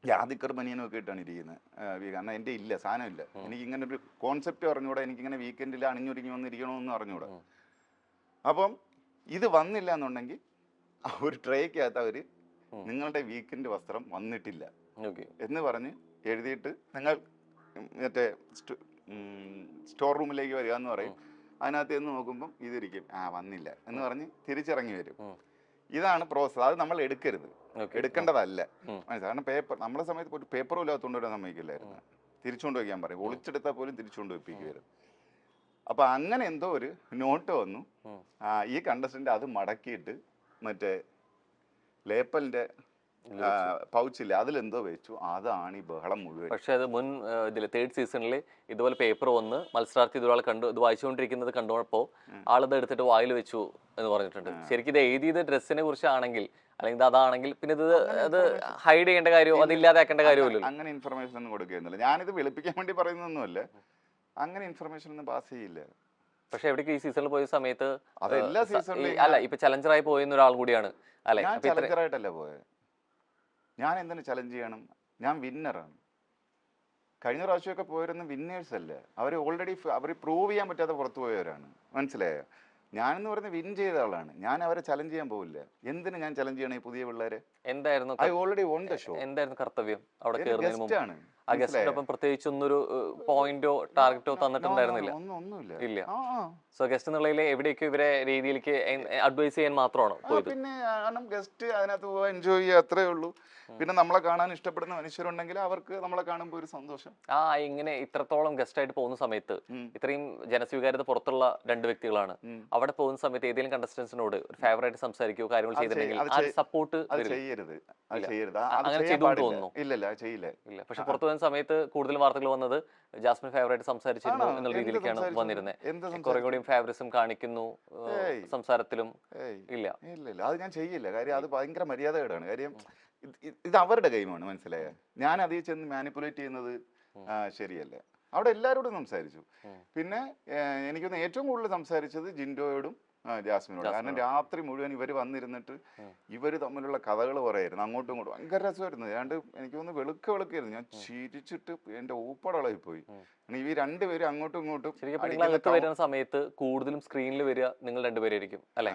ജാതിക്കർ ബനിയനും ഒക്കെ ഇട്ടാണ് ഇരിക്കുന്നത്. കാരണം എൻ്റെ ഇല്ല, സാധനമില്ല. എനിക്കിങ്ങനെ ഒരു കോൺസെപ്റ്റ് അറിഞ്ഞൂടാ, എനിക്കിങ്ങനെ വീക്കെൻഡിൽ അണിഞ്ഞൊരുങ്ങി വന്നിരിക്കണമെന്ന് അറിഞ്ഞൂടാ. അപ്പം ഇത് വന്നില്ല എന്നുണ്ടെങ്കിൽ ഒരു ട്രേക്കകത്ത് അവർ നിങ്ങളുടെ വീക്കെൻഡ് വസ്ത്രം വന്നിട്ടില്ല എന്ന് പറഞ്ഞ് എഴുതിയിട്ട് നിങ്ങൾ മറ്റേ സ്റ്റോർ റൂമിലേക്ക് വരിക എന്ന് പറയും. അതിനകത്ത് നിന്ന് നോക്കുമ്പം ഇതിരിക്കും, വന്നില്ല എന്ന് പറഞ്ഞ് തിരിച്ചിറങ്ങി വരും. ഇതാണ് പ്രോസസ്. അത് നമ്മൾ എടുക്കരുത്, എടുക്കേണ്ടതല്ല. കാരണം പേപ്പർ നമ്മുടെ സമയത്ത് ഒരു പേപ്പറും ഇല്ലാത്തതുകൊണ്ട് വരാൻ സമ്മതിക്കില്ലായിരുന്നു. തിരിച്ചുകൊണ്ട് വയ്ക്കാൻ പറയും, ഒളിച്ചെടുത്താൽ പോലും തിരിച്ചുകൊണ്ട് വെപ്പിക്കുമായിരുന്നു. അപ്പൊ അങ്ങനെ എന്തോ ഒരു നോട്ട് വന്നു. ഈ കണ്ടസ്റ്റന്റ് അത് മടക്കിയിട്ട് മറ്റേ ലേപ്പലിന്റെ പൗച്ചില്ല, അതിലെന്തോ വെച്ചു. അതാണ് ഈ ബഹളം മുഴുവൻ. പക്ഷെ അത് മുൻ ഇതിൽ 3rd സീസണിൽ ഇതുപോലെ പേപ്പർ വന്ന് മത്സരാർത്ഥി ഇതൊരാൾ കണ്ടു, ഇത് വായിച്ചുകൊണ്ടിരിക്കുന്നത് കണ്ടപ്പോൾ ആളിത് എടുത്തിട്ട് വായിൽ വെച്ചു എന്ന് പറഞ്ഞിട്ടുണ്ട്. ശരിക്കും ഇത് എഴുതിയത് ഡ്രസ്സിനെ കുറിച്ചാണെങ്കിൽ അല്ലെങ്കിൽ അതാണെങ്കിൽ പിന്നെ ഇത് അത് ഹൈഡ് ചെയ്യേണ്ട കാര്യമോ അത് ഇല്ലാതാക്കേണ്ട കാര്യമല്ലോ. അങ്ങനെ ഇൻഫർമേഷൻ ഒന്നും കൊടുക്കുന്നില്ല. ഞാനിത് വെളുപ്പിക്കാൻ വേണ്ടി പറയുന്നൊന്നുമല്ല, അങ്ങനെ ഇൻഫർമേഷൻ ഒന്നും പാസ് ചെയ്യില്ല. പക്ഷെ എവിടേക്ക് ഈ സീസണിൽ പോയ സമയത്ത് അതെല്ലാ സീസണിലും അല്ല, ഇപ്പൊ ചലഞ്ചറായി പോയിരുന്ന ഒരാൾ കൂടിയാണ് അല്ലെ? ഞാൻ ചലഞ്ചറായിട്ടല്ല പോയത്. ഞാൻ എന്തിനു ചലഞ്ച് ചെയ്യണം? ഞാൻ വിന്നറാണ്. കഴിഞ്ഞ പ്രാവശ്യമൊക്കെ പോയിരുന്ന വിന്നേഴ്സ് അല്ല, അവർ ഓൾറെഡി അവർ പ്രൂവ് ചെയ്യാൻ പറ്റാതെ പുറത്തു പോയവരാണ്. മനസ്സിലായോ? ഞാനെന്ന് പറയുന്നത് വിൻ ചെയ്ത ആളാണ്. ഞാൻ അവരെ ചലഞ്ച് ചെയ്യാൻ പോവില്ല. എന്തിനു ഞാൻ ചലഞ്ച് ചെയ്യണം ഈ പുതിയ പിള്ളേരെ? എന്തായിരുന്നു I already won the show. എന്തായിരുന്നു കർത്തവ്യം അവിടെ കയറുന്നതിന് മുമ്പ്? ഗസ്റ്റ് ആണ്. ആ ഗസ്റ്റിനൊപ്പം പ്രത്യേകിച്ച് ഒന്നൊരു പോയിന്റോ ടാർഗറ്റോ തന്നിട്ടുണ്ടായിരുന്നില്ല? ഒന്നുമില്ല. ഇല്ല. ആ ആ. സോ ഗസ്റ്റ് എന്നുള്ളതിൽ എവിടേക്കോ ഇവരെ രീതിയിലേക്ക് അഡ്വൈസ് ചെയ്യാൻ മാത്രമാണോ പോയത്? പിന്നെ കാരണം ഗസ്റ്റ് അതിനകത്ത് പോവാൻ എൻജോയ് ചെയ്യുക, അത്രേ ഉള്ളൂ. പിന്നെ നമ്മളെ കാണാൻ ഇഷ്ടപ്പെടുന്ന മനുഷ്യരുണ്ടെങ്കിൽ അവർക്ക് നമ്മളെ കാണുമ്പോൾ ഒരു സന്തോഷം. ഇങ്ങനെ ഇത്രത്തോളം ഗസ്റ്റ് ആയിട്ട് പോകുന്ന സമയത്ത് ഇത്രയും ജനസ്വീകാര്യത പുറത്തുള്ള രണ്ട് വ്യക്തികളാണ്. അവിടെ പോകുന്ന സമയത്ത് ഏതെങ്കിലും കണ്ടസ്റ്റൻസിനോട് ഒരു ഫേവറായിട്ട് സംസാരിക്കുകയോ കാര്യങ്ങൾ ചെയ്തിട്ടുണ്ടെങ്കിൽ സപ്പോർട്ട് ചെയ്യരുത്. അങ്ങനെ ചെയ്തു തോന്നുന്നു. ഇല്ല, ചെയ്യില്ല. ഇല്ല. പക്ഷെ പുറത്തു പോകുന്ന സമയത്ത് കൂടുതൽ വാർത്തകൾ വന്നത് ജാസ്മിൻ ഫേവറായിട്ട് സംസാരിച്ചിരുന്നു എന്നുള്ള രീതിയിലേക്കാണ് വന്നിരുന്നത്. കുറെ കൂടിയും ഫേവറിസം കാണിക്കുന്നു സംസാരത്തിലും. ഇല്ല, അത് ഞാൻ ചെയ്യില്ല. കാര്യം അത് ഭയങ്കര മര്യാദകേടാണ്. കാര്യം ഇത് അവരുടെ ഗെയിമാണ്, മനസ്സിലായ? ഞാൻ അതിൽ ചെന്ന് മാനിപ്പുലേറ്റ് ചെയ്യുന്നത് ശരിയല്ല. അവിടെ എല്ലാവരോടും സംസാരിച്ചു. പിന്നെ എനിക്കൊന്ന് ഏറ്റവും കൂടുതൽ സംസാരിച്ചത് ജിൻഡോയോടും ജാസ്മിനോട്. കാരണം രാത്രി മുഴുവൻ ഇവർ വന്നിരുന്നിട്ട് ഇവർ തമ്മിലുള്ള കഥകൾ പറയായിരുന്നു, അങ്ങോട്ടും ഇങ്ങോട്ടും. ഭയങ്കര രസമായിരുന്നു. ഏതാണ്ട് എനിക്ക് തോന്നുന്നു വെളുക്കായിരുന്നു. ഞാൻ ചിരിച്ചിട്ട് എൻ്റെ ഊപ്പടളായി പോയി. ഇവർ രണ്ടുപേരും അങ്ങോട്ടും ഇങ്ങോട്ടും വരുന്ന സമയത്ത് കൂടുതലും സ്ക്രീനിൽ വരിക നിങ്ങൾ രണ്ടുപേരായിരിക്കും അല്ലെ?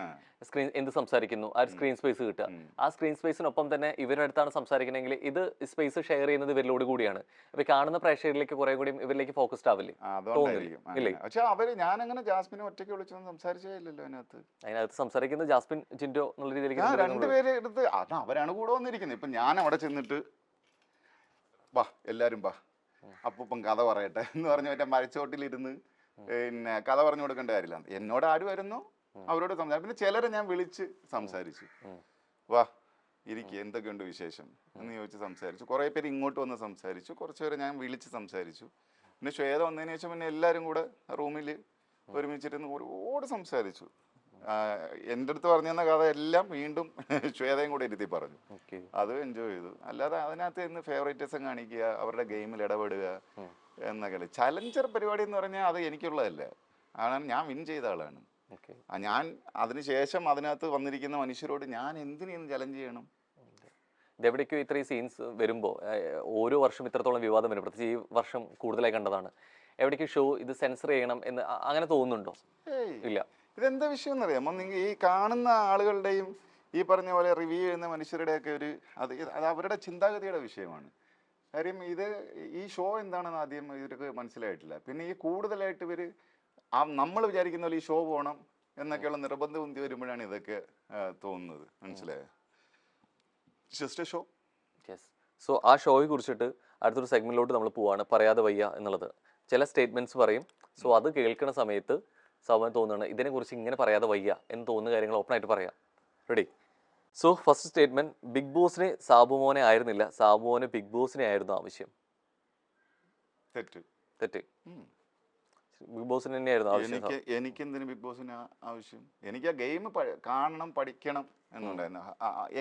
സ്ക്രീൻ എന്ത് സംസാരിക്കുന്നു ആ ഒരു സ്ക്രീൻ സ്പേസ് കിട്ടുക. ആ സ്ക്രീൻ സ്പേസിനൊപ്പം തന്നെ ഇവരുടെ അടുത്താണ് സംസാരിക്കണമെങ്കിൽ ഇത് സ്പേസ് ഷെയർ ചെയ്യുന്നത് ഇവരിലോട് കൂടിയാണ്. അപ്പൊ കാണുന്ന പ്രേക്ഷകരിലേക്ക് കുറെ കൂടി ഇവരിലേക്ക് ഫോക്കസ്ഡ് ആവില്ലേ? പക്ഷെ അവര് ഞാനങ്ങനെ ജാസ്മിനെ ഒറ്റയ്ക്ക് വിളിച്ചൊന്നും സംസാരിച്ചേ ഇല്ലല്ലോ. അതിനകത്ത് സംസാരിക്കുന്നത് ജാസ്മിൻ ജിൻഡോ എന്നുള്ള രീതിയിലേക്ക് രണ്ടുപേരെ എടുത്ത് അവരാണ് കൂടെ വന്നിരിക്കുന്നത്. ഇപ്പൊ ഞാൻ അവിടെ ചെന്നിട്ട് വാ എല്ലാരും വാ അപ്പൂപ്പൻ കഥ പറയട്ടെ എന്ന് പറഞ്ഞ മറ്റേ മരച്ചോട്ടിലിരുന്ന് പിന്നെ കഥ പറഞ്ഞു കൊടുക്കേണ്ട കാര്യമില്ല. എന്നോട് ആര് വരുന്നു അവരോട് സംസാരിക്കും. പിന്നെ ചിലരെ ഞാൻ വിളിച്ച് സംസാരിച്ചു. വാ ഇരിക്കുക, എന്തൊക്കെയുണ്ട് വിശേഷം എന്ന് ചോദിച്ച് സംസാരിച്ചു. കുറേ പേര് ഇങ്ങോട്ട് വന്ന് സംസാരിച്ചു. കുറച്ച് പേരെ ഞാൻ വിളിച്ച് സംസാരിച്ചു. പിന്നെ ശ്വേത വന്നതിന് ശേഷം പിന്നെ എല്ലാവരും കൂടെ റൂമിൽ ഒരുമിച്ചിരുന്ന് ഒരുപാട് സംസാരിച്ചു. എൻ്റെ അടുത്ത് പറഞ്ഞു തന്ന കഥ എല്ലാം വീണ്ടും ശ്വേതയും കൂടെ ഇരുത്തി പറഞ്ഞു. അത് എൻജോയ് ചെയ്തു. അല്ലാതെ അതിനകത്ത് ഇന്ന് ഫേവറേറ്റിസം കാണിക്കുക, അവരുടെ ഗെയിമിൽ ഇടപെടുക എന്നൊക്കെ. ചലഞ്ചർ പരിപാടി എന്ന് പറഞ്ഞാൽ അത് എനിക്കുള്ളതല്ല. ആണ് ഞാൻ വിൻ ചെയ്ത ആളാണ്. ഞാൻ അതിനുശേഷം അതിനകത്ത് വന്നിരിക്കുന്ന മനുഷ്യരോട് ഞാൻ എന്തിനു ചലഞ്ച് ചെയ്യണം? ഇതെവിടേക്കോ ഇത്രയും സീൻസ് വരുമ്പോൾ ഓരോ വർഷം ഇത്രത്തോളം വിവാദം വരും. പ്രത്യേകിച്ച് ഈ വർഷം കൂടുതലായി കണ്ടതാണ്. എവിടേക്ക് ഷോ ഇത് സെൻസർ ചെയ്യണം എന്ന് അങ്ങനെ തോന്നുന്നുണ്ടോ? ഇല്ല. ഇതെന്താ വിഷയം എന്നറിയാമോ? നിങ്ങൾ ഈ കാണുന്ന ആളുകളുടെയും ഈ പറഞ്ഞ പോലെ റിവ്യൂ ചെയ്യുന്ന മനുഷ്യരുടെയൊക്കെ ഒരു അത് അവരുടെ ചിന്താഗതിയുടെ വിഷയമാണ്. കാര്യം ഈ ഷോ എന്താണെന്ന് ആദ്യം ഇവർക്ക് മനസ്സിലായിട്ടില്ല. പിന്നെ ഈ കൂടുതലായിട്ട് ഇവർ നമ്മൾ വിചാരിക്കുന്ന പോലെ ഈ ഷോ പോകണം എന്നൊക്കെയുള്ള നിർബന്ധം ഉന്തി വരുമ്പോഴാണ് ഇതൊക്കെ തോന്നുന്നത്. മനസ്സിലായോ? Just show. യെസ്. സോ ആ ഷോയെ കുറിച്ചിട്ട് അടുത്തൊരു സെഗ്മെന്റിലോട്ട് നമ്മൾ പോവാണ്. പറയാതെ വയ്യ എന്നുള്ളത് ചില സ്റ്റേറ്റ്മെന്റ്സ് പറയും. സോ അത് കേൾക്കുന്ന സമയത്ത് സൗമ്യം തോന്നുകയാണ് ഇതിനെക്കുറിച്ച് ഇങ്ങനെ പറയാതെ വയ്യ എന്ന് തോന്നുന്ന കാര്യങ്ങൾ ഓപ്പണായിട്ട് പറയാം. Ready? So first statement, big ബോസിനെ സാബുമോനെ ആയിരുന്നില്ല, സാബുമോനെ ബിഗ് ബോസിനെ ആയിരുന്നു ആവശ്യം. തെറ്റ്. ബിഗ് ബോസിന് തന്നെയായിരുന്നു ആവശ്യം. എനിക്കെന്തിനു ബിഗ് ബോസിന് ആവശ്യം? എനിക്ക് ആ ഗെയിം കാണണം, പഠിക്കണം എന്നുണ്ടായിരുന്നു.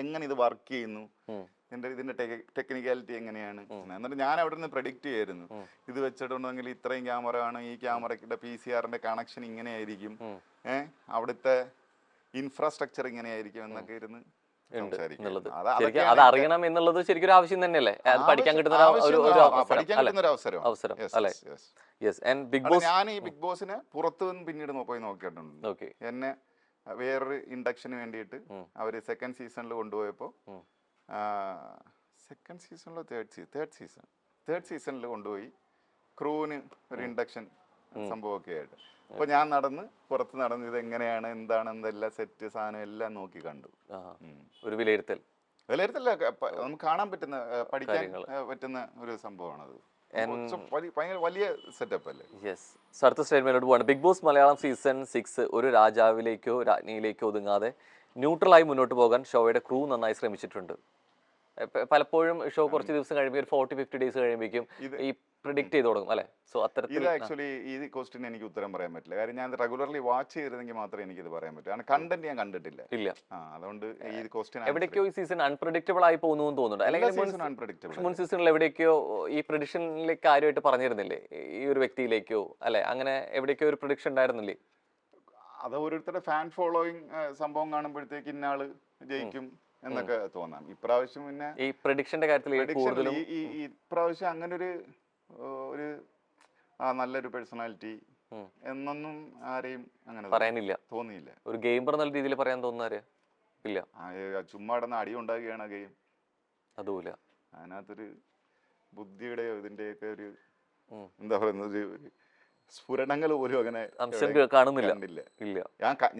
എങ്ങനെ ഇത് വർക്ക് ചെയ്യുന്നു, ഇതിന്റെ ടെക്നിക്കാലിറ്റി എങ്ങനെയാണ്. എന്നിട്ട് ഞാൻ അവിടെ നിന്ന് പ്രഡിക്റ്റ് ചെയ്യായിരുന്നു, ഇത് വെച്ചിട്ടുണ്ടെങ്കിൽ ഇത്രയും ക്യാമറ ആണ്, ഈ ക്യാമറയുടെ PCR കണക്ഷൻ ഇങ്ങനെയായിരിക്കും, അവിടുത്തെ ഇൻഫ്രാസ്ട്രക്ചർ ഇങ്ങനെയായിരിക്കും എന്നൊക്കെ ഇരുന്ന് അത് അറിയണം എന്നുള്ളത് ശരിക്കും ഒരു ആവശ്യം തന്നെയല്ലേ? അത് പഠിക്കാൻ കിട്ടുന്ന അവസരം അല്ലേ? ബിഗ് ബോസ്, ഞാൻ ഈ ബിഗ് ബോസിനെ പുറത്തു നിന്ന് പിന്നീട് പോയി നോക്കിയിട്ടുണ്ട്. എന്നെ വേറൊരു ഇൻഡക്ഷന് വേണ്ടിയിട്ട് അവര് സെക്കൻഡ് സീസണിൽ കൊണ്ടുപോയപ്പോ, സെക്കൻഡ് സീസണിലോ തേർഡ് സീസണിൽ കൊണ്ടുപോയി ക്രൂവിന് ഒരു ഇൻഡക്ഷൻ സംഭവമൊക്കെ ആയിട്ട്. അപ്പൊ ഞാൻ പുറത്ത് നടന്ന് ഇത് എങ്ങനെയാണ്, എന്താണ്, എന്തെല്ലാം സെറ്റ് സാധനം എല്ലാം നോക്കി കണ്ടു. ഒരു വിലയിരുത്തല്ല, നമുക്ക് കാണാൻ പറ്റുന്ന, പഠിക്കാൻ പറ്റുന്ന ഒരു സംഭവമാണത്. വലിയ സെറ്റപ്പ് അല്ലേ? യെസ്. അടുത്ത സ്റ്റേറ്റ്മെന്റിലോട്ട് പോവാണ്. ബിഗ് ബോസ് മലയാളം സീസൺ 6 ഒരു രാജാവിലേക്കോ രാജ്ഞിയിലേക്കോ ഒതുങ്ങാതെ ന്യൂട്രലായി മുന്നോട്ട് പോകാൻ ഷോയുടെ ക്രൂ നന്നായി ശ്രമിച്ചിട്ടുണ്ട്. പലപ്പോഴും ഷോ കുറച്ച് ദിവസം കഴിയുമ്പോൾ 40-50 ഡേയ്സ് കഴിയുമ്പോഴേക്കും ഈ പ്രിഡിക്റ്റ് ചെയ്ത് തുടങ്ങും അല്ലെ? സോ അത്തരത്തിൽ ആക്ച്വലി ഈ ക്വസ്റ്റ്യൻ എനിക്ക് ഉത്തരം പറയാൻ പറ്റില്ല. കാര്യം ഞാൻ റെഗുലർലി വാച്ച് ചെയ്തിരുന്നെങ്കിൽ മാത്രമേ എനിക്കിത് പറയാൻ പറ്റൂ. കാരണം കണ്ടന്റ് ഞാൻ കണ്ടിട്ടില്ല. അതുകൊണ്ട് ഈ ക്വസ്റ്റ്യൻ എവിടേക്കോ ഈ സീസൺ അൺപ്രഡിക്റ്റബിൾ ആയി പോകുന്നു തോന്നുന്നുണ്ട്. അല്ലെങ്കിൽ മുൻ സീസണിൽ എവിടേക്കോ ഈ പ്രഡിക്ഷനിലേക്ക് കാര്യമായിട്ട് പറഞ്ഞിരുന്നില്ലേ, ഈ ഒരു വ്യക്തിയിലേക്കോ അല്ലെ? അങ്ങനെ എവിടേക്കോ ഒരു പ്രഡിക്ഷൻ ഉണ്ടായിരുന്നില്ലേ? അത് ഓരോരുത്തരുടെ ഫാൻ ഫോളോയിങ് സംഭവം കാണുമ്പോഴത്തേക്ക് ഇന്നാള് ജയിക്കും എന്നൊക്കെ തോന്നാം. ഇപ്രാവശ്യം പിന്നെ ഈ പ്രഡിക്ഷന്റെ കാര്യത്തിൽ ഇപ്രാവശ്യം അങ്ങനെ ഒരു നല്ലൊരു പേഴ്സണാലിറ്റി എന്നൊന്നും ആരെയും അങ്ങനെ പറയാനില്ല. തോന്നിയില്ല. ഒരു ഗെയിമർ എന്നുള്ള രീതിയിൽ പറയാൻ തോന്നുന്നാര് ഇല്ല. ചുമ്മാ ഇടന്ന് അടി ഉണ്ടാക്കുകയാണ് ഗെയിം. അതുമില്ല. അതിനകത്തൊരു ബുദ്ധിയുടെയോ ഇതിന്റെയൊക്കെ ഒരു എന്താ പറയുന്നത് ഒരു സ്ഫുരണങ്ങൾ പോലും അങ്ങനെ അംശം കാണുന്നില്ല. കണ്ടില്ല. ഇല്ല.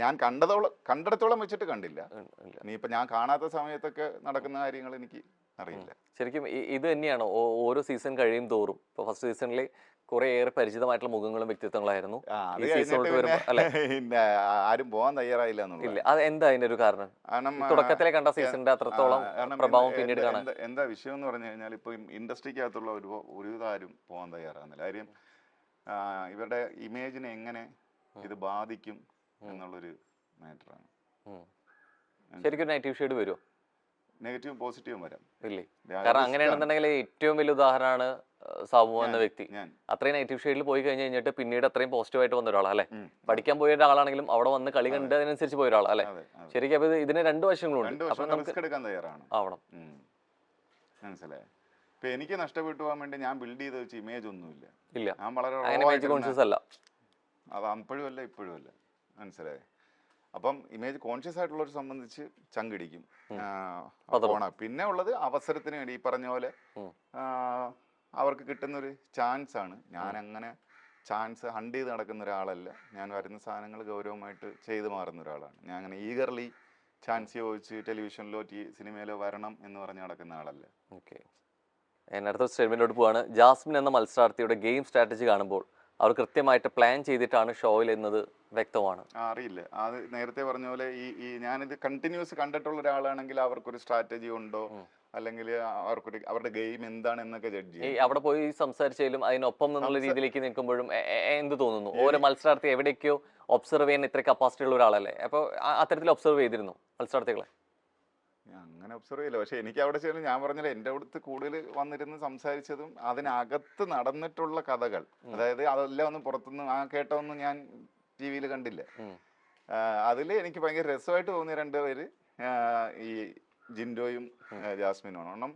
ഞാൻ കണ്ടിടത്തോളം വെച്ചിട്ട് കണ്ടില്ല. ഇനിയിപ്പോ ഞാൻ കാണാത്ത സമയത്തൊക്കെ നടക്കുന്ന കാര്യങ്ങൾ എനിക്ക് അറിയില്ല. ശരിക്കും ഇത് തന്നെയാണോ ഓരോ സീസൺ കഴിയും തോറും? ഇപ്പൊ ഫസ്റ്റ് സീസണിൽ കുറെ ഏറെ പരിചിതമായിട്ടുള്ള മുഖങ്ങളും വ്യക്തിത്വങ്ങളായിരുന്നു. അത് കഴിഞ്ഞിട്ട് പിന്നെ ആരും പോകാൻ തയ്യാറായില്ല എന്നുള്ളത്. ഇല്ല, അത് എന്താ അതിന്റെ ഒരു കാരണം? തുടക്കത്തിലെ കണ്ട സീസണിന്റെ അത്രത്തോളം പ്രഭാവം പിന്നീട് കാണാൻ എന്താ വിഷയം എന്ന് പറഞ്ഞു കഴിഞ്ഞാൽ ഇപ്പൊ ഇൻഡസ്ട്രിക്കകത്തുള്ള ഒരുവിധം ആരും പോകാൻ തയ്യാറാകുന്നില്ല. കാര്യം ഇവരുടെ ഇമേജിനെ എങ്ങനെ ഇത് ബാധിക്കും എന്നുള്ളൊരു മാറ്ററാണ്. ശരിക്കും നെഗറ്റീവ് ഷെയ്ഡ് വരുമോ? നെഗറ്റീവും പോസിറ്റീവും വരാം. ഇല്ലേ? കാരണം അങ്ങനെയാണെന്നുണ്ടെങ്കിൽ ഏറ്റവും വലിയ ഉദാഹരണമാണ് സാബു എന്ന വ്യക്തി. ഞാൻ അത്രയും നെഗറ്റീവ് ഷെയ്ഡിൽ പോയി കഴിഞ്ഞിട്ട് പിന്നീട് അത്രയും പോസിറ്റീവായിട്ട് വന്ന ഒരാളാണ് അല്ലെ? പഠിക്കാൻ പോയ ഒരാളാണെങ്കിലും അവിടെ വന്ന് കളി കണ്ട് അതിനനുസരിച്ച് പോയ ഒരാളാണ് അല്ലെ? ശരിക്കും അപ്പൊ ഇതിന് രണ്ട് വശങ്ങളുണ്ട്. അപ്പൊ നമുക്ക് റിസ്ക് എടുക്കാൻ തയ്യാറാണ് ആവണം. മനസ്സിലായി. ഇപ്പൊ എനിക്ക് നഷ്ടപ്പെട്ടു പോകാൻ വേണ്ടി ഞാൻ ബിൽഡ് ചെയ്ത് വെച്ച ഇമേജ് ഒന്നുമില്ല. ഇല്ല, ഞാൻ വളരെ കോൺഷ്യസ് അല്ല. അത് അപ്പോഴും അല്ല ഇപ്പോഴും അല്ല. മനസ്സിലായി. അപ്പം ഇമേജ് കോൺഷ്യസ് ആയിട്ടുള്ളവരെ സംബന്ധിച്ച് ചങ്കിടിക്കും. പിന്നെ ഉള്ളത് അവസരത്തിന് വേണ്ടി ഈ പറഞ്ഞ പോലെ അവർക്ക് കിട്ടുന്നൊരു ചാൻസ് ആണ്. ഞാൻ അങ്ങനെ ചാൻസ് ഹണ്ട് ചെയ്ത് നടക്കുന്ന ഒരാളല്ല. ഞാൻ വരുന്ന സാധനങ്ങൾ ഗൗരവമായിട്ട് ചെയ്ത് മാറുന്ന ഒരാളാണ്. ഞാൻ അങ്ങനെ ഈഗർലി ചാൻസ് ചോദിച്ച് ടെലിവിഷനിലോ സിനിമയിലോ വരണം എന്ന് പറഞ്ഞ് നടക്കുന്ന ആളല്ല. ഓക്കെ, അടുത്ത സ്റ്റേറ്റ്മെന്റിലോട്ട് പോവാണ്. ജാസ്മിൻ എന്ന മത്സരാർത്ഥിയുടെ ഗെയിം സ്ട്രാറ്റജി കാണുമ്പോൾ അവർ കൃത്യമായിട്ട് പ്ലാൻ ചെയ്തിട്ടാണ് ഷോയിൽ എന്നത് വ്യക്തമാണ്. അറിയില്ല. അത് നേരത്തെ പറഞ്ഞ പോലെ ഈ ഞാനിത് കണ്ടിന്യൂസ് കണ്ടിട്ടുള്ള ഒരാളാണെങ്കിൽ അവർക്കൊരു സ്ട്രാറ്റജി ഉണ്ടോ, അല്ലെങ്കിൽ അവരുടെ ഗെയിം എന്താണ് എന്നൊക്കെ ജഡ്ജ് ചെയ്യും. അവിടെ പോയി സംസാരിച്ചാലും അതിനൊപ്പം നിന്നുള്ള രീതിയിലേക്ക് നിൽക്കുമ്പോഴും എന്ത് തോന്നുന്നു? ഓരോ മത്സരാർത്ഥി എവിടേക്കോ ഒബ്സർവ് ചെയ്യാൻ ഇത്ര കപ്പാസിറ്റി ഉള്ള ഒരാളല്ലേ? അപ്പോൾ അത്തരത്തിൽ ഒബ്സർവ് ചെയ്തിരുന്നു മത്സരാർത്ഥികളെ? അങ്ങനെ ഒബ്സർവ് ചെയ്യില്ല. പക്ഷെ എനിക്ക് അവിടെ ചെല്ലും ഞാൻ പറഞ്ഞില്ല, എൻ്റെ അടുത്ത് കൂടുതൽ വന്നിരുന്ന് സംസാരിച്ചതും അതിനകത്ത് നടന്നിട്ടുള്ള കഥകൾ, അതായത് അതെല്ലാം ഒന്നും പുറത്തുനിന്ന് കേട്ടൊന്നും ഞാൻ ടി വിയിൽ കണ്ടില്ല. അതിൽ എനിക്ക് ഭയങ്കര രസമായിട്ട് തോന്നിയ രണ്ടുപേര് ഈ ജിൻഡോയും ജാസ്മിനുമാണ്. കാരണം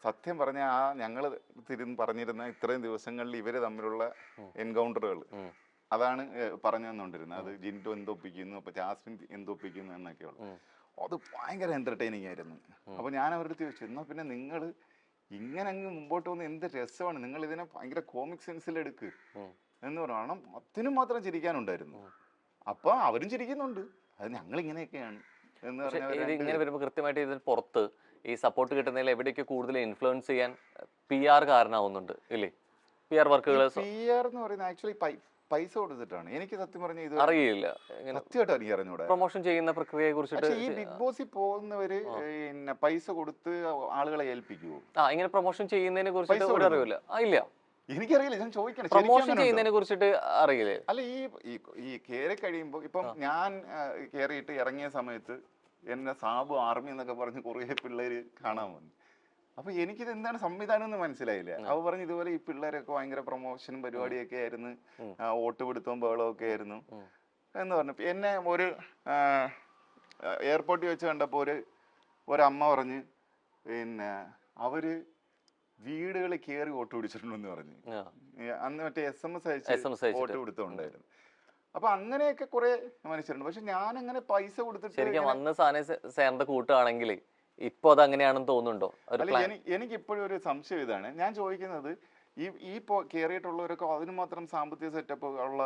സത്യം പറഞ്ഞ ഞങ്ങൾ പറഞ്ഞിരുന്ന ഇത്രയും ദിവസങ്ങളിൽ ഇവര് തമ്മിലുള്ള എൻകൗണ്ടറുകൾ അതാണ് പറഞ്ഞു തന്നുകൊണ്ടിരുന്നത്. അത് ജിൻഡോ എന്തൊപ്പിക്കുന്നു, അപ്പൊ ജാസ്മിൻ എന്തൊപ്പിക്കുന്നു എന്നൊക്കെയുള്ള അത് ഭയങ്കര എന്റർടൈനിങ് ആയിരുന്നു. അപ്പൊ ഞാൻ അവരുടെ അടുത്ത് ചോദിച്ചു, എന്നാ പിന്നെ നിങ്ങൾ ഇങ്ങനെ അങ്ങ് മുമ്പോട്ട് വന്ന് എന്ത് രസമാണ്, നിങ്ങൾ ഇതിനെ ഭയങ്കര കോമിക് സെൻസിൽ എടുക്ക് എന്ന് പറഞ്ഞു. കാരണം അതിനും മാത്രം ചിരിക്കാനുണ്ടായിരുന്നു. അപ്പൊ അവരും ചിരിക്കുന്നുണ്ട്, അത് ഞങ്ങൾ ഇങ്ങനെയൊക്കെയാണ് എന്ന് പറഞ്ഞാൽ. ഇങ്ങനെ വരുമ്പോൾ കൃത്യമായിട്ട് ഇതിന് പുറത്ത് ഈ സപ്പോർട്ട് കിട്ടുന്നതിൽ എവിടേക്ക് കൂടുതൽ ഇൻഫ്ലുവൻസ് ചെയ്യാൻ PR കാരണമാവുന്നുണ്ട് ഇല്ലേ? PR വർക്കുകൾ. PR എന്ന് പറയുന്നത് ആക്ച്വലി പൈസ കൊടുത്തിട്ടാണ്. എനിക്ക് സത്യം പറഞ്ഞ ഇത് അറിയില്ല. സത്യമായിട്ട് എനിക്ക് അറിഞ്ഞൂടാ പ്രൊമോഷൻ ചെയ്യുന്ന പ്രക്രിയയെ കുറിച്ചിട്ട്. ഈ ബിഗ് ബോസിൽ പോകുന്നവര് പിന്നെ പൈസ കൊടുത്ത് ആളുകളെ ഏൽപ്പിക്കുവോ? ഇങ്ങനെ പ്രൊമോഷൻ ചെയ്യുന്നതിനെ കുറിച്ചിട്ട് അറിയില്ല. ഇല്ല, എനിക്കറിയില്ല. ഞാൻ ചോദിക്കണം, പ്രൊമോഷൻ ചെയ്യുന്നതിനെ കുറിച്ചിട്ട് അറിയില്ലേ? അല്ല, ഈ കേറി കഴിയുമ്പോ ഇപ്പം ഞാൻ കേറിയിട്ട് ഇറങ്ങിയ സമയത്ത് എന്നെ സാബു ആർമി എന്നൊക്കെ പറഞ്ഞ് കുറെ പിള്ളേര് കാണാൻ വന്നു. അപ്പൊ എനിക്കിത് എന്താണ് സംവിധാനം എന്ന് മനസ്സിലായില്ല. അവ പറഞ്ഞ് ഇതുപോലെ ഈ പിള്ളേരൊക്കെ ഭയങ്കര പ്രൊമോഷനും പരിപാടിയൊക്കെ ആയിരുന്നു, വോട്ട് പിടുത്തവും ബഹളവും ഒക്കെ ആയിരുന്നു എന്ന് പറഞ്ഞു. എന്നെ ഒരു എയർപോർട്ടിൽ വെച്ച് കണ്ടപ്പോ ഒരമ്മ പറഞ്ഞ് പിന്നെ അവര് വീടുകളിൽ കയറി വോട്ട് പിടിച്ചിട്ടുണ്ടെന്ന് പറഞ്ഞു. അന്ന് മറ്റേ SMS അയച്ച് വോട്ട് പിടുത്തമുണ്ടായിരുന്നു. അപ്പൊ അങ്ങനെയൊക്കെ കുറെ മനുഷ്യരുണ്ട്. പക്ഷെ ഞാൻ അങ്ങനെ പൈസ കൊടുത്തിട്ട് ശരിക്കും വന്ന സാധനം കൂട്ടുകയാണെങ്കിൽ ഇപ്പൊ അത് അങ്ങനെയാണെന്ന് തോന്നുന്നുണ്ടോ? എനിക്ക് ഇപ്പോഴും ഒരു സംശയം ഇതാണ്. ഞാൻ ചോദിക്കുന്നത്, ഈ കയറിയിട്ടുള്ളവരൊക്കെ അതിന് മാത്രം സാമ്പത്തിക സെറ്റപ്പ് ഉള്ള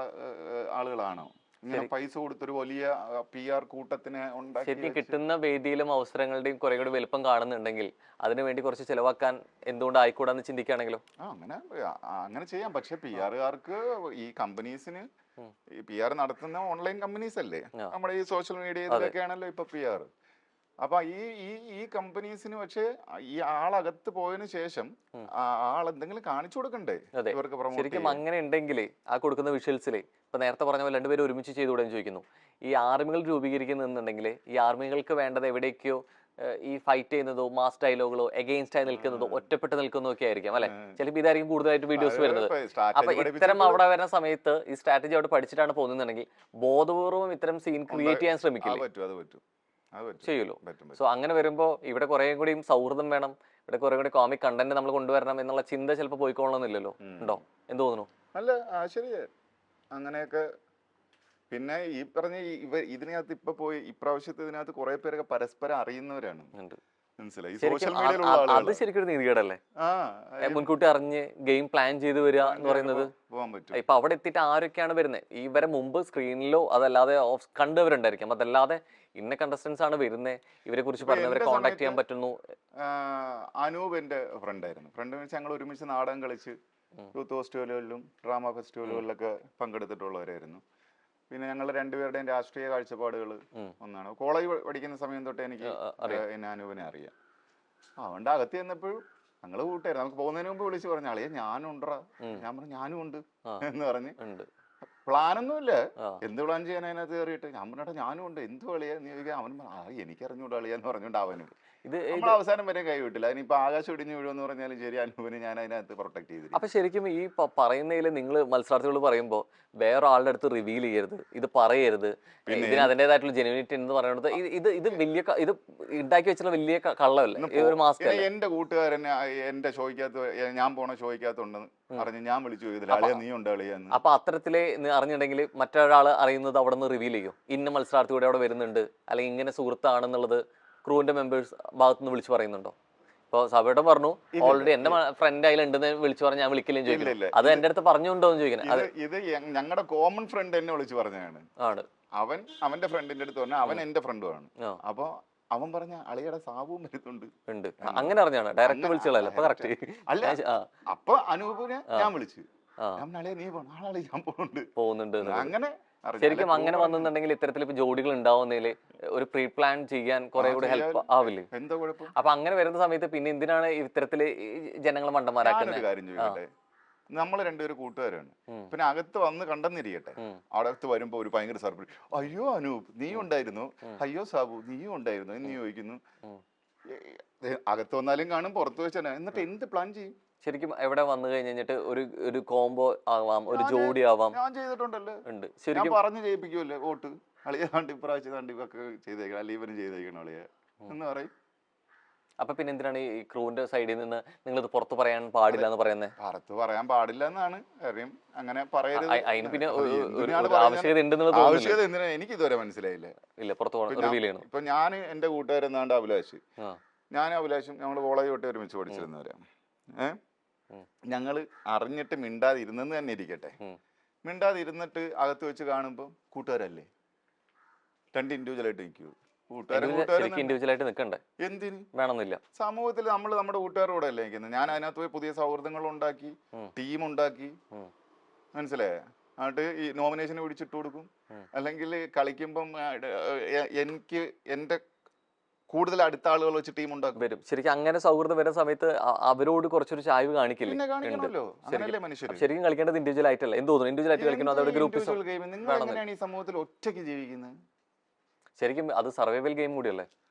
ആളുകളാണോ? ഇങ്ങനെ പൈസ കൊടുത്തൊരു വലിയ PR കൂട്ടത്തിനെ ഉണ്ടാക്കി ശരിക്കും കിട്ടുന്ന വേദിയിലും അവസരങ്ങളുടെയും കുറെ കൂടി വലുപ്പം കാണുന്നുണ്ടെങ്കിൽ അതിനു വേണ്ടി കുറച്ച് ചെലവാക്കാൻ എന്തുകൊണ്ട് ആയിക്കൂടാന്ന് ചിന്തിക്കുകയാണെങ്കിലോ? അങ്ങനെ ചെയ്യാം. പക്ഷെ PR-കാർക്ക് ഈ കമ്പനീസിന് ഈ PR നടത്തുന്ന ഓൺലൈൻ കമ്പനീസ് അല്ലേ, നമ്മുടെ ഈ സോഷ്യൽ മീഡിയയിലൊക്കെ ആണല്ലോ ഇപ്പൊ PR. അപ്പൊ ഈ കമ്പനീസിന് പക്ഷെ ഈ ആളകത്ത് പോയതിനു ശേഷം ആൾ എന്തെങ്കിലും കാണിച്ചു കൊടുക്കണ്ടേ ഇവർക്ക് പ്രൊമോട്ട്? ശരിക്കും അങ്ങനെ ഉണ്ടെങ്കിൽ ആ കൊടുക്കുന്ന വിഷ്വൽസിലെ ഇപ്പൊ നേരത്തെ പറഞ്ഞ പോലെ രണ്ടുപേരും ഒരുമിച്ച് ചെയ്തുകൂടെ ചോദിക്കുന്നു. ഈ ആർമികൾ രൂപീകരിക്കുന്നുണ്ടെങ്കിൽ ഈ ആർമികൾക്ക് വേണ്ടത് എവിടേക്കോ ഈ ഫൈറ്റ് ചെയ്യുന്നതോ മാസ് ഡയലോഗുകളോ എഗെയിൻസ്റ്റ് ആയി നിൽക്കുന്നതോ ഒറ്റപ്പെട്ട് നിൽക്കുന്നതോ ഒക്കെ ആയിരിക്കും അല്ലെ? ചിലപ്പോൾ ഇതായിരിക്കും കൂടുതലായിട്ട് വീഡിയോസ് വരുന്നത്. അപ്പൊ ഇത്തരം അവിടെ വരുന്ന സമയത്ത് ഈ സ്ട്രാറ്റജി അവിടെ പഠിച്ചിട്ടാണ് പോകുന്നുണ്ടെങ്കിൽ ബോധപൂർവ്വം ഇത്തരം സീൻ ക്രിയേറ്റ് ചെയ്യാൻ ശ്രമിക്കില്ലേ? ചെയ്യുമല്ലോ. സോ അങ്ങനെ വരുമ്പോ ഇവിടെ കുറെ കൂടി സൗഹൃദം വേണം, ഇവിടെ കുറെ കൂടി കോമിക് കണ്ടന്റ് നമ്മൾ കൊണ്ടുവരണം എന്നുള്ള ചിന്ത ചിലപ്പോൾ പോയിക്കൊള്ളണമെന്നില്ലല്ലോ. ഉണ്ടോ? എന്ത് തോന്നുന്നു? അല്ല, ശരിയാ. അങ്ങനെയൊക്കെ. പിന്നെ ഈ പറഞ്ഞ ഇതിനകത്ത് ഇപ്പൊ പോയി ഇപ്രാവശ്യത്തെ ഇതിനകത്ത് കുറെ പേരൊക്കെ പരസ്പരം അറിയുന്നവരാണ്. മനസ്സിലായി, സോഷ്യൽ മീഡിയയിലുള്ള അത് ആളുകൾ. ശരിക്കും ഒരു നീതികേടല്ലേ? ആ മുൻകൂട്ടി അറിഞ്ഞ് ഗെയിം പ്ലാൻ ചെയ്ത് വരിക എന്ന് പറയുന്നത്. പോകാൻ പറ്റും. ഇപ്പൊ അവിടെ എത്തിയിട്ട് ആരൊക്കെയാണ് വരുന്നത്? ഇവരെ മുമ്പ് സ്ക്രീനിലോ അതല്ലാതെ കണ്ടവരുണ്ടായിരിക്കും, അതല്ലാതെ ഇന്ന കണ്ടസ്റ്റൻസ് ആണ് വരുന്നത്, ഇവരെ കുറിച്ച് പറഞ്ഞവരെ കോൺടാക്ട് ചെയ്യാൻ പറ്റുന്നു. അനൂപ് എന്റെ ഫ്രണ്ടായിരുന്നു. ഫ്രണ്ട് വെച്ച് ഞങ്ങൾ ഒരുമിച്ച് നാടകം കളിച്ച് യൂത്ത് ഫെസ്റ്റിവലുകളിലും ഡ്രാമ ഫെസ്റ്റിവലുകളിലൊക്കെ പങ്കെടുത്തിട്ടുള്ളവരായിരുന്നു. പിന്നെ ഞങ്ങൾ രണ്ടുപേരുടെയും രാഷ്ട്രീയ കാഴ്ചപ്പാടുകൾ ഒന്നാണ്. കോളേജ് പഠിക്കുന്ന സമയം തൊട്ട് എനിക്ക് എന്നെ അനൂപിനെ അറിയാം. അതുകൊണ്ട് അകത്ത് ചെന്നപ്പോഴും ഞങ്ങൾ കൂട്ടായിരുന്നു. നമുക്ക് പോകുന്നതിന് മുമ്പ് വിളിച്ച് പറഞ്ഞ ആളിയെ ഞാനുണ്ടാ, ഞാൻ പറഞ്ഞു ഞാനും ഉണ്ട് എന്ന് പറഞ്ഞ്. പ്ലാനൊന്നുമില്ല, എന്ത് പ്ലാൻ ചെയ്യാൻ അതിനകത്ത് കയറിയിട്ട് ഞാൻ പറഞ്ഞാ ഞാനും ഉണ്ട്, എന്ത് കളിയാ നീ ചോദിക്കാൻ. അവൻ എനിക്ക് അറിഞ്ഞൂടാ കളിയാന്ന് പറഞ്ഞുകൊണ്ട് അവനും നമ്മൾ അവസാനം വരെ കൈവിട്ടില്ല. അതിനിപ്പോ ആകാശം ഇടിഞ്ഞു വീഴുമെന്ന് പറഞ്ഞാലും ശരി, അനൂപിനെ ഞാൻ അതിനകത്ത് പ്രൊട്ടക്ട് ചെയ്തിരിക്കും. അപ്പൊ ശരിക്കും ഈ പറയുന്നതിൽ നിങ്ങൾ മത്സരാർത്ഥികൾ പറയുമ്പോൾ വേറെ ആളുടെ അടുത്ത് റിവീൽ ചെയ്യരുത്, ഇത് പറയരുത്, ഇതിന് അതിൻ്റെതായിട്ടുള്ള ജെനുവിനിറ്റി എന്ന് പറയുന്നത് ഇത് വലിയ ഇത് ഉണ്ടാക്കി വെച്ചുള്ള വലിയ കള്ളമല്ല, ഒരു മാസ്ക്. എന്റെ കൂട്ടുകാരൻ എന്റെ ഷോയ്ക്കകത്ത് ഞാൻ പോണ ഷോയ്ക്കകത്തുണ്ടെന്ന് അറിഞ്ഞ് ഞാൻ വിളിച്ചു ചോദിച്ചില്ല അളിയാ നീ ഉണ്ട് അളിയാന്ന്. അപ്പൊ അത്തരത്തില് അറിഞ്ഞിട്ടുണ്ടെങ്കിൽ മറ്റൊരാൾ അറിയുന്നത് അവിടെ നിന്ന് റിവീൽ ചെയ്യും, ഇന്ന മത്സരാർത്ഥി കൂടെ അവിടെ വരുന്നുണ്ട്, അല്ലെങ്കിൽ ഇങ്ങനെ സുഹൃത്താണെന്നുള്ളത് ക്രൂവിന്റെ മെമ്പേഴ്സ് ഭാഗത്തുനിന്ന് വിളിച്ചു പറയുന്നുണ്ടോ? ഇപ്പൊ സഭയുടെ പറഞ്ഞു ഓൾറെഡി എന്റെ ഫ്രണ്ട് അതിലുണ്ടെന്ന് വിളിച്ചു പറഞ്ഞാൽ ഞാൻ വിളിക്കില്ലെന്ന് ചോദിക്കില്ല, അത് എന്റെ അടുത്ത് പറഞ്ഞുണ്ടോ എന്ന് ചോദിക്കുന്നത്. ഇത് ഞങ്ങളുടെ കോമൺ ഫ്രണ്ട് എന്നെ വിളിച്ചു പറഞ്ഞതാണ്. അവൻ അവന്റെ ഫ്രണ്ടിന്റെ അടുത്ത് പറഞ്ഞ അവൻ എന്റെ ഫ്രണ്ടുമാണ്. അപ്പൊ അവൻ പറഞ്ഞ അളിയുടെ സാബുവും വരുന്നുണ്ട്. അങ്ങനെ അറിഞ്ഞാണ് ഡയറക്റ്റ് വിളിച്ചോളല്ലേ? അപ്പൊ കറക്റ്റ് അല്ല. അപ്പൊ അനൂപിനെ ഞാൻ വിളിച്ചു, അളിയെ നീ പോണം, ആളെ ഞാൻ പോകുന്നുണ്ട്. അങ്ങനെ ശരിക്കും അങ്ങനെ വന്നിട്ടുണ്ടെങ്കിൽ ഇത്തരത്തിൽ ഇപ്പൊ ജോഡികൾ ഉണ്ടാവുന്നതിൽ ഒരു പ്രീ പ്ലാൻ ചെയ്യാൻ കുറെ കൂടി ഹെൽപ്പ് ആവില്ലേ? എന്താ കുഴപ്പം? അപ്പൊ അങ്ങനെ വരുന്ന സമയത്ത് പിന്നെ എന്തിനാണ് ഇത്തരത്തില് ജനങ്ങൾ മണ്ടന്മാരാക്കുന്നത്? കാര്യം ചോദിക്കട്ടെ, നമ്മൾ രണ്ടുപേരും കൂട്ടുകാരാണ്. പിന്നെ അകത്ത് വന്ന് കണ്ടെന്നിരിക്കട്ടെ, അകത്ത് വരുമ്പോ ഒരു ഭയങ്കര സർപ്രൈസ്, അയ്യോ അനൂപ് നീ ഉണ്ടായിരുന്നു, അയ്യോ സാബു നീയും ഉണ്ടായിരുന്നു എന്ന് ചോദിക്കുന്നു. അകത്ത് വന്നാലും കാണും, പുറത്ത് വെച്ചാൽ. എന്നിട്ട് എന്ത് പ്ലാൻ ചെയ്യും? ശരിക്കും എവിടെ വന്നു കഴിഞ്ഞിട്ട് ഒരു കോംബോ ആവാം, ഒരു ജോഡി ആവാം. ഞാൻ ചെയ്തിട്ടുണ്ടല്ലോ, ശരിക്കും പറഞ്ഞു ചെയ്യിപ്പിക്കുമല്ലേ വോട്ട്, അളിയ താണ്ടി ഇപ്രാവശ്യം താണ്ടി ഒക്കെ ചെയ്തേക്കണം, അല്ലെങ്കിൽ ഇവനും ചെയ്തേക്കണം അളിയ എന്ന് പറയും. അപ്പൊ പിന്നെ എന്തിനാണ് ഈ ക്രൂവിന്റെ സൈഡിൽ നിന്ന് നിങ്ങൾ ഇത് പുറത്ത് പറയാൻ പാടില്ല എന്ന് പറയുന്നത്? പുറത്ത് പറയാൻ പാടില്ല എന്നാണ് കാര്യം. അങ്ങനെ പറയരുത്. അതിന് പിന്നെ ആവശ്യകത എന്തിനാ എനിക്ക് ഇതുവരെ മനസ്സിലായില്ല. ഇല്ല, പുറത്ത് റിവീൽ ചെയ്യണം. ഇപ്പൊ ഞാൻ എന്റെ കൂട്ടുകാരെന്നാണ്ട് അഭിലാഷ്, ഞാൻ അഭിലാഷും ഞങ്ങൾ കോളേജ് തൊട്ട് ഒരുമിച്ച് പഠിച്ചിരുന്നവരാണ്. ഞങ്ങള് അറിഞ്ഞിട്ട് മിണ്ടാതിരുന്നെന്ന് തന്നെ ഇരിക്കട്ടെ, മിണ്ടാതിരുന്നിട്ട് അകത്ത് വെച്ച് കാണുമ്പോ കൂട്ടുകാരല്ലേ, രണ്ട് ഇൻഡിവിജ്വലായിട്ട് നിൽക്കൂ. ഇൻഡിവിജ്വലായിട്ട് നിൽക്കണ്ടേ? എന്തിന് വേണമെന്നില്ല. സമൂഹത്തിൽ നമ്മൾ നമ്മുടെ കൂട്ടുകാരുടെ കൂടെ അല്ലേ നിൽക്കുന്നത്. ഞാൻ അതിനകത്ത് പോയി പുതിയ സൗഹൃദങ്ങൾ ഉണ്ടാക്കി, ടീം ഉണ്ടാക്കി, മനസ്സിലായോ? എന്നിട്ട് ഈ നോമിനേഷന് പിടിച്ചിട്ട് കൊടുക്കും, അല്ലെങ്കിൽ കളിക്കുമ്പം എനിക്ക് എന്റെ കൂടുതൽ അടുത്ത ആളുകൾ വെച്ച് ടീം ഉണ്ടാക്കും. വരും. ശരിക്കും അങ്ങനെ സൗഹൃദം വരുന്ന സമയത്ത് അവരോട് കുറച്ചൊരു ചായ്വ് കാണിക്കില്ലേ? ശരിക്കും കളിക്കേണ്ടത് ഇൻഡിവിജ്വൽ ആയിട്ടല്ല. എന്ത് തോന്നുന്നു? ഇൻഡിവിജ്വൽ ആയിട്ട് കളിക്കണം, അതോടെ ഗ്രൂപ്പ്. ഈ സമൂഹത്തിൽ ഒറ്റയ്ക്ക് ജീവിക്കുന്നത് ശരിക്കും അത് സർവൈവൽ ഗെയിം കൂടിയല്ലേ?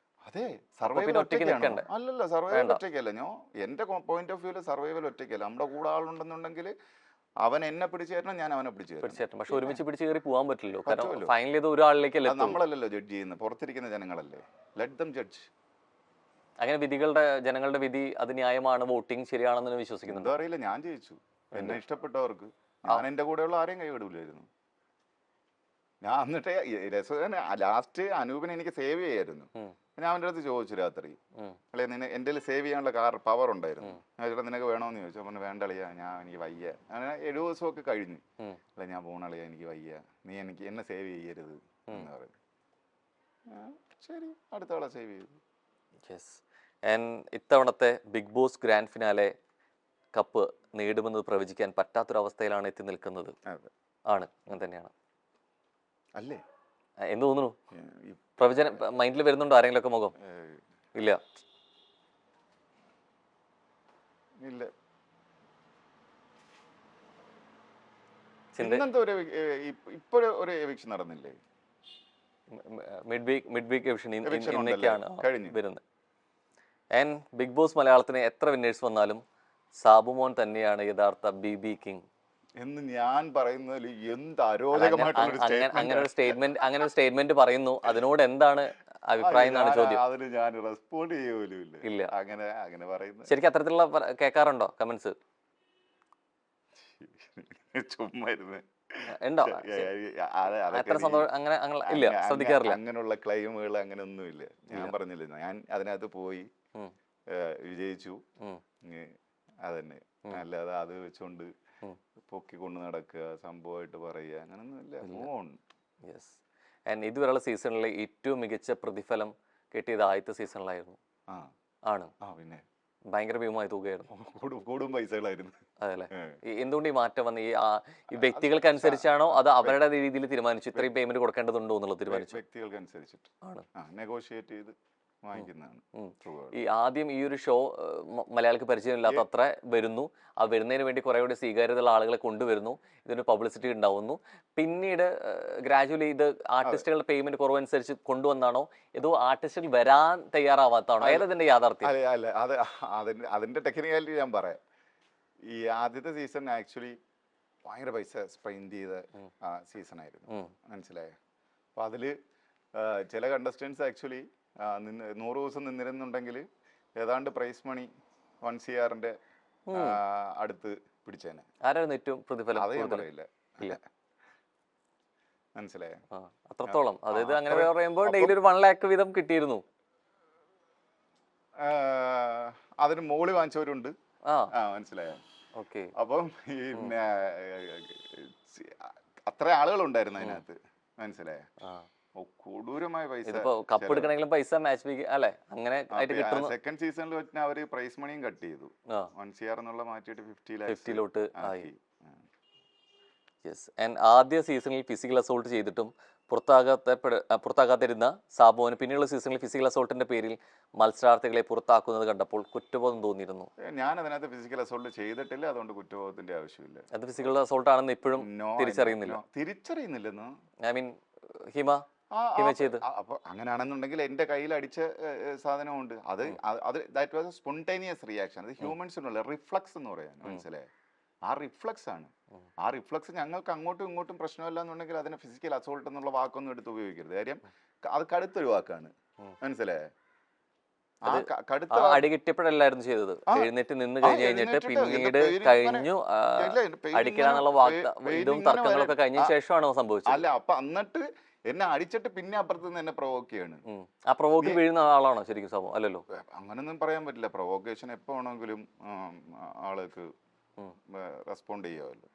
അതെ, സർവൈവൽ ഒറ്റയ്ക്കല്ല. അല്ലല്ല, സർവൈവൽ ഒറ്റയ്ക്കല്ല. എന്റെ പോയിന്റ് ഓഫ് വ്യൂല് സർവൈവൽ ഒറ്റയ്ക്കല്ല. നമ്മുടെ കൂടെ ആളുണ്ടെന്നുണ്ടെങ്കിൽ അവൻ എന്നെ പിടിച്ചു തരണം, ഞാൻ അവനെ പിടിച്ചു തരണം. പക്ഷെ ഒരുമിച്ച് പിടിച്ച് കയറി പോകാൻ പറ്റില്ലല്ലോ. കാരണം ഫൈനൽ ചെയ്ത് ഒരാളിലേക്കല്ലേ. നമ്മളല്ലല്ലോ ജഡ്ജ് ചെയ്യുന്നത്, പുറത്തിരിക്കുന്ന ജനങ്ങളല്ലേ. Let them judge. അങ്ങനെ ജനങ്ങളുടെ വിധി അത് ന്യായമാണ്, വോട്ടിംഗ് ശരിയാണെന്ന് വിശ്വസിക്കുന്നു. എന്താ അറിയില്ല, ഞാൻ ജയിച്ചു. എന്നെ ഇഷ്ടപ്പെട്ടവർക്ക് ഞാൻ എന്റെ കൂടെയുള്ള ആരെയും കൈവിടൂലായിരുന്നു. ഞാൻ എന്നിട്ട് രസം ലാസ്റ്റ് അനൂപിനെ എനിക്ക് സേവ് ചെയ്യായിരുന്നു. ഞാൻ അവൻ്റെ അടുത്ത് ചോദിച്ചു രാത്രി, അല്ലെ നിന്നെ എൻ്റെ സേവ് ചെയ്യാനുള്ള പവർ ഉണ്ടായിരുന്നു. ഞാൻ ചേട്ടാ നിനക്ക് വേണമെന്ന് ചോദിച്ചു. പറഞ്ഞു വേണ്ട അളിയാ, എനിക്ക് വയ്യ. അങ്ങനെ 70 ദിവസമൊക്കെ കഴിഞ്ഞു. അല്ലെ ഞാൻ പോണളിയാ, എനിക്ക് വയ്യ, നീ എന്നെ സേവ് ചെയ്യരുത് എന്ന് പറഞ്ഞു. ശരി, അടുത്ത ആളെ സേവ് ചെയ്തു. ഇത്തവണത്തെ Bigg Boss grand finale cup നേടുമെന്ന് പ്രവചിക്കാൻ പറ്റാത്തൊരവസ്ഥയിലാണ് എത്തി നിൽക്കുന്നത്. ആണ്, അങ്ങനെ തന്നെയാണ് അല്ലേ? എന്ത് തോന്നുന്നു? പ്രവചനം മൈൻഡിൽ വരുന്നുണ്ടോ ആരെങ്കിലും ഒക്കെ മുഖം? ഇല്ല ഇല്ല. ഇപ്പോഴൊരു എവിക്ഷൻ നടന്നില്ലേ? മിഡ് വീക്ക് എവിക്ഷൻ ഇന്നൊക്കെയാണ് വരുന്നത്. ആൻഡ് ബിഗ് ബോസ് മലയാളത്തിന് എത്ര വിന്നേഴ്സ് വന്നാലും സാബുമോൻ തന്നെയാണ് യഥാർത്ഥ BB കിങ് എന്ന് ഞാൻ പറയുന്നതിൽ എന്ത് അരോചകമായിട്ടുള്ള അങ്ങനെ ഒരു സ്റ്റേറ്റ്മെന്റ് പറയുന്നു. അതിനോട് എന്താണ് അഭിപ്രായം എന്നാണ് ചോദ്യം. അതിന് ഞാൻ റെസ്പോണ്ട് ചെയ്യൂല. ഇല്ല, അങ്ങനെ പറയുന്നത് ശരിക്കും അത്തരത്തിലുള്ള കേൾക്കാറുണ്ടോ കമന്റ്സ്? ചുമ്മാ ഇരുന്ന് ഉണ്ടോ? എത്ര അതൊക്കെ സന്തോഷം അങ്ങനെ അങ്ങനെ ഇല്ല, ശ്രദ്ധിക്കാറില്ല. അങ്ങനെയുള്ള ക്ലെയിമുകൾ അങ്ങനെ ഒന്നുമില്ല. ഞാൻ പറഞ്ഞില്ലേ, ഞാൻ അതിനകത്ത് പോയി ഉം, വിജയിച്ചു. ഉം, അതന്നെ. അല്ലാതെ അത് വെച്ചുകൊണ്ട് പൊക്കിക്കൊണ്ട് നടക്കുക, സംഭവമായിട്ട് പറയുക, അങ്ങനൊന്നുമില്ല. Move on. യെസ്. ആൻഡ് ഇതുവരെയുള്ള സീസണിലെ ഏറ്റവും മികച്ച പ്രതിഫലം കിട്ടിയത് ആദ്യത്തെ സീസണിലായിരുന്നു. ആ ആണ്. ആ പിന്നെ ഭയങ്കര ഭീമമായ തുകയായിരുന്നു. കൂടും പൈസകളായിരുന്നു. അതല്ലേ? എന്തുകൊണ്ട് ഈ മാറ്റം വന്ന് ഈ വ്യക്തികൾക്ക് അനുസരിച്ചാണോ അത് അവരുടെ രീതിയിൽ തീരുമാനിച്ചു ഇത്രയും പേയ്മെന്റ് കൊടുക്കേണ്ടതുണ്ടോ എന്നുള്ളത് തീരുമാനിച്ചു? വ്യക്തികൾക്ക് അനുസരിച്ചിട്ട് ആണ്. നെഗോഷിയേറ്റ് ചെയ്ത് വാങ്ങിക്കുന്നതാണ്. ഈ ആദ്യം ഈ ഒരു ഷോ മലയാളിക്ക് പരിചയമില്ലാത്ത അത്ര വരുന്നു, ആ വരുന്നതിന് വേണ്ടി കുറെ കൂടി സ്വീകാര്യതയുള്ള ആളുകളെ കൊണ്ടുവരുന്നു, ഇതിന് പബ്ലിസിറ്റി ഉണ്ടാവുന്നു, പിന്നീട് ഗ്രാജുവലി ഇത് ആർട്ടിസ്റ്റുകളുടെ പേയ്മെന്റ് കുറവനുസരിച്ച് കൊണ്ടുവന്നാണോ, ഇതോ ആർട്ടിസ്റ്റുകൾ വരാൻ തയ്യാറാവാത്താണോ, ഏതതിന്റെ യാഥാർത്ഥ്യം? അല്ല അത് അതിന്റെ ടെക്നിക്കാലിറ്റി ഞാൻ പറയാം. ഈ ആദ്യത്തെ സീസൺ ആക്ച്വലി ഭയങ്കര പൈസ സ്പെൻഡ് ചെയ്ത സീസൺ ആയിരുന്നു. മനസ്സിലായോ? അപ്പൊ അതില് ചില കണ്ടസ്റ്റൻസ് ആക്ച്വലി 100 ദിവസം നിന്നിരുന്നുണ്ടെങ്കിൽ ഏതാണ്ട് പ്രൈസ് മണി 1 CR അടുത്ത് പിടിച്ചേനെ. ആരായിരുന്നു ഏറ്റവും പ്രതിഫലം? അത് ഞാൻ പറയില്ല. മനസ്സിലായോ? അത്രത്തോളം, അതായത് അങ്ങനെ പറയുമ്പോൾ ഡെയിലി ഒരു 1 lakh വീതം കിട്ടിയിരുന്നു. അതിന് മോളി വാങ്ങിച്ചവരുണ്ട്. മനസ്സിലായോ? ഓക്കെ. അപ്പം പിന്നെ അത്ര ആളുകളുണ്ടായിരുന്നു അതിനകത്ത്. മനസ്സിലായോ? കൊടൂരമായ പൈസ. കപ്പ് എടുക്കണമെങ്കിലും പൈസ മാച്ച് അല്ലെ, അങ്ങനെ സെക്കൻഡ് സീസണിൽ വെച്ചാൽ അവര് പ്രൈസ് മണിയും കട്ട് ചെയ്തു. 1 CR എന്നുള്ള മാറ്റിയിട്ട് 50 ലോട്ട് ആയി. യെസ്. ആൻഡ് ആദ്യ സീസണിൽ ഫിസിക്കൽ അസോൾട്ട് ചെയ്തിട്ടും പുറത്താകാതിരുന്ന സാബുവിന് പിന്നീടുള്ള സീസണിൽ ഫിസിക്കൽ അസോൾട്ടിന്റെ പേരിൽ മത്സരാർത്ഥികളെ പുറത്താക്കുന്നത് കണ്ടപ്പോൾ കുറ്റബോധം തോന്നിയിരുന്നു. ഞാൻ അതിനകത്ത് ഫിസിക്കൽ അസോൾട്ട് ചെയ്തിട്ടില്ല, അതുകൊണ്ട് കുറ്റബോധത്തിന്റെ ആവശ്യമില്ല. അത് ഫിസിക്കൽ അസോൾട്ട് ആണെന്ന് ഇപ്പോഴും തിരിച്ചറിയുന്നില്ലെന്ന്. ഐ മീൻ ഹിമ ചെയ്ത്. അപ്പൊ അങ്ങനെയാണെന്നുണ്ടെങ്കിൽ എന്റെ കയ്യിൽ അടിച്ച സാധനമുണ്ട്. അത് that was A spontaneous reaction. അത് ഹ്യൂമൻസിനുള്ള റിഫ്ലക്സ് എന്ന് പറയാൻ. മനസ്സിലായി? ആ റിഫ്ലക്സ് ആണ്. ആ റിഫ്ലക്സ് ഞങ്ങൾക്ക് അങ്ങോട്ടും ഇങ്ങോട്ടും പ്രശ്നമില്ല എന്നുണ്ടെങ്കിൽ അതിനെ ഫിസിക്കൽ അസോൾട്ട് എന്നുള്ള വാക്കൊന്നും എടുത്ത് ഉപയോഗിക്കരുത്. കാര്യം അത് കടുത്തൊരു വാക്കാണ്. മനസ്സിലായേ? അടി കിട്ടിയപ്പോഴല്ലായിരുന്നു ചെയ്തത്, എഴുന്നേറ്റ് നിന്ന് കഴിഞ്ഞിട്ട് പിന്നീട് കഴിഞ്ഞു അടിക്കാനുള്ള ഇതും തർക്കങ്ങളൊക്കെ കഴിഞ്ഞ ശേഷമാണോ സംഭവിച്ചത്? അല്ല, അപ്പൊ എന്നിട്ട് എന്നെ അടിച്ചിട്ട് പിന്നെ അപ്പുറത്ത് നിന്ന് എന്നെ പ്രൊവോക്ക് ചെയ്യാണ്. ആ പ്രൊവോക്കിൽ വീഴുന്ന ആളാണോ ശരിക്കും സംഭവം? അല്ലല്ലോ, അങ്ങനൊന്നും പറയാൻ പറ്റില്ല. പ്രൊവോക്കേഷൻ എപ്പോ വേണമെങ്കിലും ആൾക്ക് റെസ്പോണ്ട് ചെയ്യാമല്ലോ.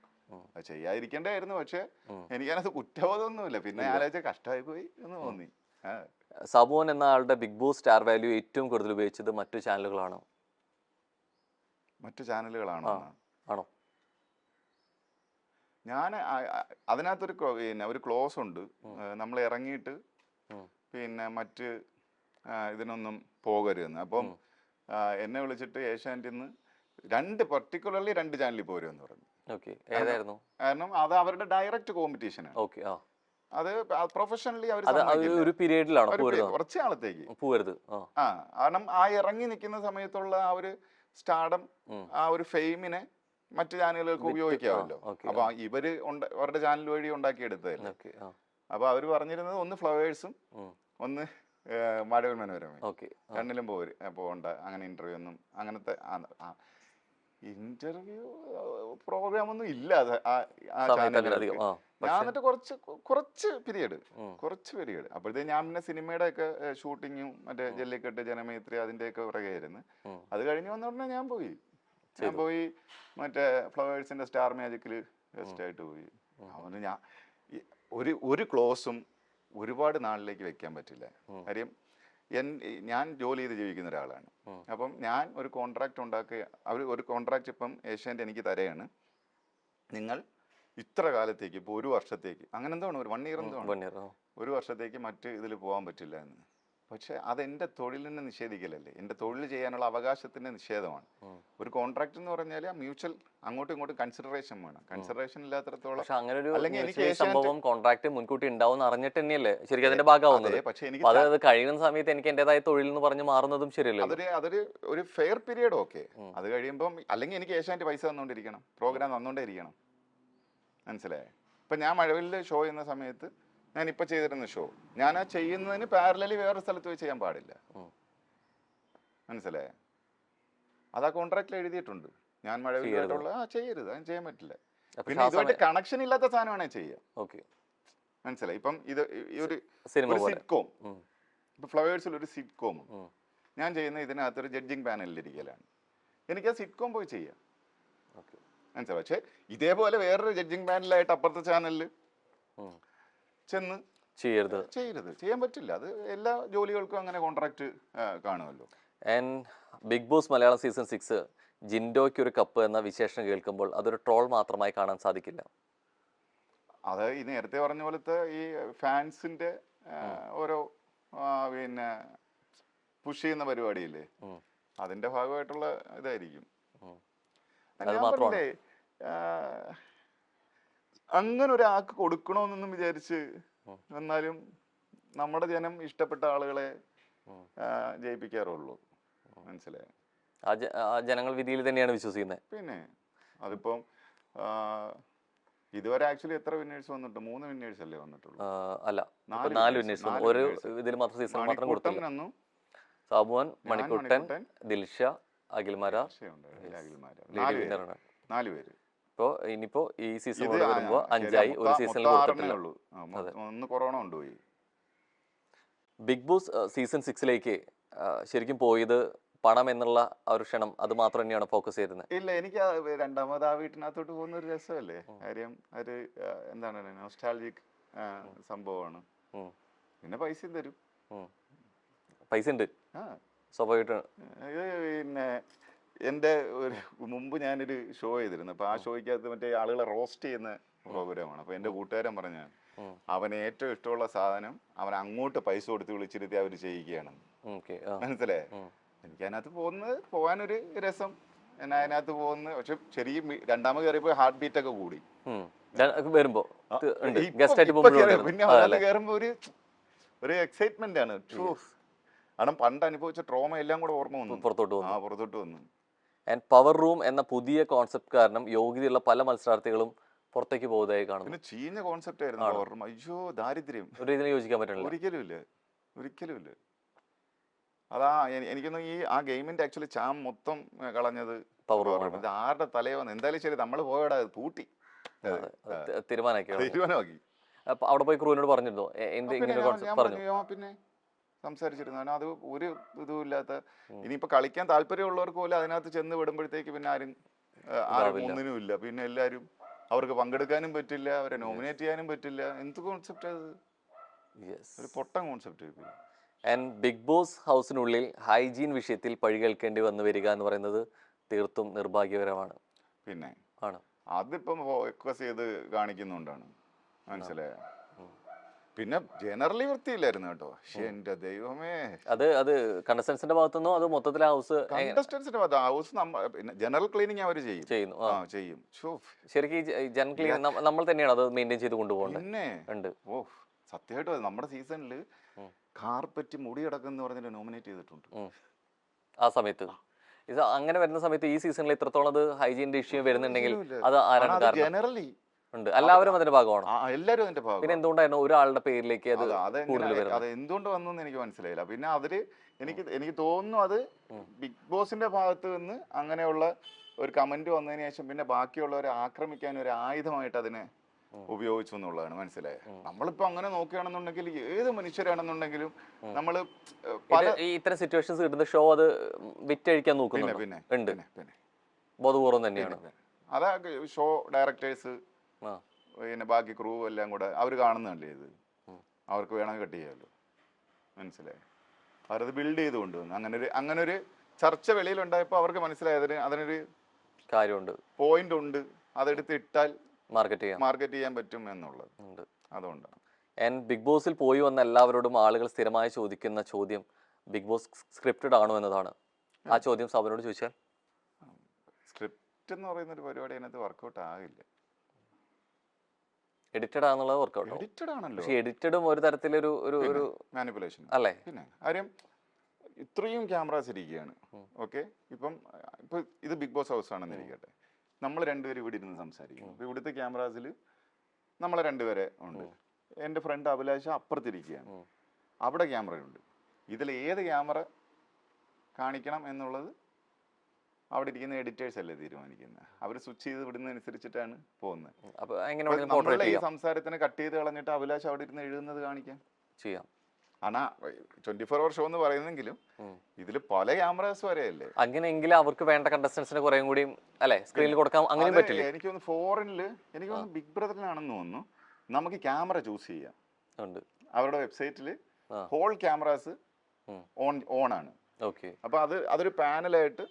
അത് ചെയ്യാതിരിക്കേണ്ടായിരുന്നു. പക്ഷെ എനിക്കതിനകത്ത് കുറ്റബോധമൊന്നുമില്ല. പിന്നെ ആലോചിച്ച കഷ്ടമായി പോയി എന്ന് തോന്നി. സാബുവൻ എന്ന ആളുടെ ബിഗ് ബോസ് സ്റ്റാർ വാല്യൂ ഏറ്റവും കൂടുതൽ ഉപയോഗിച്ചത് മറ്റു ചാനലുകളാണോ? മറ്റു ചാനലുകളാണോ? ആണോ? ഞാൻ അതിനകത്തൊരു ഒരു ക്ലോസ് ഉണ്ട്. നമ്മൾ ഇറങ്ങിയിട്ട് പിന്നെ മറ്റ് ഇതിനൊന്നും പോകരുതെന്ന്. അപ്പം എന്നെ വിളിച്ചിട്ട് ഏഷ്യാനെറ്റിൽ നിന്ന് പർട്ടിക്കുലർലി 2 ചാനലിൽ പോരുമെന്ന് പറഞ്ഞു. കാരണം അത് അവരുടെ ഡയറക്റ്റ് കോമ്പറ്റീഷനാണ്. അത് പ്രൊഫഷണലി അവർ കുറച്ച് നാളത്തേക്ക് കാരണം ആ ഇറങ്ങി നിൽക്കുന്ന സമയത്തുള്ള ആ ഒരു സ്റ്റാർഡം, ആ ഒരു ഫെയിമിനെ മറ്റു ചാനലുകൾക്ക് ഉപയോഗിക്കാമല്ലോ. അപ്പൊ ഇവര് അവരുടെ ചാനൽ വഴി ഉണ്ടാക്കിയെടുത്തതല്ലേ. അപ്പൊ അവര് പറഞ്ഞിരുന്നത് ഒന്ന് ഫ്ലവേഴ്സും ഒന്ന് മഴവിൽ മനോരമയും, രണ്ടിലും പോകണ്ട, അങ്ങനെ ഇന്റർവ്യൂ ഒന്നും അങ്ങനത്തെ ഇന്റർവ്യൂ പ്രോഗ്രാം ഒന്നും ഇല്ല ആ ചാനലുകൾക്ക്. ഞാൻ എന്നിട്ട് കുറച്ച് പീരീഡ് അപ്പോഴത്തേക്ക് ഞാൻ പിന്നെ സിനിമയുടെ ഒക്കെ ഷൂട്ടിങ്ങും മറ്റേ ജല്ലിക്കെട്ട്, ജനമൈത്രി അതിന്റെയൊക്കെ പുറകെയായിരുന്നു. അത് കഴിഞ്ഞ് വന്ന ഉടനെ ഞാൻ പോയി മറ്റേ ഫ്ലവേഴ്സിന്റെ സ്റ്റാർ മാജിക്കില് ഗസ്റ്റ് ആയിട്ട് പോയി. അതുകൊണ്ട് ഞാൻ ഒരു ക്ലോസും ഒരുപാട് നാളിലേക്ക് വെക്കാൻ പറ്റില്ല. കാര്യം ഞാൻ ജോലി ചെയ്ത് ജീവിക്കുന്ന ഒരാളാണ്. അപ്പം ഞാൻ ഒരു കോൺട്രാക്ട് അവർ ഒരു കോൺട്രാക്ട് ഇപ്പം ഏഷ്യാനെറ്റ് എനിക്ക് തരയാണ്. നിങ്ങൾ ഇത്ര കാലത്തേക്ക്, ഇപ്പോൾ 1 വർഷത്തേക്ക്, അങ്ങനെ എന്താണ്, ഒരു 1 ഇയർ എന്താണ്, 1 വർഷത്തേക്ക് മറ്റ് ഇതിൽ പോകാൻ പറ്റില്ല എന്ന്. പക്ഷെ അതെൻ്റെ തൊഴിലിനെ നിഷേധിക്കലല്ലേ, എൻ്റെ തൊഴിൽ ചെയ്യാനുള്ള അവകാശത്തിൻ്റെ നിഷേധമാണ്. ഒരു കോൺട്രാക്ട് എന്ന് പറഞ്ഞാൽ മ്യൂച്വൽ അങ്ങോട്ടും ഇങ്ങോട്ടും കൺസിഡറേഷൻ വേണം. കൺസിഡറേഷൻ ഇല്ലാത്തടത്തോളം അല്ലെങ്കിൽ എനിക്ക് കോൺട്രാക്ട് മുൻകൂട്ടി ഉണ്ടാവും അറിഞ്ഞിട്ട് തന്നെയല്ലേ ശരിക്കും അതിന്റെ ഭാഗമാവുന്നത്. പക്ഷെ എനിക്ക് അത് കഴിയുന്ന സമയത്ത് എനിക്ക് എന്റേതായ തൊഴിൽ എന്ന് പറഞ്ഞ് മാറുന്നതും ശരിയല്ല. അതൊരു ഒരു ഫെയർ പീരിയഡ് ഓക്കെ. അത് കഴിയുമ്പം അല്ലെങ്കിൽ എനിക്ക് ഏഷ്യാനെറ്റ് പൈസ തന്നുകൊണ്ടിരിക്കണം, പ്രോഗ്രാം തന്നുകൊണ്ടേ ഇരിക്കണം. മനസ്സിലായേ? ഇപ്പം ഞാൻ മഴവിൽ ഷോ ചെയ്യുന്ന സമയത്ത് ഞാൻ ഇപ്പൊ ചെയ്തിരുന്ന ഷോ ഞാൻ ആ ചെയ്യുന്നതിന് പാരലലി വേറെ സ്ഥലത്ത് പോയി ചെയ്യാൻ പാടില്ല. മനസ്സിലായേ? അത് ആ കോൺട്രാക്റ്റിൽ എഴുതിയിട്ടുണ്ട്. ഞാൻ മഴവിലായിട്ടുള്ള ചെയ്യരുത്, അതിന് ചെയ്യാൻ പറ്റില്ല. പിന്നെ ഇതുമായിട്ട് കണക്ഷൻ ഇല്ലാത്ത സാധനമാണേ ചെയ്യുക. ഓക്കെ, മനസ്സിലായി? ഇപ്പം ഇത് ഈ ഒരു സിനിമ പോലെ. സിറ്റ്കോം, ഇപ്പൊ ഫ്ലവേഴ്സിൽ ഒരു സിറ്റ്കോം ഞാൻ ചെയ്യുന്ന ഇതിനകത്തൊരു ജഡ്ജിങ് പാനലിൽ ഇരിക്കലാണ്. എനിക്ക് ആ സിറ്റ്കോം പോയി ചെയ്യാം, മനസ്സിലായി? പക്ഷെ ഇതേപോലെ വേറൊരു ജഡ്ജിങ് പാനലായിട്ട് അപ്പുറത്തെ ചാനലിൽ ചെന്ന് ചെയ്യരുത്, ചെയ്യാൻ പറ്റില്ല. അത് എല്ലാ ജോലികൾക്കും അങ്ങനെ കോൺട്രാക്ട് കാണുമല്ലോ. And big Boss Malayalam season 6 ജിൻഡോയ്ക്ക് ഒരു കപ്പ് എന്ന വിശേഷണം കേൾക്കുമ്പോൾ അതൊരു ട്രോൾ മാത്രമായി കാണാൻ സാധിക്കില്ല. അത് ഈ നേരത്തെ പറഞ്ഞ പോലത്തെ ഈ ഫാൻസിന്റെ ഓരോ പിന്നെ പുഷ് ചെയ്യുന്ന പരിപാടിയില്ലേ, അതിന്റെ ഭാഗമായിട്ടുള്ള ഇതായിരിക്കും. ഞാൻ പറഞ്ഞില്ലേ, അങ്ങനെ ഒരാൾക്ക് കൊടുക്കണമെന്നൊന്നും വിചാരിച്ച് എന്നാലും നമ്മുടെ ജനം ഇഷ്ടപ്പെട്ട ആളുകളെ ജയിപ്പിക്കാറുള്ളൂ, മനസ്സിലായി? ജനങ്ങൾ വിധിയിൽ തന്നെയാണ് വിശ്വസിക്കുന്നത്. പിന്നെ അതിപ്പം ഇതുവരെ ആക്ച്വലി എത്ര വിന്നേഴ്സ് വന്നിട്ട്? 3 വിന്നേഴ്സ് അല്ലേ വന്നിട്ടുള്ളൂ? അല്ല, 4 വിന്നേഴ്സ്. ഒരു ഇതിൽ മാത്രം സീസൺ മാത്രം കൊടുത്തില്ല. സാബുവൻ, മണിക്കുട്ടൻ, ദിൽഷ, അഖിൽമാര, 4 പേര്. ഇപ്പോ ഇനിയിപ്പോ ഈ സീസൺ വരുമ്പോ 5 ആയി. ഒരു സീസണിൽ കൊടുത്തിട്ടില്ല. ഒന്ന് കൊറോണ കൊണ്ടുപോയി. ബിഗ് ബോസ് സീസൺ 6ലേക്ക് ശരിക്കും പോയത് പണം എന്നുള്ള ആ ഒരു ക്ഷണം, അത് മാത്രം തന്നെയാണ് ഫോക്കസ് ചെയ്യുന്നത്? ഇല്ല, എനിക്ക് രണ്ടാമത് ആ വീട്ടിനകത്തോട്ട് പോകുന്ന ഒരു രസമല്ലേ കാര്യം. ഒരു എന്താണ് നോസ്റ്റാൾജിക് സംഭവമാണ്. പിന്നെ പൈസയും തരും. പൈസ ഉണ്ട്, സ്വാഭാവികമായിട്ടാണ്. പിന്നെ എൻ്റെ ഒരു മുമ്പ് ഞാനൊരു ഷോ ചെയ്തിരുന്നു. അപ്പൊ ആ ഷോയ്ക്കകത്ത് മറ്റേ ആളുകളെ റോസ്റ്റ് ചെയ്യുന്ന പ്രോഗ്രാമാണ്. അപ്പൊ എൻ്റെ കൂട്ടുകാരൻ പറഞ്ഞ അവന് ഏറ്റവും ഇഷ്ടമുള്ള സാധനം അവൻ അങ്ങോട്ട് പൈസ കൊടുത്ത് വിളിച്ചിരുത്തി അവർ ചെയ്യിക്കുകയാണ്. മനസ്സിലായേ? എനിക്ക് അതിനകത്ത് പോകാനൊരു രസം, എന്നാ അതിനകത്ത് പോകുന്നത്. പക്ഷെ ശരിക്കും രണ്ടാമത് കയറിയപ്പോ ഹാർട്ട് ബീറ്റ് ഒക്കെ കൂടി വരുമ്പോ. പിന്നെ അതിനകത്ത് കയറുമ്പോ ഒരു എക്സൈറ്റ്മെന്റ് ആണ്. കാരണം പണ്ട് അനുഭവിച്ച ട്രോമ എല്ലാം കൂടെ ഓർമ്മ വന്നു, പുറത്തോട്ട് വന്നു. പവർ റൂം എന്ന പുതിയ കോൺസെപ്റ്റ് കാരണം യോഗ്യതയുള്ള പല മത്സരാർത്ഥികളും പുറത്തേക്ക് പോകുന്നതായി കാണുന്നു. പിന്നെ ചീഞ്ഞ കോൺസെപ്റ്റ് ആയിരുന്നു പവർ റൂം. അയ്യോ, ദാരിദ്ര്യം. ഒരു രീതിയിൽ യോജിക്കാൻ പറ്റില്ല, ഒരിക്കലും ഇല്ല. അതാ എനിക്കൊന്നും ഈ ആ ഗെയിമിന്റെ ആക്ച്വലി ചാം മൊത്തം കളഞ്ഞത് പവർ റൂം. ഇത് ആരുടെ തലയോ വന്ന് എന്തായാലും ശരി, നമ്മൾ പോയടാ പൂട്ടി തീരുമാനമാക്കി. അവിടെ പോയി ക്രൂവിനോട് പറഞ്ഞിരുന്നോ പിന്നെ സംസാരിച്ചിരുന്നു. കാരണം അത് ഒരു ഇതും ഇല്ലാത്ത, ഇനിയിപ്പോ കളിക്കാൻ താല്പര്യമുള്ളവർക്ക് പോലും അതിനകത്ത് ചെന്ന് വിടുമ്പോഴത്തേക്ക് പിന്നെ ആരും ഒന്നിനും ഇല്ല. പിന്നെ എല്ലാരും അവർക്ക് പങ്കെടുക്കാനും പറ്റില്ല, അവരെ നോമിനേറ്റ് ചെയ്യാനും പറ്റില്ല. എന്ത് കോൺസെപ്റ്റ് അത്? ഒരു പൊട്ടൻ കോൺസെപ്റ്റ്. ബിഗ് ബോസ് ഹൗസിനുള്ളിൽ ഹൈജീൻ വിഷയത്തിൽ പഴി കേൾക്കേണ്ടി വന്നു വരിക എന്ന് പറയുന്നത് തീർത്തും നിർഭാഗ്യകരമാണ്. പിന്നെ അതിപ്പം ഫോക്കസ് ചെയ്ത് കാണിക്കുന്നുണ്ടാണ്, മനസ്സിലായ? പിന്നെ ജനറലി വൃത്തിയില്ലായിരുന്നു കേട്ടോ. എന്റെ ദൈവമേ, അത് കണ്ടസ്റ്റൻസിന്റെ ഭാഗത്തുനിന്നോ അത് മൊത്തത്തിലെ ഹൗസ്? കണ്ടസ്റ്റൻസിന്റെ ഭാഗത്ത് ഹൗസ് ജനറൽ ക്ലീനിങ് അവർ ചെയ്യും. ശരിക്കും ജനറൽ ക്ലീനിങ് നമ്മൾ തന്നെയാണ് അത് മെയിൻറ്റെയിൻ ചെയ്ത് കൊണ്ടുപോകുന്നത്. പിന്നെ ഓ സത്യമായിട്ടും നമ്മുടെ സീസണില് കാർപ്പറ്റ് മുടി കിടക്കുന്ന പറഞ്ഞിട്ട് നോമിനേറ്റ് ചെയ്തിട്ടുണ്ട് ആ സമയത്ത്. ഇത് അങ്ങനെ വരുന്ന സമയത്ത് ഈ സീസണിൽ എത്രത്തോളം അത് ഹൈജീനിന്റെ ഇഷ്യൂ വരുന്നുണ്ടെങ്കിൽ അത് ആരാണ് കാരണം? ജനറലി ഉണ്ട്, എല്ലാവരും അതിന്റെ ഭാഗമാണ്. എല്ലാവരും അതിന്റെ ഭാഗം. പിന്നെ എന്തുകൊണ്ടായിരുന്നു ഒരാളുടെ പേരിലേക്ക് അത് എന്തുകൊണ്ട് വന്നു എനിക്ക് മനസ്സിലായില്ല. പിന്നെ അതില് എനിക്ക് തോന്നുന്നു അത് ബിഗ് ബോസിന്റെ ഭാഗത്ത് നിന്ന് അങ്ങനെയുള്ള ഒരു കമന്റ് വന്നതിന് ശേഷം പിന്നെ ബാക്കിയുള്ളവരെ ആക്രമിക്കാൻ ഒരു ആയുധമായിട്ട് അതിനെ ഉപയോഗിച്ചു എന്നുള്ളതാണ്, മനസ്സിലായത്. നമ്മളിപ്പോ അങ്ങനെ നോക്കുകയാണെന്നുണ്ടെങ്കിൽ ഏത് മനുഷ്യരാണെന്നുണ്ടെങ്കിലും നമ്മള് ഇത്തരം സിറ്റുവേഷൻസ് കിട്ടുന്ന ഷോ അത് വിറ്റഴിക്കാൻ നോക്കുന്നുണ്ട്. പിന്നെ ബോധപൂർവം തന്നെയാണ്. അതാ ഷോ ഡയറക്ടേഴ്സ് പിന്നെ ബാക്കി ക്രൂ എല്ലാം കൂടെ അവർ കാണുന്നുണ്ടല്ലേ ഇത്. അവർക്ക് വേണമെങ്കിൽ കട്ട് ചെയ്യാമല്ലോ, മനസ്സിലായി? അവരത് ബിൽഡ് ചെയ്ത് കൊണ്ടുവന്നു. അങ്ങനെ ഒരു ചർച്ച വെളിയിലുണ്ടായപ്പോൾ അവർക്ക് മനസ്സിലായി അതിനൊരു കാര്യമുണ്ട്, പോയിന്റ് ഉണ്ട്, അതെടുത്ത് ഇട്ടാൽ മാർക്കറ്റ് ചെയ്യാൻ പറ്റും എന്നുള്ളത്. അതുകൊണ്ടാണ്. ബിഗ് ബോസിൽ പോയി വന്ന എല്ലാവരോടും ആളുകൾ സ്ഥിരമായി ചോദിക്കുന്ന ചോദ്യം ബിഗ് ബോസ് സ്ക്രിപ്റ്റഡ് ആണോ എന്നതാണ്. ആ ചോദ്യം സാബുനോട് ചോദിച്ചാൽ? സ്ക്രിപ്റ്റ് എന്ന് പറയുന്ന ഒരു പരിപാടി അതിനകത്ത് വർക്കൗട്ട് ആകില്ല. എഡിറ്റഡ് ആണെന്നുള്ളത് വർക്കൗട്ട്. എഡിറ്റഡ് ആണല്ലോ. പക്ഷേ എഡിറ്റഡും ഒരു തരത്തിലൊരു മാനിപ്പുലേഷൻ അല്ലേ? പിന്നെ കാര്യം ഇത്രയും ക്യാമറാസ് ഇരിക്കുകയാണ്. ഓക്കെ, ഇപ്പൊ ഇത് ബിഗ് ബോസ് ഹൗസ് ആണെന്ന് ഇരിക്കട്ടെ, നമ്മൾ രണ്ടുപേരും ഇവിടെ ഇരുന്ന് സംസാരിക്കും. അപ്പൊ ഇവിടുത്തെ ക്യാമറാസിൽ നമ്മളെ രണ്ടുപേരെ ഉണ്ട്. എൻ്റെ ഫ്രണ്ട് അഭിലാഷ അപ്പുറത്തിരിക്കുകയാണ്, അവിടെ ക്യാമറയുണ്ട്. ഇതിൽ ഏത് ക്യാമറ കാണിക്കണം എന്നുള്ളത് അവിടെ ഇരിക്കുന്ന എഡിറ്റേഴ്സ് അല്ലേ തീരുമാനിക്കുന്നത്. അവർ സ്വിച്ച് ചെയ്ത് വിടുന്നതനുസരിച്ചിട്ടാണ് പോകുന്നത്. അപ്പൊ എങ്ങനെ അപ്പൊ വേണമെങ്കിലും നമ്മളുടെ portrait ഈ ചെയ്യാം. സംസാരത്തിന് കട്ട് ചെയ്ത് കളഞ്ഞിട്ട് അഭിലാഷ് അവിടെ ഇരുന്ന് എഴുതുന്നത് കാണിക്കാം. ചെയ്യാം. ആണാ 24 hour ഷോ എന്ന് പറയുന്നെങ്കിലും ഇതിൽ പല ക്യാമറാസ് വരെയല്ലേ. അങ്ങനെയെങ്കിൽ അവർക്ക് വേണ്ട കണ്ടസ്റ്റൻസിന് കുറേം കൂടി അല്ലെ സ്ക്രീനിൽ കൊടുക്കാം, അങ്ങനെയും പറ്റില്ലേ? എനിക്ക് തോന്നുന്നു ഫോറിനില്, എനിക്ക് തോന്നുന്നു ബിഗ് ബ്രദറിലാണെന്ന് തോന്നുന്നു, നമുക്ക് ക്യാമറ ചൂസ് ചെയ്യാം. ഉണ്ട്. അവരുടെ വെബ്സൈറ്റിൽ ഹോൾ ക്യാമറാസ് ഓൺ ആണ്. ഓക്കെ. അപ്പൊ അതൊരു പാനലായിട്ട്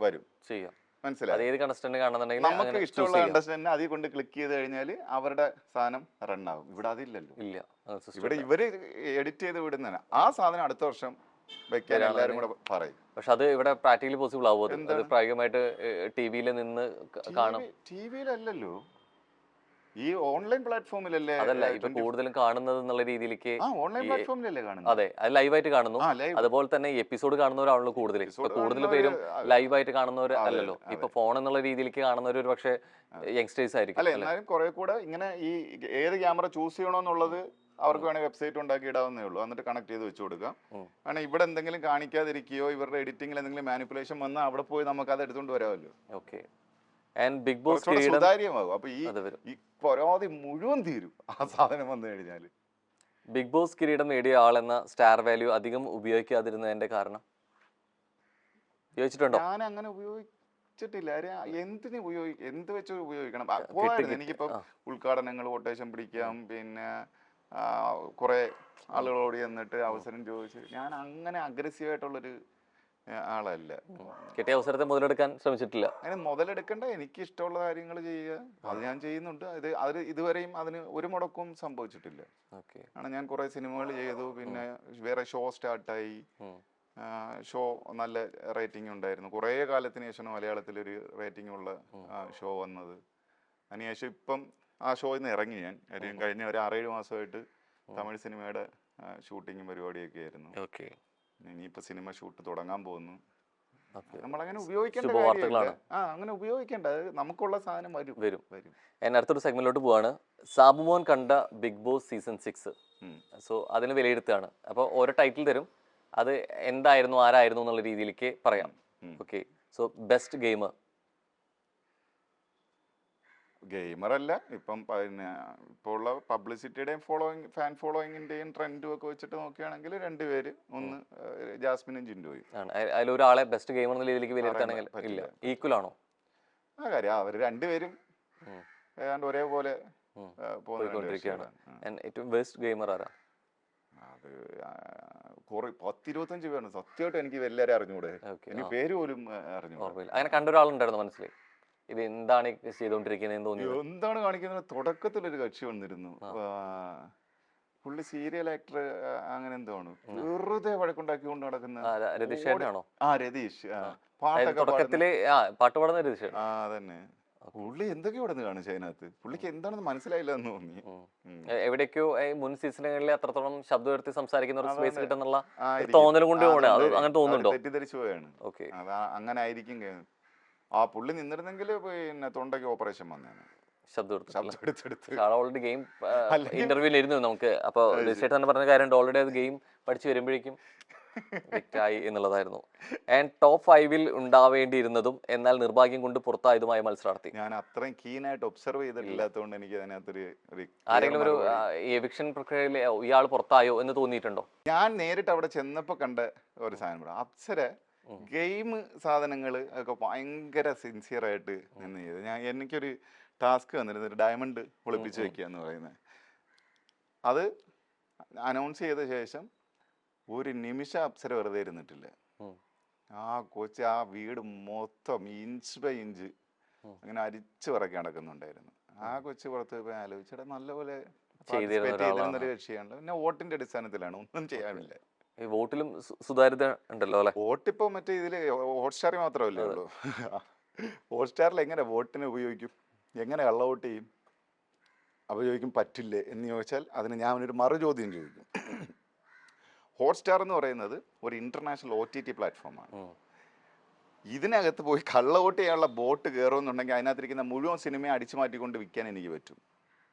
വരും. ചെയ്യാം. മനസ്സിലായി. ഏത് കണ്ടസ്റ്റന്റ് കാണുന്നുണ്ടെങ്കിൽ നമുക്ക് ഇഷ്ടമുള്ള കണ്ടസ്റ്റന്റിനെ അതിൽ കൊണ്ട് ക്ലിക്ക് ചെയ്ത് കഴിഞ്ഞാൽ അവരുടെ സാധനം റൺ ആവും. ഇവിടെ അതില്ലല്ലോ. ഇല്ല. ഇവിടെ ഇവര് എഡിറ്റ് ചെയ്ത് വിടുന്ന ആ സാധനം അടുത്ത വർഷം വെക്കാൻ എല്ലാവരും കൂടെ പറയും. പക്ഷെ അത് ഇവിടെ പ്രാക്ടിക്കലി പോസിബിൾ ആവും? അത് പ്രായോഗികമായിട്ട് ടിവിയിൽ നിന്ന് കാണും. ടിവിയിലല്ലല്ലോ, ഈ ഓൺലൈൻ പ്ലാറ്റ്ഫോമിലല്ലേ. അതല്ല ഇപ്പൊ കൂടുതലും കാണുന്നത് എന്നുള്ള രീതിയിലേക്ക്. ഓൺലൈൻ പ്ലാറ്റ്ഫോമിലല്ലേ കാണുന്നത്? അതെ, അത് ലൈവായിട്ട് കാണുന്നു. അതുപോലെ തന്നെ എപ്പിസോഡ് കാണുന്നവരാണല്ലോ കൂടുതൽ. ഇപ്പൊ കൂടുതൽ പേരും ലൈവായിട്ട് കാണുന്നവർ അല്ലല്ലോ. ഇപ്പൊ ഫോൺ എന്നുള്ള രീതിയിലേക്ക് കാണുന്നവർ ഒരു പക്ഷേ യങ്സ്റ്റേഴ്സ് ആയിരിക്കും. അല്ല, എന്നാലും കുറെ കൂടെ ഇങ്ങനെ ഈ ഏത് ക്യാമറ ചൂസ് ചെയ്യണമെന്നുള്ളത് അവർക്ക് വേണമെങ്കിൽ വെബ്സൈറ്റ് ഉണ്ടാക്കി ഇടാവുന്നേ ഉള്ളൂ. എന്നിട്ട് കണക്ട് ചെയ്ത് വെച്ച് കൊടുക്കാം. കാരണം ഇവിടെ എന്തെങ്കിലും കാണിക്കാതിരിക്കുകയോ ഇവരുടെ എഡിറ്റിംഗിൽ എന്തെങ്കിലും മാനിപ്പുലേഷൻ വന്നാൽ അവിടെ പോയി നമുക്ക് അത് എടുത്തുകൊണ്ട് വരാമല്ലോ. ഓക്കെ. ആൻഡ് ബിഗ് ബോസ് സുതാര്യമാകും. അപ്പൊ ഈ പരാതി മുഴുവൻ തീരും ആ സാധനം വന്നു കഴിഞ്ഞാൽ. ബിഗ് ബോസ് കിരീടം നേടിയ ആളെന്ന സ്റ്റാർ വാല്യൂ അധികം ഉപയോഗിക്കാതിരുന്നതിന്റെ കാരണം ഉപയോഗിച്ചിട്ടുണ്ടോ? ഞാൻ അങ്ങനെ ഉപയോഗിച്ചിട്ടില്ല. എന്തിനു എന്ത് വെച്ച് ഉപയോഗിക്കണം? പോയായിരുന്നു. എനിക്കിപ്പം ഉദ്ഘാടനങ്ങൾ കൊട്ടേഷൻ പിടിക്കാം, പിന്നെ കുറെ ആളുകളോട് ചെന്നിട്ട് അവസരം ചോദിച്ച്, ഞാൻ അങ്ങനെ അഗ്രസീവായിട്ടുള്ളൊരു ആളല്ല. കിട്ടിയ അവസരത്തെ മുതലെടുക്കാൻ ശ്രമിച്ചിട്ടില്ല. അങ്ങനെ മുതലെടുക്കേണ്ട, എനിക്ക് ഇഷ്ടമുള്ള കാര്യങ്ങൾ ചെയ്യുക, അത് ഞാൻ ചെയ്യുന്നുണ്ട്. അത് ഇതുവരെയും അതിന് ഒരു മുടക്കവും സംഭവിച്ചിട്ടില്ല. കാരണം ഞാൻ കുറെ സിനിമകൾ ചെയ്തു, പിന്നെ വേറെ ഷോ സ്റ്റാർട്ടായി. ഷോ നല്ല റേറ്റിംഗ് ഉണ്ടായിരുന്നു. കുറേ കാലത്തിന് ശേഷമാണ് മലയാളത്തിലൊരു റേറ്റിംഗ് ഉള്ള ഷോ വന്നത്. അതിനുശേഷം ഇപ്പം ആ ഷോയിൽ നിന്ന് ഇറങ്ങി ഞാൻ. കഴിഞ്ഞ ഒരു 6-7 മാസമായിട്ട് തമിഴ് സിനിമയുടെ ഷൂട്ടിങ്ങും പരിപാടിയൊക്കെ ആയിരുന്നു. ഇനിയിപ്പോ സിനിമ ഷൂട്ട് തുടങ്ങാൻ പോകുന്നു. നമ്മളങ്ങനെ ഉപയോഗിക്കേണ്ട കാര്യമില്ല. അങ്ങനെ ഉപയോഗിക്കേണ്ട, നമുക്കുള്ള സാധനം വരും. അടുത്തൊരു സെഗ്മെന്റിലോട്ട് പോവാണ്. സാബുമോൻ കണ്ട ബിഗ് ബോസ് സീസൺ 6. സോ അതിന് വിലയിരുത്തുകയാണ്. അപ്പോൾ ഓരോ ടൈറ്റിൽ തരും, അത് എന്തായിരുന്നു ആരായിരുന്നു എന്നുള്ള രീതിയിലേക്ക് പറയാം. ഓക്കെ. So best gamer. ഗെയിമറല്ല, ഇപ്പം പിന്നെ ഇപ്പോൾ ഉള്ള പബ്ലിസിറ്റിയുടെയും ഫാൻ ഫോളോയിങ്ങിന്റെയും ട്രെൻഡും ഒക്കെ വെച്ചിട്ട് നോക്കുകയാണെങ്കിൽ 2 പേര്, ഒന്ന് ജാസ്മിനും ജിൻഡോയും. അതിലൊരാളെ ബെസ്റ്റ് ഗെയിമർ എന്ന രീതിയിലേക്ക് വിലയിരുത്താണെങ്കിൽ ഇല്ല, ഈക്വൽ ആണോ? ആ കാര്യം അവർ 2 പേരും ഏതാണ്ട് ഒരേപോലെ പോയിക്കൊണ്ടിരിക്കുകയാണ്. ഏറ്റവും ബെസ്റ്റ് ഗെയിമർ ആരാ? അത് 10-25 പേരാണ്. സത്യമായിട്ട് എനിക്ക് എല്ലാവരും അറിഞ്ഞൂടെ, എനിക്ക് പേര് പോലും അറിഞ്ഞൂടെ. അങ്ങനെ കണ്ട ഒരാളുണ്ടായിരുന്നു മനസ്സിലായി, ഇത് എന്താണ് ചെയ്തോണ്ടിരിക്കുന്നത് തോന്നി? എന്താണ് കാണിക്കുന്നത്? തുടക്കത്തിലൊരു കക്ഷി വന്നിരുന്നു, പുള്ളി സീരിയൽ ആക്ടർ അങ്ങനെ എന്തോ ആണ്, വെറുതെ വഴക്കുണ്ടാക്കി കൊണ്ട് നടക്കുന്ന രതീഷ്. രതീഷ് പാട്ടൊക്കെ പാട്ട് പാടുന്ന രതീഷ്. അതന്നെ. പുള്ളി എന്തൊക്കെയോ ഇവിടെ നിന്ന് കാണിച്ചു അതിനകത്ത്. പുള്ളിക്ക് എന്താണെന്ന് മനസ്സിലായില്ല എന്ന് തോന്നി. എവിടേക്കോ മുൻ സീസണുകളിൽ അത്രത്തോളം ശബ്ദം ഉയർത്തി സംസാരിക്കുന്ന ഒരു സ്പേസ് കിട്ടുന്നുള്ള തോന്നൽ കൊണ്ട് അത് അങ്ങനെ തോന്നുന്നുണ്ടോ? തെറ്റിദ്ധരിച്ചു പോയാണ്. അങ്ങനെ ആയിരിക്കും. പുള്ളി നിന്നിരുന്നെങ്കിൽ പിന്നെ തൊണ്ടയ്ക്ക് ഓപ്പറേഷൻ വന്നേനെ. ഓൾറെഡി ഗെയിം ഇന്റർവ്യൂവിൽ ഇരുന്നു നമുക്ക്. അപ്പോൾ രജിസ്റ്റർ തന്നെ പറഞ്ഞ കാര്യം ഓൾറെഡി അത് ഗെയിം പഠിച്ചു വരുമ്പോഴേക്കും വ്യക്തമായി എന്നുള്ളതായിരുന്നു. ആൻഡ് ടോപ്പ് 5-ൽ ഉണ്ടാവേണ്ടിയിരുന്നതും എന്നാൽ നിർഭാഗ്യം കൊണ്ട് പുറത്തായതുമായ മത്സരാർത്ഥി. ഞാൻ അത്രയും കീനായിട്ട് ഒബ്സർവ് ചെയ്തിട്ടില്ലാത്തതുകൊണ്ട് എനിക്ക് അതിനകത്തൊരു ആരെങ്കിലും ഒരു എവിക്ഷൻ പ്രക്രിയയിൽ ഇയാൾ പുറത്തായോ എന്ന് തോന്നിയിട്ടുണ്ടോ? ഞാൻ നേരിട്ട് അവിടെ ചെന്നപ്പോൾ കണ്ട ഒരു സാധനം, അപ്സര ഗെയിം സാധനങ്ങൾ ഒക്കെ ഭയങ്കര സിൻസിയറായിട്ട് നിന്ന് ചെയ്ത്. എനിക്കൊരു ടാസ്ക് വന്നിരുന്നു, ഒരു ഡയമണ്ട് ഒളിപ്പിച്ച് വെക്കുക എന്ന് പറയുന്നത്. അത് അനൗൺസ് ചെയ്ത ശേഷം ഒരു നിമിഷം അപ്സര വെറുതെ ഇരുന്നിട്ടില്ല. ആ കൊച്ച് ആ വീട് മൊത്തം ഇഞ്ച് ബൈ ഇഞ്ച് അങ്ങനെ അരിച്ചു പറക്കി നടക്കുന്നുണ്ടായിരുന്നു. ആ കൊച്ച് പുറത്ത് പോയി ആലോചിച്ചിട്ട് നല്ലപോലെ ചെയ്തിരുന്നൊരു കക്ഷിയാണ്. പിന്നെ വോട്ടിന്റെ അടിസ്ഥാനത്തിലാണ്, ഒന്നും ചെയ്യാനില്ല. വോട്ടിലും സുതാര്യത ഉണ്ടല്ലോ അല്ലെ? വോട്ടിപ്പോ മറ്റേ ഇതില് ഹോട്ട്സ്റ്റാറിൽ മാത്രമല്ലേ ഉള്ളൂ. ഹോട്ട്സ്റ്റാറിൽ എങ്ങനെ വോട്ടിനെ ഉപയോഗിക്കും, എങ്ങനെ കള്ള വോട്ട് ചെയ്യും? അപ്പോൾ ചോദിക്കും പറ്റില്ലേ എന്ന് ചോദിച്ചാൽ അതിന് ഞാൻ ഒരു മറു ചോദ്യം ചോദിക്കും. ഹോട്ട്സ്റ്റാർ എന്ന് പറയുന്നത് ഒരു ഇന്റർനാഷണൽ OTT പ്ലാറ്റ്ഫോമാണ്. ഇതിനകത്ത് പോയി കള്ള വോട്ട് ചെയ്യാനുള്ള ബോട്ട് കയറുമെന്നുണ്ടെങ്കിൽ അതിനകത്തിരിക്കുന്ന മുഴുവൻ സിനിമയെ അടിച്ചു മാറ്റിക്കൊണ്ട് വിൽക്കാൻ എനിക്ക്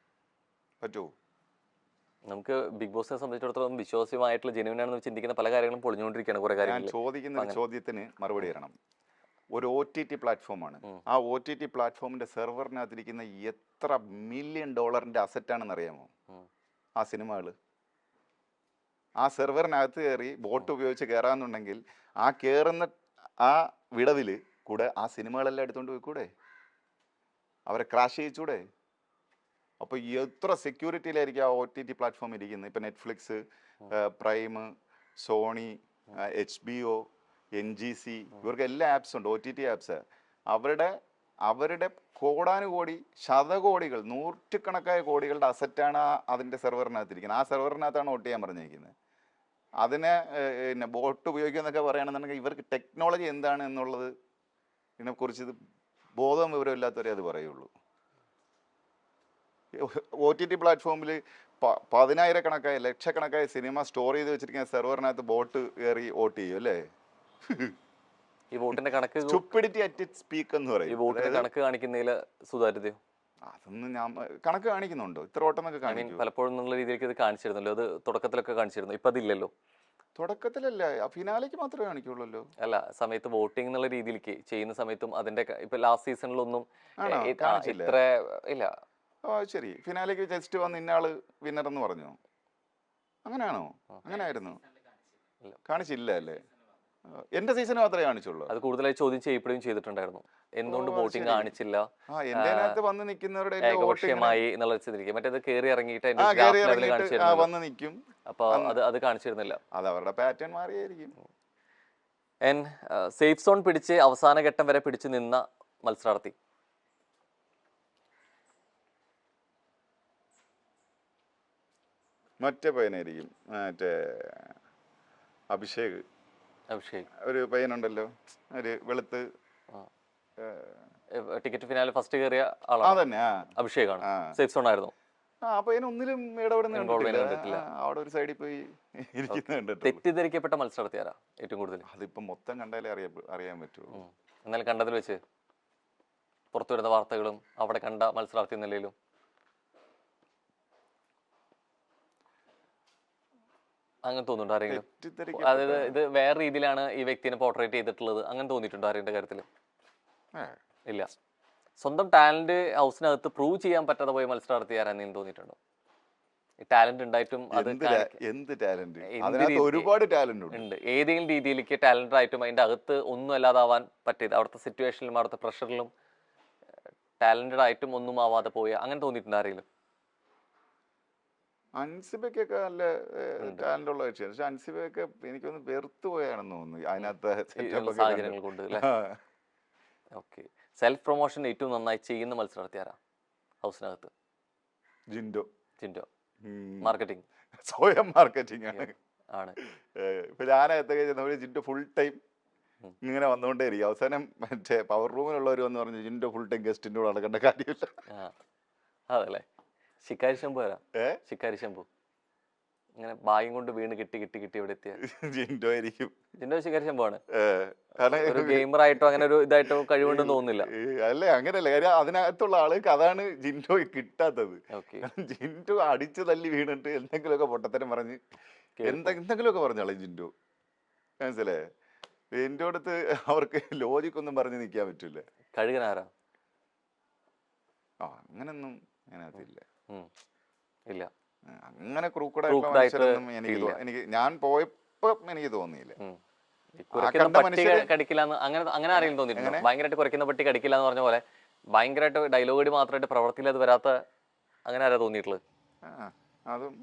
പറ്റുമോ? നമുക്ക് ബിഗ് ബോസിനെ സംബന്ധിച്ചിടത്തോളം വിശ്വാസ്യമായിട്ടുള്ള ജെന്യുവിനാണെന്ന് ചിന്തിക്കുന്ന പല കാര്യങ്ങളും പൊളിഞ്ഞുകൊണ്ടിരിക്കുകയാണ്. കുറെ കാര്യങ്ങൾ ചോദിക്കുന്ന ചോദ്യത്തിന് മറുപടി തരണം. ഒരു OTT പ്ലാറ്റ്ഫോമാണ്. ആ OTT പ്ലാറ്റ്ഫോമിൻ്റെ സെർവറിനകത്തിരിക്കുന്ന എത്ര $1 മില്യൺ അസറ്റാണെന്ന് അറിയാമോ ആ സിനിമകൾ? ആ സെർവറിനകത്ത് കയറി ബോട്ട് ഉപയോഗിച്ച് കയറാമെന്നുണ്ടെങ്കിൽ ആ കയറുന്ന ആ വിടവിൽ കൂടെ ആ സിനിമകളെല്ലാം എടുത്തുകൊണ്ട് പോയിക്കൂടെ? അവരെ ക്രാഷ് ചെയ്യിച്ചൂടെ? അപ്പോൾ എത്ര സെക്യൂരിറ്റിയിലായിരിക്കും ആ OTT പ്ലാറ്റ്ഫോം ഇരിക്കുന്നത്? ഇപ്പം Netflix, Prime, Sony, HBO, NGC, ഇവർക്ക് എല്ലാ ആപ്സ് ഉണ്ട്, OTT ആപ്സ്. അവരുടെ കോടാനുകോടി, ശതകോടികൾ, നൂറ്റുകണക്കായ കോടികളുടെ അസറ്റാണ് അതിൻ്റെ സെർവറിനകത്തിരിക്കുന്നത്. ആ സെർവറിനകത്താണ് വോട്ട് ചെയ്യാൻ പറഞ്ഞിരിക്കുന്നത്. അതിനെ പിന്നെ ബോട്ട് ഉപയോഗിക്കുക എന്നൊക്കെ പറയുകയാണെന്നുണ്ടെങ്കിൽ ഇവർക്ക് ടെക്നോളജി എന്താണ് എന്നുള്ളത് ഇതിനെക്കുറിച്ച് ബോധവും വിവരമില്ലാത്തവരെ അത് പറയുള്ളൂ. OTT പ്ലാറ്റ്ഫോമിൽ 10,000-കണക്കായ ലക്ഷക്കണക്കായ സിനിമ സ്റ്റോർ ചെയ്ത് വെച്ചിരിക്കുന്ന സെർവറിനകത്ത് ബോട്ട് കയറി വോട്ട് ചെയ്യും അല്ലേ? ഈ വോട്ടിന്റെ കണക്ക് സ്റ്റുപ്പിഡിറ്റി അറ്റ് ഇറ്റ്സ് പീക്ക് എന്ന് ഈ പറയും. വോട്ടിന്റെ കണക്ക് കാണിക്കുന്നതിൽ സുതാര്യതയോ? അതൊന്നും ഞാൻ കണക്ക് കാണിക്കുന്നുണ്ടോ? ഇത്ര വോട്ട് എന്നൊക്കെ കാണിക്കും പലപ്പോഴും എന്നുള്ള രീതിയിലേക്ക് ഇത് കാണിച്ചിരുന്നല്ലോ, അത് തുടക്കത്തിലൊക്കെ കാണിച്ചിരുന്നു, ഇപ്പൊ അതില്ലല്ലോ. തുടക്കത്തിലല്ല, ഫിനാലേക്ക് മാത്രമേ കാണിക്കുള്ളൂ. അല്ല, സമയത്ത് വോട്ടിംഗ് എന്നുള്ള രീതിയിലേക്ക് ചെയ്യുന്ന സമയത്തും അതിന്റെ ഇപ്പൊ ലാസ്റ്റ് സീസണിലൊന്നും ഇത്ര ഇല്ല. ശരി, ഫിനാലേക്ക് ജസ്റ്റ് വന്ന് ഇന്നയാള് വിന്നർ എന്ന് പറഞ്ഞു, അങ്ങനെയാണോ? അങ്ങനെ ആയിരുന്നു? കാണിച്ചില്ല അല്ലേ? എന്റെ സീസൺ മാത്രമേ കാണിച്ചുള്ളൂ. അത് കൂടുതലായി ചോദ്യം ചെയ്യപ്പെടുകയും ചെയ്തിട്ടുണ്ടായിരുന്നു, എന്തുകൊണ്ട് വോട്ടിംഗ് കാണിച്ചില്ല, എന്റെ വന്ന് നിൽക്കുന്നവരുടെ ഏകപക്ഷീയമായി എന്നുള്ള വെച്ചിരിക്കും. മറ്റേത് കയറി ഇറങ്ങിയിട്ട് വന്ന് നിൽക്കും, അപ്പൊ അത് കാണിച്ചിരുന്നില്ല. അത് അവരുടെ പാറ്റേൺ മാറിയായിരിക്കും. സേഫ് സോൺ പിടിച്ച് അവസാന ഘട്ടം വരെ പിടിച്ചു നിന്ന മത്സരാർത്ഥി മറ്റേ പയ്യനായിരിക്കും, മറ്റേ അഭിഷേക് ഒരു പയ്യനുണ്ടല്ലോ, ഒരു വെളുത്ത് ടിക്കറ്റ് ഫിനാലെ ഫസ്റ്റ് കയറിയ ആളാണ്, അഭിഷേകാണ്. സേഫ് സോൺ ആയിരുന്നു. ആ പയ്യൻ ഒന്നിലും ഇടപെടുന്നില്ല, അവിടെ ഒരു സൈഡിൽ പോയി ഇരിക്കുന്നുണ്ട്. തെറ്റിദ്ധരിക്കപ്പെട്ട മത്സരാർത്ഥി ആരാ ഏറ്റവും കൂടുതൽ? അതിപ്പം മൊത്തം കണ്ടാലേ അറിയാൻ പറ്റുള്ളൂ. എന്നാലും കണ്ടതിൽ വെച്ച് പുറത്തു വരുന്ന വാർത്തകളും അവിടെ കണ്ട മത്സരാർത്ഥി നിലയിലും അങ്ങനെ തോന്നുന്നുണ്ടോ ആരെങ്കിലും? അതായത് ഇത് വേറെ രീതിയിലാണ് ഈ വ്യക്തിനെ പോർട്രേറ്റ് ചെയ്തിട്ടുള്ളത്, അങ്ങനെ തോന്നിയിട്ടുണ്ടോ ആരെങ്കിലും കാര്യത്തിൽ? ഇല്ല. സ്വന്തം ടാലന്റ് ഹൗസിനകത്ത് പ്രൂവ് ചെയ്യാൻ പറ്റാതെ പോയ മത്സരാർത്ഥി ആരാണെന്ന് തോന്നിയിട്ടുണ്ടോ? ഈ ടാലന്റ് ഉണ്ടായിട്ടും ഒരുപാട് ടാലന്റ് ഉണ്ട്, ഏതെങ്കിലും രീതിയിലേക്ക് ടാലന്റ് ആയിട്ടും അതിന്റെ അകത്ത് ഒന്നും അല്ലാതാവാൻ പറ്റിയത്, അവിടുത്തെ സിറ്റുവേഷനിലും അവിടുത്തെ പ്രഷറിലും ടാലന്റഡ് ആയിട്ടും ഒന്നും ആവാതെ പോയ, അങ്ങനെ തോന്നിയിട്ടുണ്ട് ആരെങ്കിലും? അൻസിബയ്ക്കൊക്കെ നല്ല ടാലന്റ് ഉള്ള കക്ഷിയാണ്, പക്ഷെ അൻസിബയൊക്കെ എനിക്കൊന്ന് വെറുത്തു പോയാണെന്ന് തോന്നുന്നു അതിനകത്ത് സാഹചര്യങ്ങൾ കൊണ്ട്. ഓക്കെ. സെൽഫ് പ്രൊമോഷൻ ഏറ്റവും നന്നായി ചെയ്യുന്ന മത്സരാർത്ഥി ആരാ ഹൗസിനകത്ത്? ജിൻഡോ. മാർക്കറ്റിംഗ്, സ്വയം മാർക്കറ്റിംഗ് ആണ്. ഇപ്പൊ ഞാനകത്തൊക്കെ ചെന്നപ്പോൾ ജിൻഡോ ഫുൾ ടൈം ഇങ്ങനെ വന്നുകൊണ്ടേ ഇരിക്കും. അവസാനം മറ്റേ പവർ റൂമിലുള്ളവർ വന്ന് പറഞ്ഞു ജിൻഡോ ഫുൾ ടൈം ഗസ്റ്റിന്റെ കൂടെ നടക്കേണ്ട കാര്യമില്ല. അതല്ലേ ശിക്കാരി ശംഭു ആരാ? ശിക്കാരി ശംഭു ഇങ്ങനെ ഭാഗ്യം കൊണ്ട് വീണ് കിട്ടി ഇവിടെ എത്തിയ ജിൻഡോ ആയിരിക്കും. ജിൻഡോ ശിക്കാരി ശംഭു ആണ്. ഒരു ഗെയിമർ ആയിട്ടോ അങ്ങനെ ഒരു ഇതായിട്ടോ കഴിവുണ്ടെന്ന് തോന്നുന്നില്ല. അല്ലേ, അങ്ങനെയല്ല. കാര്യം അതിനകത്തുള്ള ആൾക്ക് അതാണ് ജിൻഡോ കിട്ടാത്തത്. ജിൻഡോ അടിച്ചു തല്ലി വീണിട്ട് എന്തെങ്കിലുമൊക്കെ പൊട്ടത്തരം പറഞ്ഞ് എന്തെങ്കിലുമൊക്കെ പറഞ്ഞോളെ ജിൻഡോ, മനസ്സിലായേ? ജിൻഡോ അടുത്ത് അവർക്ക് ലോജിക് ഒന്നും പറഞ്ഞ് നിൽക്കാൻ പറ്റൂല. കഴുകനാരാ? അങ്ങനൊന്നും അതിനകത്തില്ല. ഇല്ല, അങ്ങനെ ക്രൂക്കഡായിട്ടുള്ള മനുഷ്യരൊന്നും എനിക്ക് ഞാൻ പോയപ്പോ എനിക്ക് തോന്നിയില്ല. കടിക്കില്ലാന്ന് അങ്ങനെ ആരെങ്കിലും തോന്നിയിട്ടുണ്ട്? ഭയങ്കരമായിട്ട് കുറയ്ക്കുന്ന പട്ടി കടിക്കില്ല എന്ന് പറഞ്ഞ പോലെ ഭയങ്കരമായിട്ട് ഡയലോഗടി മാത്രമായിട്ട് പ്രവർത്തിയിൽ അത് വരാത്ത അങ്ങനെ ആരാ തോന്നിയിട്ടുള്ളത്? അതും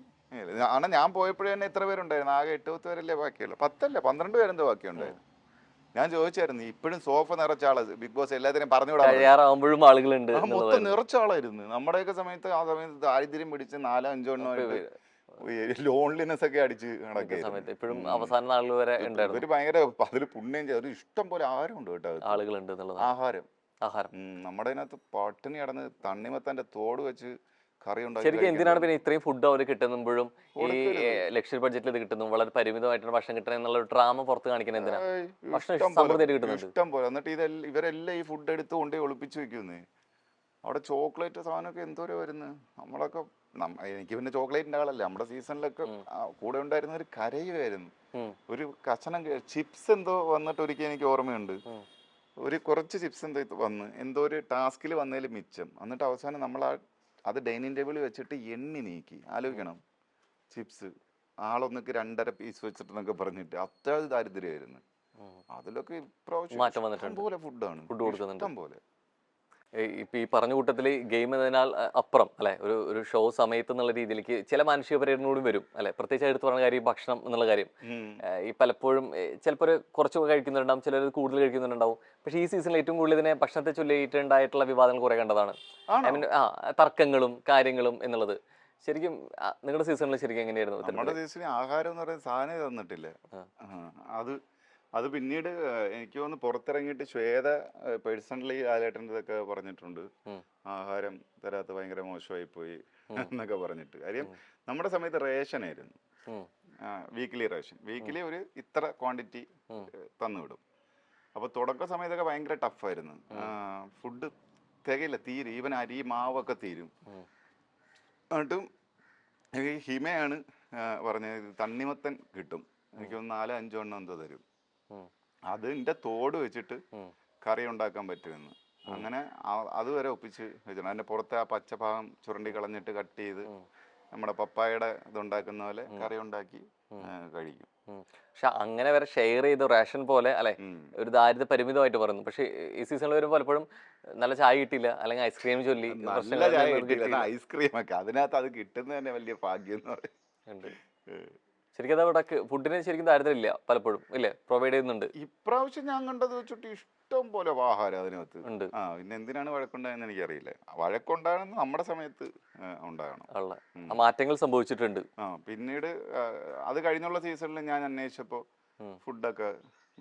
ആണ്. ഞാൻ പോയപ്പോഴേ തന്നെ എത്ര പേരുണ്ടായിരുന്നു? ആകെ 8-10 പേരല്ലേ ബാക്കിയുള്ളൂ. 10 അല്ല 12 പേരെന്തോ ബാക്കിയുണ്ടായിരുന്നു. ഞാൻ ചോദിച്ചായിരുന്നു, ഇപ്പോഴും സോഫ നിറച്ച ആള് ബിഗ് ബോസ് എല്ലാത്തിനും പറഞ്ഞുവിടാറുമ്പോഴും ആളുകളുണ്ട്, മൊത്തം നിറച്ച ആളായിരുന്നു. നമ്മുടെയൊക്കെ സമയത്ത് ആ സമയത്ത് ദാരിദ്ര്യം പിടിച്ച് 4-5 എണ്ണം ലോൺലിനെസ് ഒക്കെ അടിച്ച് നടക്കുക. ഇപ്പോഴും അവസാന നാളുകൾ വരെ ഇവര് ഭയങ്കര അതിൽ പുണ്യം ചെയ്ത് ഇഷ്ടം പോലെ ആഹാരം ഉണ്ട് കേട്ടോ, ആളുകളുണ്ട്. ആഹാരം നമ്മുടെ അതിനകത്ത് പട്ടിണി കിടന്ന് തണ്ണിമത്തന്റെ തോട് വെച്ച് കറി ഉണ്ടാക്കി. ശരിക്കും എന്തിനാണ് പിന്നെ ഇത്രയും ഫുഡ് അവർ കിട്ടുമ്പോഴും ഈ ലക്ഷറി ബഡ്ജറ്റിൽ ഇത് കിട്ടുന്നു, വളരെ പരിമിതമായിട്ടുള്ള ഭക്ഷണം കിട്ടണം എന്നുള്ള ഒരു ഡ്രാമ പുറത്ത് കാണിക്കുന്നത് എന്തിനാ? ഇഷ്ടം പോലെ. എന്നിട്ട് ഇവരെല്ലാം ഈ ഫുഡ് എടുത്ത് കൊണ്ടേ ഒളിപ്പിച്ച് വെക്കുന്നേ. അവിടെ ചോക്ലേറ്റ് സാധനമൊക്കെ എന്തോരം വരുന്നത്. നമ്മളൊക്കെ എനിക്ക് പിന്നെ ചോക്ലേറ്റിന്റെ ആളല്ലേ, നമ്മുടെ സീസണിലൊക്കെ കൂടെ ഉണ്ടായിരുന്ന ഒരു കരയുമായിരുന്നു. ഒരു കഷണം ചിപ്സ് എന്തോ വന്നിട്ട് ഒരിക്കൽ എനിക്ക് ഓർമ്മയുണ്ട്, ഒരു കുറച്ച് ചിപ്സ് എന്തോ ഇത് വന്ന് എന്തോ ഒരു ടാസ്കിൽ വന്നതിൽ മിച്ചം, എന്നിട്ട് അവസാനം നമ്മൾ അത് ഡൈനിങ് ടേബിളിൽ വെച്ചിട്ട് എണ്ണി നീക്കി. ആലോചിക്കണം, ചിപ്സ് ആളൊന്നൊക്കെ 2.5 പീസ് വെച്ചിട്ടെന്നൊക്കെ പറഞ്ഞിട്ട് അത്ര ദാരിദ്ര്യമായിരുന്നു. അതിലൊക്കെ ഇപ്രാവശ്യം മാറ്റം വന്നിട്ടുണ്ട്. ഇഷ്ടം പോലെ ഫുഡാണ്, ഫുഡ് കൊടുക്കുന്നുണ്ട്. ഇഷ്ടം പോലെ. ഇപ്പൊ ഈ പറഞ്ഞ കൂട്ടത്തിൽ ഗെയിം എന്നതിനാൽ അപ്പുറം അല്ലെ, ഒരു ഷോ സമയത്ത് എന്നുള്ള രീതിയിലേക്ക് ചില മാനുഷിക പരിഗണനയോടും വരും അല്ലെ. പ്രത്യേകിച്ച് എടുത്ത് പറഞ്ഞ കാര്യം ഈ ഭക്ഷണം എന്നുള്ള കാര്യം. ഈ പലപ്പോഴും ചിലപ്പോൾ ചിലപ്പോൾ കഴിക്കുന്നുണ്ടാവും, ചിലർ കൂടുതൽ കഴിക്കുന്നുണ്ടാവും. പക്ഷേ ഈ സീസണിൽ ഏറ്റവും കൂടുതൽ ഇതിനെ ഭക്ഷണത്തെ ചൊല്ലിയിട്ടുണ്ടായിട്ടുള്ള വിവാദങ്ങൾ കുറെ കണ്ടതാണ്. ഐ മീൻ തർക്കങ്ങളും കാര്യങ്ങളും എന്നുള്ളത്. ശരിക്കും നിങ്ങളുടെ സീസണിൽ ശരിക്കും എങ്ങനെയായിരുന്നു? നമ്മുടെ സീസണിൽ ആഹാരം എന്ന് പറയുന്ന സാധനം തന്നിട്ടില്ല. അത് പിന്നീട് എനിക്ക് തോന്നുന്നു പുറത്തിറങ്ങിയിട്ട് ശ്വേത പേഴ്സണലി ലാലേട്ടൻ്റെതൊക്കെ പറഞ്ഞിട്ടുണ്ട്, ആഹാരം തരാത്ത ഭയങ്കര മോശമായി പോയി എന്നൊക്കെ പറഞ്ഞിട്ട്. കാര്യം നമ്മുടെ സമയത്ത് റേഷനായിരുന്നു, വീക്കിലി റേഷൻ, വീക്കിലി ഒരു ഇത്ര ക്വാണ്ടിറ്റി തന്നുവിടും. അപ്പോൾ തുടക്ക സമയത്തൊക്കെ ഭയങ്കര ടഫായിരുന്നു, ഫുഡ് തികയില്ല, തീരും, ഈവൻ അരി മാവൊക്കെ തീരും. എന്നിട്ടും ഈ ഹിമയാണ് പറഞ്ഞത് തണ്ണിമത്തൻ കിട്ടും, എനിക്ക് തോന്നുന്നു 4-5 എണ്ണം എന്തോ തരും, അതിൻ്റെ തോട് വെച്ചിട്ട് കറി ഉണ്ടാക്കാൻ പറ്റുമെന്ന്. അങ്ങനെ അതുവരെ ഒപ്പിച്ച് വെച്ചിട്ടുണ്ട്. അതിൻ്റെ പുറത്തെ ആ പച്ചഭാഗം ചുരണ്ടി കളഞ്ഞിട്ട് കട്ട് ചെയ്ത് നമ്മുടെ പപ്പായയുടെ ഇതുണ്ടാക്കുന്ന പോലെ കറി ഉണ്ടാക്കി കഴിക്കും. പക്ഷെ അങ്ങനെ വരെ ഷെയർ ചെയ്ത് റേഷൻ പോലെ അല്ലെ, ഒരു ദാരിദ്ര്യ പരിമിതമായിട്ട് പറയുന്നു. പക്ഷെ ഈ സീസണിൽ വരുമ്പോൾ പലപ്പോഴും നല്ല ചായ കിട്ടില്ല, അല്ലെങ്കിൽ ഐസ്ക്രീം ചൊല്ലി നല്ല ചായ കിട്ടില്ല, ഐസ്ക്രീം ഒക്കെ അതിനകത്ത് അത് കിട്ടുന്നത് തന്നെ വലിയ ഭാഗ്യം എന്ന് പറയുന്നത്. ശരിക്കും അതവിടെ ഫുഡിന് ശരിക്കും ദാരിദ്ര്യമില്ല പലപ്പോഴും ഇല്ലേ, പ്രൊവൈഡ് ചെയ്യുന്നുണ്ട്. ഇപ്രാവശ്യം ഞാൻ കണ്ടത് വെച്ചിട്ട് ഇഷ്ടം പോലെ ആഹാരം അതിനകത്ത് ഉണ്ട്. പിന്നെ എന്തിനാണ് വഴക്കുണ്ടായെന്ന് എനിക്കറിയില്ല. വഴക്കുണ്ടാകണം നമ്മുടെ സമയത്ത് ഉണ്ടാകണം, മാറ്റങ്ങൾ സംഭവിച്ചിട്ടുണ്ട്. പിന്നീട് അത് കഴിഞ്ഞുള്ള സീസണിൽ ഞാൻ അന്വേഷിച്ചപ്പോൾ ഫുഡൊക്കെ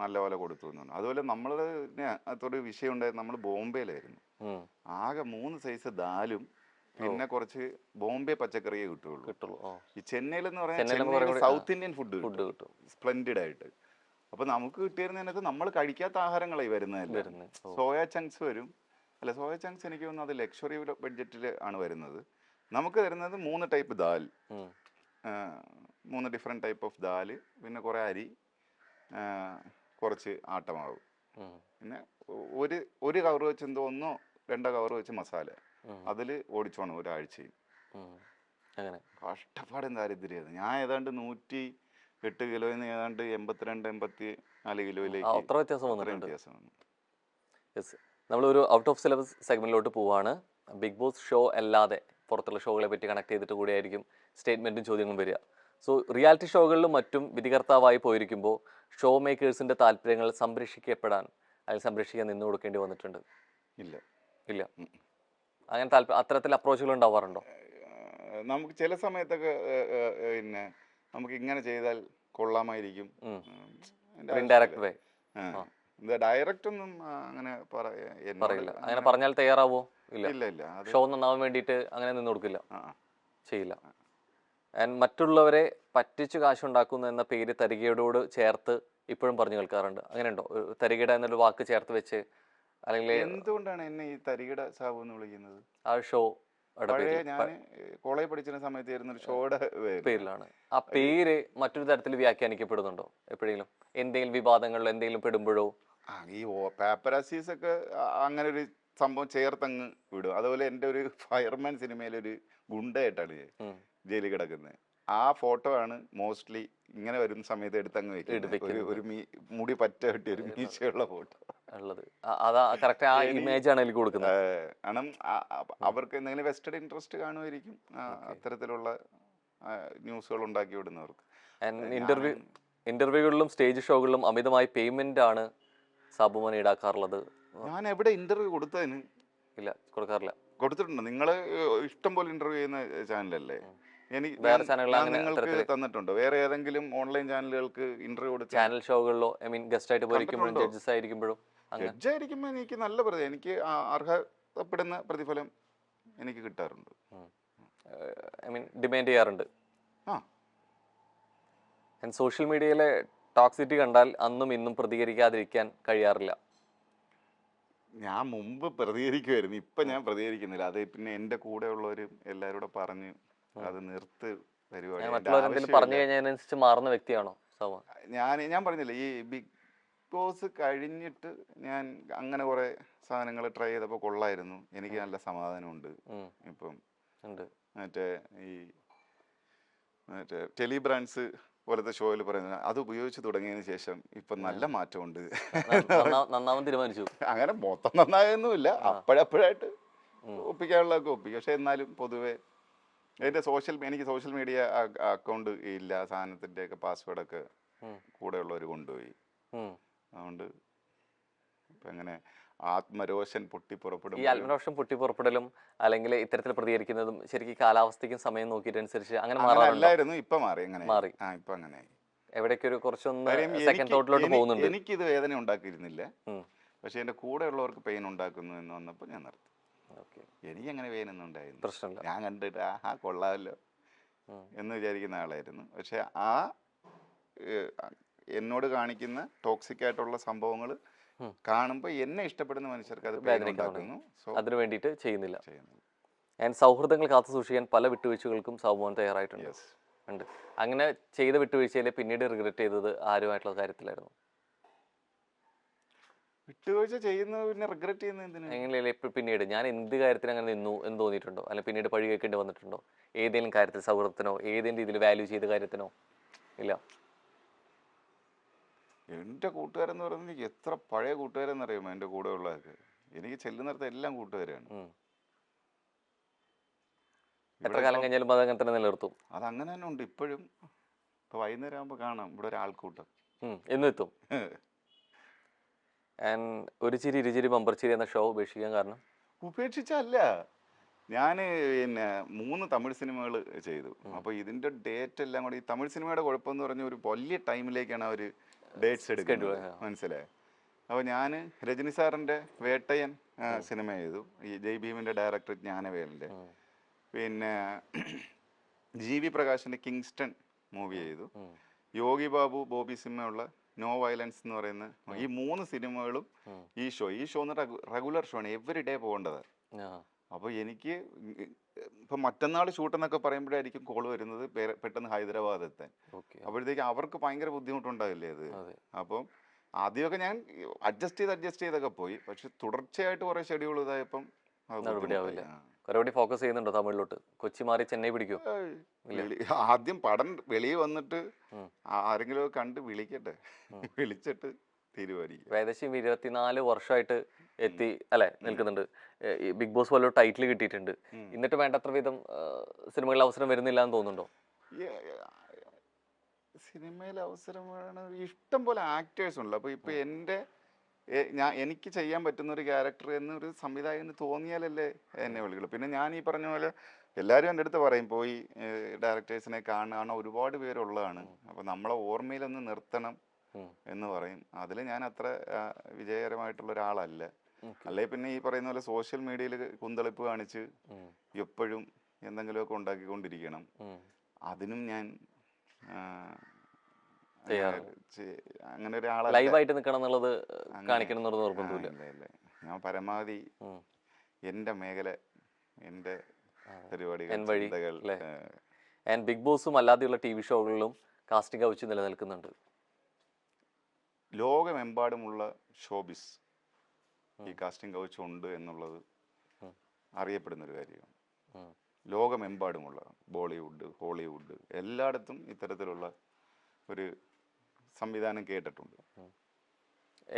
നല്ലപോലെ കൊടുത്തു എന്നാണ്. അതുപോലെ നമ്മളൊരു വിഷയം ഉണ്ടായിരുന്നു, നമ്മൾ ബോംബെയിലായിരുന്നു, ആകെ 3 സൈസ് ദാലും പിന്നെ കുറച്ച് ബോംബെ പച്ചക്കറിയേ കിട്ടുള്ളൂ. ഈ ചെന്നൈയിലെന്ന് പറഞ്ഞാൽ സൗത്ത് ഇന്ത്യൻ ഫുഡ് കിട്ടും സ്പ്ലെൻഡിഡ് ആയിട്ട്. അപ്പൊ നമുക്ക് കിട്ടിയിരുന്നതിനകത്ത് നമ്മൾ കഴിക്കാത്ത ആഹാരങ്ങളായി വരുന്നതല്ല. സോയ ചങ്ക്സ് വരും, അല്ല സോയ ചങ്ക്സ് എനിക്ക് തോന്നുന്നു അത് ലക്ഷറി ബഡ്ജറ്റിൽ ആണ് വരുന്നത്. നമുക്ക് തരുന്നത് 3 type dal, 3 different type of dal, പിന്നെ കുറേ അരി, കുറച്ച് ആട്ടമാവ്, പിന്നെ ഒരു കവർ വെച്ച് എന്തോ 1-2 കവർ വെച്ച് മസാല, അതിൽ ഓടിച്ചോണം ഒരാഴ്ചയും. അങ്ങനെ കഷ്ടപ്പാടും ദാരിദ്ര്യമായിരുന്നു. ഞാൻ ഏതാണ്ട് 108 കിലോയിൽ നിന്ന് ഏതാണ്ട് 82-84 കിലോയിലേക്ക് വ്യത്യാസം വന്നു. നമ്മളൊരു ഔട്ട് ഓഫ് സിലബസ് സെഗ്മെന്റിലോട്ട് പോവാണ്. ബിഗ് ബോസ് ഷോ അല്ലാതെ പുറത്തുള്ള ഷോകളെ പറ്റി കണക്ട് ചെയ്തിട്ട് കൂടിയായിരിക്കും സ്റ്റേറ്റ്മെന്റും ചോദ്യങ്ങളും വരിക. സോ റിയാലിറ്റി ഷോകളിലും മറ്റും വിധികർത്താവായി പോയിരിക്കുമ്പോൾ ഷോ മേക്കേഴ്സിന്റെ താല്പര്യങ്ങൾ സംരക്ഷിക്കപ്പെടാൻ അല്ലെങ്കിൽ സംരക്ഷിക്കാൻ നിന്ന് കൊടുക്കേണ്ടി വന്നിട്ടുണ്ട്? ഇല്ല. അങ്ങനെ അത്തരത്തിൽ അപ്രോച്ചുകൾ ഉണ്ടാവാറുണ്ടോ? നമുക്ക് ചില സമയത്തൊക്കെ പിന്നെ നമുക്ക് ഇങ്ങനെ ചെയ്താൽ കൊള്ളാമായിരിക്കും, ഇൻഡയറക്റ്റ് വേ. ഡയറക്റ്റ് ഒന്നും അങ്ങനെ പറയില്ല. അങ്ങനെ പറഞ്ഞാൽ തയ്യാറാവോ? ഇല്ല. ഷോ നന്നാവാൻ വേണ്ടിയിട്ട് അങ്ങനെ നിന്ന് കൊടുക്കില്ല, ചെയ്യില്ല. മറ്റുള്ളവരെ പറ്റിച്ചു കാശുണ്ടാക്കുന്നു എന്ന പേര് തരികയോട് ചേർത്ത് ഇപ്പോഴും പറഞ്ഞു കേൾക്കാറുണ്ട്. അങ്ങനെയുണ്ടോ? തരികട എന്നൊരു വാക്ക് ചേർത്ത് വെച്ച്, അല്ലെങ്കിൽ എന്തുകൊണ്ടാണ് എന്നെ ഈ തരികിട സാബു എന്ന് വിളിക്കുന്നത്? ആ ഷോ ഞാൻ കോളേജ് പഠിച്ചിരുന്ന സമയത്ത് ഒരു ഷോയുടെ പേരിലാണ്. ആ പേര് മറ്റൊരു തരത്തിൽ വ്യാഖ്യാനിക്കപ്പെടുന്നുണ്ടോ എപ്പോഴെങ്കിലും? എന്തെങ്കിലും വിവാദങ്ങളിലോ എന്തെങ്കിലും പെടുമ്പോഴോ? ഈ പാപ്പരാസീസ് ഒക്കെ അങ്ങനെ ഒരു സംഭവം ചേർത്തങ്ങ് വിടും. അതുപോലെ എൻ്റെ ഒരു ഫയർമാൻ സിനിമയിലൊരു ഗുണ്ടയായിട്ടാണ് ജയിലിൽ കിടക്കുന്നത്. ആ ഫോട്ടോ ആണ് മോസ്റ്റ്ലി ഇങ്ങനെ വരുന്ന സമയത്ത് എടുത്തങ്ങ് വെക്കുന്നത്. ഒരു മുടി പറ്റ കിട്ടിയ ഒരു മീശയുള്ള ഫോട്ടോ ഉള്ളത്. അതാ കറക്റ്റ് ആ ഇമേജ് ആണ് അതിൽ കൊടുക്കുന്നത്. കാരണം അവർക്ക് എന്തെങ്കിലും വെസ്റ്റഡ് ഇൻട്രസ്റ്റ് കാണുമായിരിക്കും അത്തരത്തിലുള്ള ന്യൂസുകൾ ഉണ്ടാക്കി വിടുന്നവർക്ക്. ഇന്റർവ്യൂകളിലും സ്റ്റേജ് ഷോകളിലും അമിതമായി പേയ്മെന്റ് ആണ് സാബുമോൻ ഈടാക്കാറുള്ളത്. ഞാൻ എവിടെ ഇന്റർവ്യൂ കൊടുത്തതിന്? ഇല്ല, കൊടുക്കാറില്ല. കൊടുത്തിട്ടുണ്ടോ? നിങ്ങൾ ഇഷ്ടം പോലെ ഇന്റർവ്യൂ ചെയ്യുന്ന ചാനലല്ലേ? നിങ്ങൾക്ക് തന്നിട്ടുണ്ടോ? വേറെ ഏതെങ്കിലും ഓൺലൈൻ ചാനലുകൾക്ക് ഇന്റർവ്യൂ കൊടുത്ത ചാനൽ ഷോകളിലോ ഗസ്റ്റ് ആയിട്ട് പോയിരിക്കുമ്പോഴും ജഡ്ജസ് ആയിരിക്കുമ്പോഴും? ജഡ്ജായിരിക്കുമ്പോൾ എനിക്ക് നല്ല എനിക്ക് അർഹതപ്പെടുന്ന പ്രതിഫലം എനിക്ക് കിട്ടാറുണ്ട്. ഡിമാൻഡ് ചെയ്യാറുണ്ട്. സോഷ്യൽ മീഡിയയിലെ ടോക്സിറ്റി കണ്ടാൽ അന്നും ഇന്നും പ്രതികരിക്കാതിരിക്കാൻ കഴിയാറില്ല. ഞാൻ മുമ്പ് പ്രതികരിക്കുമായിരുന്നു, ഇപ്പൊ ഞാൻ പ്രതികരിക്കുന്നില്ല. അത് പിന്നെ എൻ്റെ കൂടെ ഉള്ളവർ എല്ലാവരും പറഞ്ഞ് അത് നിർത്ത് പരിപാടി. പറഞ്ഞു കഴിഞ്ഞതിനനുസരിച്ച് മാറുന്ന വ്യക്തിയാണോ? ഞാൻ പറഞ്ഞില്ലേ, ഈ ബോസ് കഴിഞ്ഞിട്ട് ഞാൻ അങ്ങനെ കുറെ സാധനങ്ങൾ ട്രൈ ചെയ്തപ്പോൾ കൊള്ളായിരുന്നു. എനിക്ക് നല്ല സമാധാനമുണ്ട്. ഇപ്പം ഉണ്ട്. മറ്റേ ഈ ടെലി ബ്രാൻഡ്സ് പോലത്തെ ഷോയിൽ പറയുന്നത് അത് ഉപയോഗിച്ച് തുടങ്ങിയതിന് ശേഷം ഇപ്പം നല്ല മാറ്റമുണ്ട്. നന്നാവാൻ തീരുമാനിച്ചു. അങ്ങനെ മൊത്തം നന്നായൊന്നുമില്ല, അപ്പോഴപ്പോഴായിട്ട് ഒപ്പിക്കാനുള്ളതൊക്കെ ഒപ്പിക്കും. പക്ഷെ എന്നാലും പൊതുവെ എൻ്റെ എനിക്ക് സോഷ്യൽ മീഡിയ അക്കൗണ്ട് ഇല്ല. സാധനത്തിൻ്റെയൊക്കെ പാസ്വേഡൊക്കെ കൂടെയുള്ളവർ കൊണ്ടുപോയി. അതുകൊണ്ട് ഇപ്പം അങ്ങനെ ആത്മരോഷൻ പൊട്ടിപ്പുറപ്പെടും. ഈ ആത്മരോഷം പൊട്ടിപ്പുറപ്പെടലും അല്ലെങ്കിൽ ഇത്തരത്തിൽ പ്രതികരിക്കുന്നതും ശരിക്കും കാലാവസ്ഥയ്ക്കും സമയം നോക്കിയിട്ടനുസരിച്ച് അങ്ങനെ അല്ലായിരുന്നു. ഇപ്പം മാറി. അങ്ങനെ മാറി. ഇപ്പം അങ്ങനെ എവിടേക്ക് ഒരു കുറച്ചൊന്ന് സെക്കൻഡ് തോട്ടിലോട്ട് പോകുന്നുണ്ട്. എനിക്കിത് വേദന ഉണ്ടാക്കിയിരുന്നില്ല, പക്ഷെ എൻ്റെ കൂടെ ഉള്ളവർക്ക് പെയിൻ ഉണ്ടാക്കുന്നു എന്ന് വന്നപ്പോൾ ഞാൻ നിർത്തി. എനിക്ക് അങ്ങനെ പെയിനൊന്നും ഉണ്ടായിരുന്നു, പ്രശ്നമില്ല. ഞാൻ കണ്ടിട്ട് കൊള്ളാമല്ലോ എന്ന് വിചാരിക്കുന്ന ആളായിരുന്നു. പക്ഷെ എന്നോട് കാണിക്കുന്ന ടോക്സിക് ആയിട്ടുള്ള സംഭവങ്ങൾ കാണുമ്പോൾ എന്നെ ഇഷ്ടപ്പെടുന്ന മനുഷ്യർക്ക് അത് പെയിൻ ഉണ്ടാക്കുന്നു. സോ അതിനു വേണ്ടിയിട്ട് ചെയ്യുന്നില്ല. ഞാൻ സൗഹൃദങ്ങൾ കാത്തു സൂക്ഷിക്കാൻ പല വിട്ടുവീഴ്ചകൾക്കും സാബുമോൻ തയ്യാറായിട്ടുണ്ട്. ഉണ്ട്. അങ്ങനെ ചെയ്ത വിട്ടുവീഴ്ചയിൽ പിന്നീട് റിഗ്രറ്റ് ചെയ്തത് ആരുമായിട്ടുള്ള കാര്യത്തിലായിരുന്നു? വിട്ടുവീഴ്ച ചെയ്യുന്നത് പിന്നെ റിഗ്രറ്റ് ചെയ്യുന്നത് എന്തിനാ? എങ്ങനെയല്ലേ പിന്നീട് ഞാൻ എന്ത് കാര്യത്തിന് അങ്ങനെ നിന്നു എന്ന് തോന്നിയിട്ടുണ്ടോ? അല്ല പിന്നീട് പഴി കേൾക്കേണ്ടി വന്നിട്ടുണ്ടോ? ഏതെങ്കിലും കാര്യത്തിൽ, സൗഹൃദത്തിനോ ഏതെങ്കിലും രീതിയിൽ വാല്യൂ ചെയ്ത കാര്യത്തിനോ? ഇല്ല. എൻ്റെ കൂട്ടുകാരെന്ന് പറയുന്നത് എത്ര പഴയ കൂട്ടുകാരെന്നറിയുമോ? എൻ്റെ കൂടെ ഉള്ളതൊക്കെ എനിക്ക് ചെല്ലുന്നിടത്ത് എല്ലാം കൂട്ടുകാരാണ്. എത്ര കാലം കഴിഞ്ഞാലും അത് അങ്ങനെ തന്നെ നിലനിർത്തും. അതങ്ങനെ തന്നെ ഉണ്ട് ഇപ്പോഴും. ഇപ്പോൾ വൈകുന്നേരം ആകുമ്പോൾ കാണാം ഇവിടെ ഒരാൾക്കൂട്ടം എന്നും എത്തും. ഒരു ചിരി ഇരുചിരി ബമ്പർ ചിരി എന്ന ഷോ ഉപേക്ഷിക്കാൻ കാരണം? ഉപേക്ഷിച്ചല്ല, ഞാൻ പിന്നെ 3 തമിഴ് സിനിമകൾ ചെയ്തു. അപ്പോൾ ഇതിൻ്റെ ഡേറ്റ് എല്ലാം കൂടി, ഈ തമിഴ് സിനിമയുടെ കുഴപ്പമെന്ന് പറഞ്ഞ ഒരു വലിയ ടൈമിലേക്കാണ് അവർ ഡേറ്റ്സ് എടുക്കുന്നത്, മനസ്സിലായി? അപ്പോൾ ഞാൻ രജനി സാറിൻ്റെ വേട്ടയൻ സിനിമ ചെയ്തു, ഈ ജയ് ഭീമിൻ്റെ ഡയറക്ടർ ജ്ഞാനവേലിൻ്റെ. പിന്നെ ജി വി പ്രകാശിൻ്റെ കിങ്സ്റ്റൺ മൂവി ചെയ്തു. യോഗി ബാബു ബോബി സിനിമയുള്ള നോ വയലൻസ് എന്ന് പറയുന്ന ഈ 3 സിനിമകളും ഈ ഷോ എന്ന് റെഗുലർ ഷോ ആണ്, എവറി ഡേ പോകേണ്ടത്. അപ്പോൾ എനിക്ക് ഇപ്പം മറ്റന്നാൾ ഷൂട്ടെന്നൊക്കെ പറയുമ്പോഴായിരിക്കും കോൾ വരുന്നത് പെട്ടെന്ന് ഹൈദരാബാദ് എത്താൻ. അപ്പോഴത്തേക്ക് അവർക്ക് ഭയങ്കര ബുദ്ധിമുട്ടുണ്ടാവില്ലേ അത്. അപ്പം ആദ്യമൊക്കെ ഞാൻ അഡ്ജസ്റ്റ് ചെയ്തൊക്കെ പോയി. പക്ഷെ തുടർച്ചയായിട്ട് കുറേ ഷെഡ്യൂൾ ഇതായപ്പം ഫോക്കസ് ചെയ്യുന്നുണ്ടോ തമിഴിലോട്ട്? കൊച്ചി മാറി ചെന്നൈ പിടിക്കും? ആദ്യം പടം വെളിയിൽ വന്നിട്ട് ആരെങ്കിലും കണ്ട് വിളിക്കട്ടെ, വിളിച്ചിട്ട് തീരുമാനിക്കും. ഏകദേശം 24 വർഷമായിട്ട് എത്തി അല്ലെ നിൽക്കുന്നുണ്ട്. ബിഗ് ബോസ് പോലെ ടൈറ്റിൽ കിട്ടിയിട്ടുണ്ട്. എന്നിട്ട് വേണ്ടത്ര വിധം സിനിമകളിൽ അവസരം വരുന്നില്ല എന്ന് തോന്നുന്നുണ്ടോ? സിനിമയിൽ അവസരം വേണം, ഇഷ്ടം പോലെ ആക്ടേഴ്സ് ഉണ്ടല്ലോ. അപ്പോൾ ഇപ്പൊ എനിക്ക് ചെയ്യാൻ പറ്റുന്ന ഒരു ക്യാരക്ടർ എന്നൊരു സംവിധായകന് തോന്നിയാലല്ലേ എന്നെ വിളിക്കുള്ളൂ. പിന്നെ ഞാൻ ഈ പറഞ്ഞ പോലെ എല്ലാവരും എൻ്റെ അടുത്ത് പറയും പോയി ഡയറക്ടേഴ്സിനെ കാണാൻ, ഒരുപാട് പേരുള്ളതാണ്. അപ്പോൾ നമ്മളെ ഓർമ്മയിലൊന്ന് നിർത്തണം എന്ന് പറയും. അതിൽ ഞാൻ അത്ര വിജയകരമായിട്ടുള്ള ഒരാളല്ല. അല്ലെ പിന്നെ ഈ പറയുന്ന പോലെ സോഷ്യൽ മീഡിയയിൽ കുന്തളിപ്പ് കാണിച്ച് എപ്പോഴും എന്തെങ്കിലുമൊക്കെ ഉണ്ടാക്കിക്കൊണ്ടിരിക്കണം. അതിനും ഞാൻ അങ്ങനെ ഒരാളല്ല. ലൈവായിട്ട് നിൽക്കണം എന്നുള്ളത് കാണിക്കണം എന്നുള്ള നിർബന്ധമില്ല. ഞാൻ പരമാവധി എൻ്റെ മേഖല, എൻ്റെ പരിപാടികൾ, ബിഗ് ബോസും അല്ലാതെയുള്ള TV ഷോകളിലും കാസ്റ്റിംഗ് കൗച്ച് നിലനിൽക്കുന്നുണ്ട്. ലോകമെമ്പാടുമുള്ള ഷോബിസ് ഈ കാസ്റ്റിംഗ് കൗച്ച് ഉണ്ട് എന്നുള്ളത് അറിയപ്പെടുന്നൊരു കാര്യമാണ്. ലോകമെമ്പാടുമുള്ള ബോളിവുഡ്, ഹോളിവുഡ് എല്ലായിടത്തും ഇത്തരത്തിലുള്ള ഒരു സംവിധാനം കേട്ടിട്ടുണ്ട്.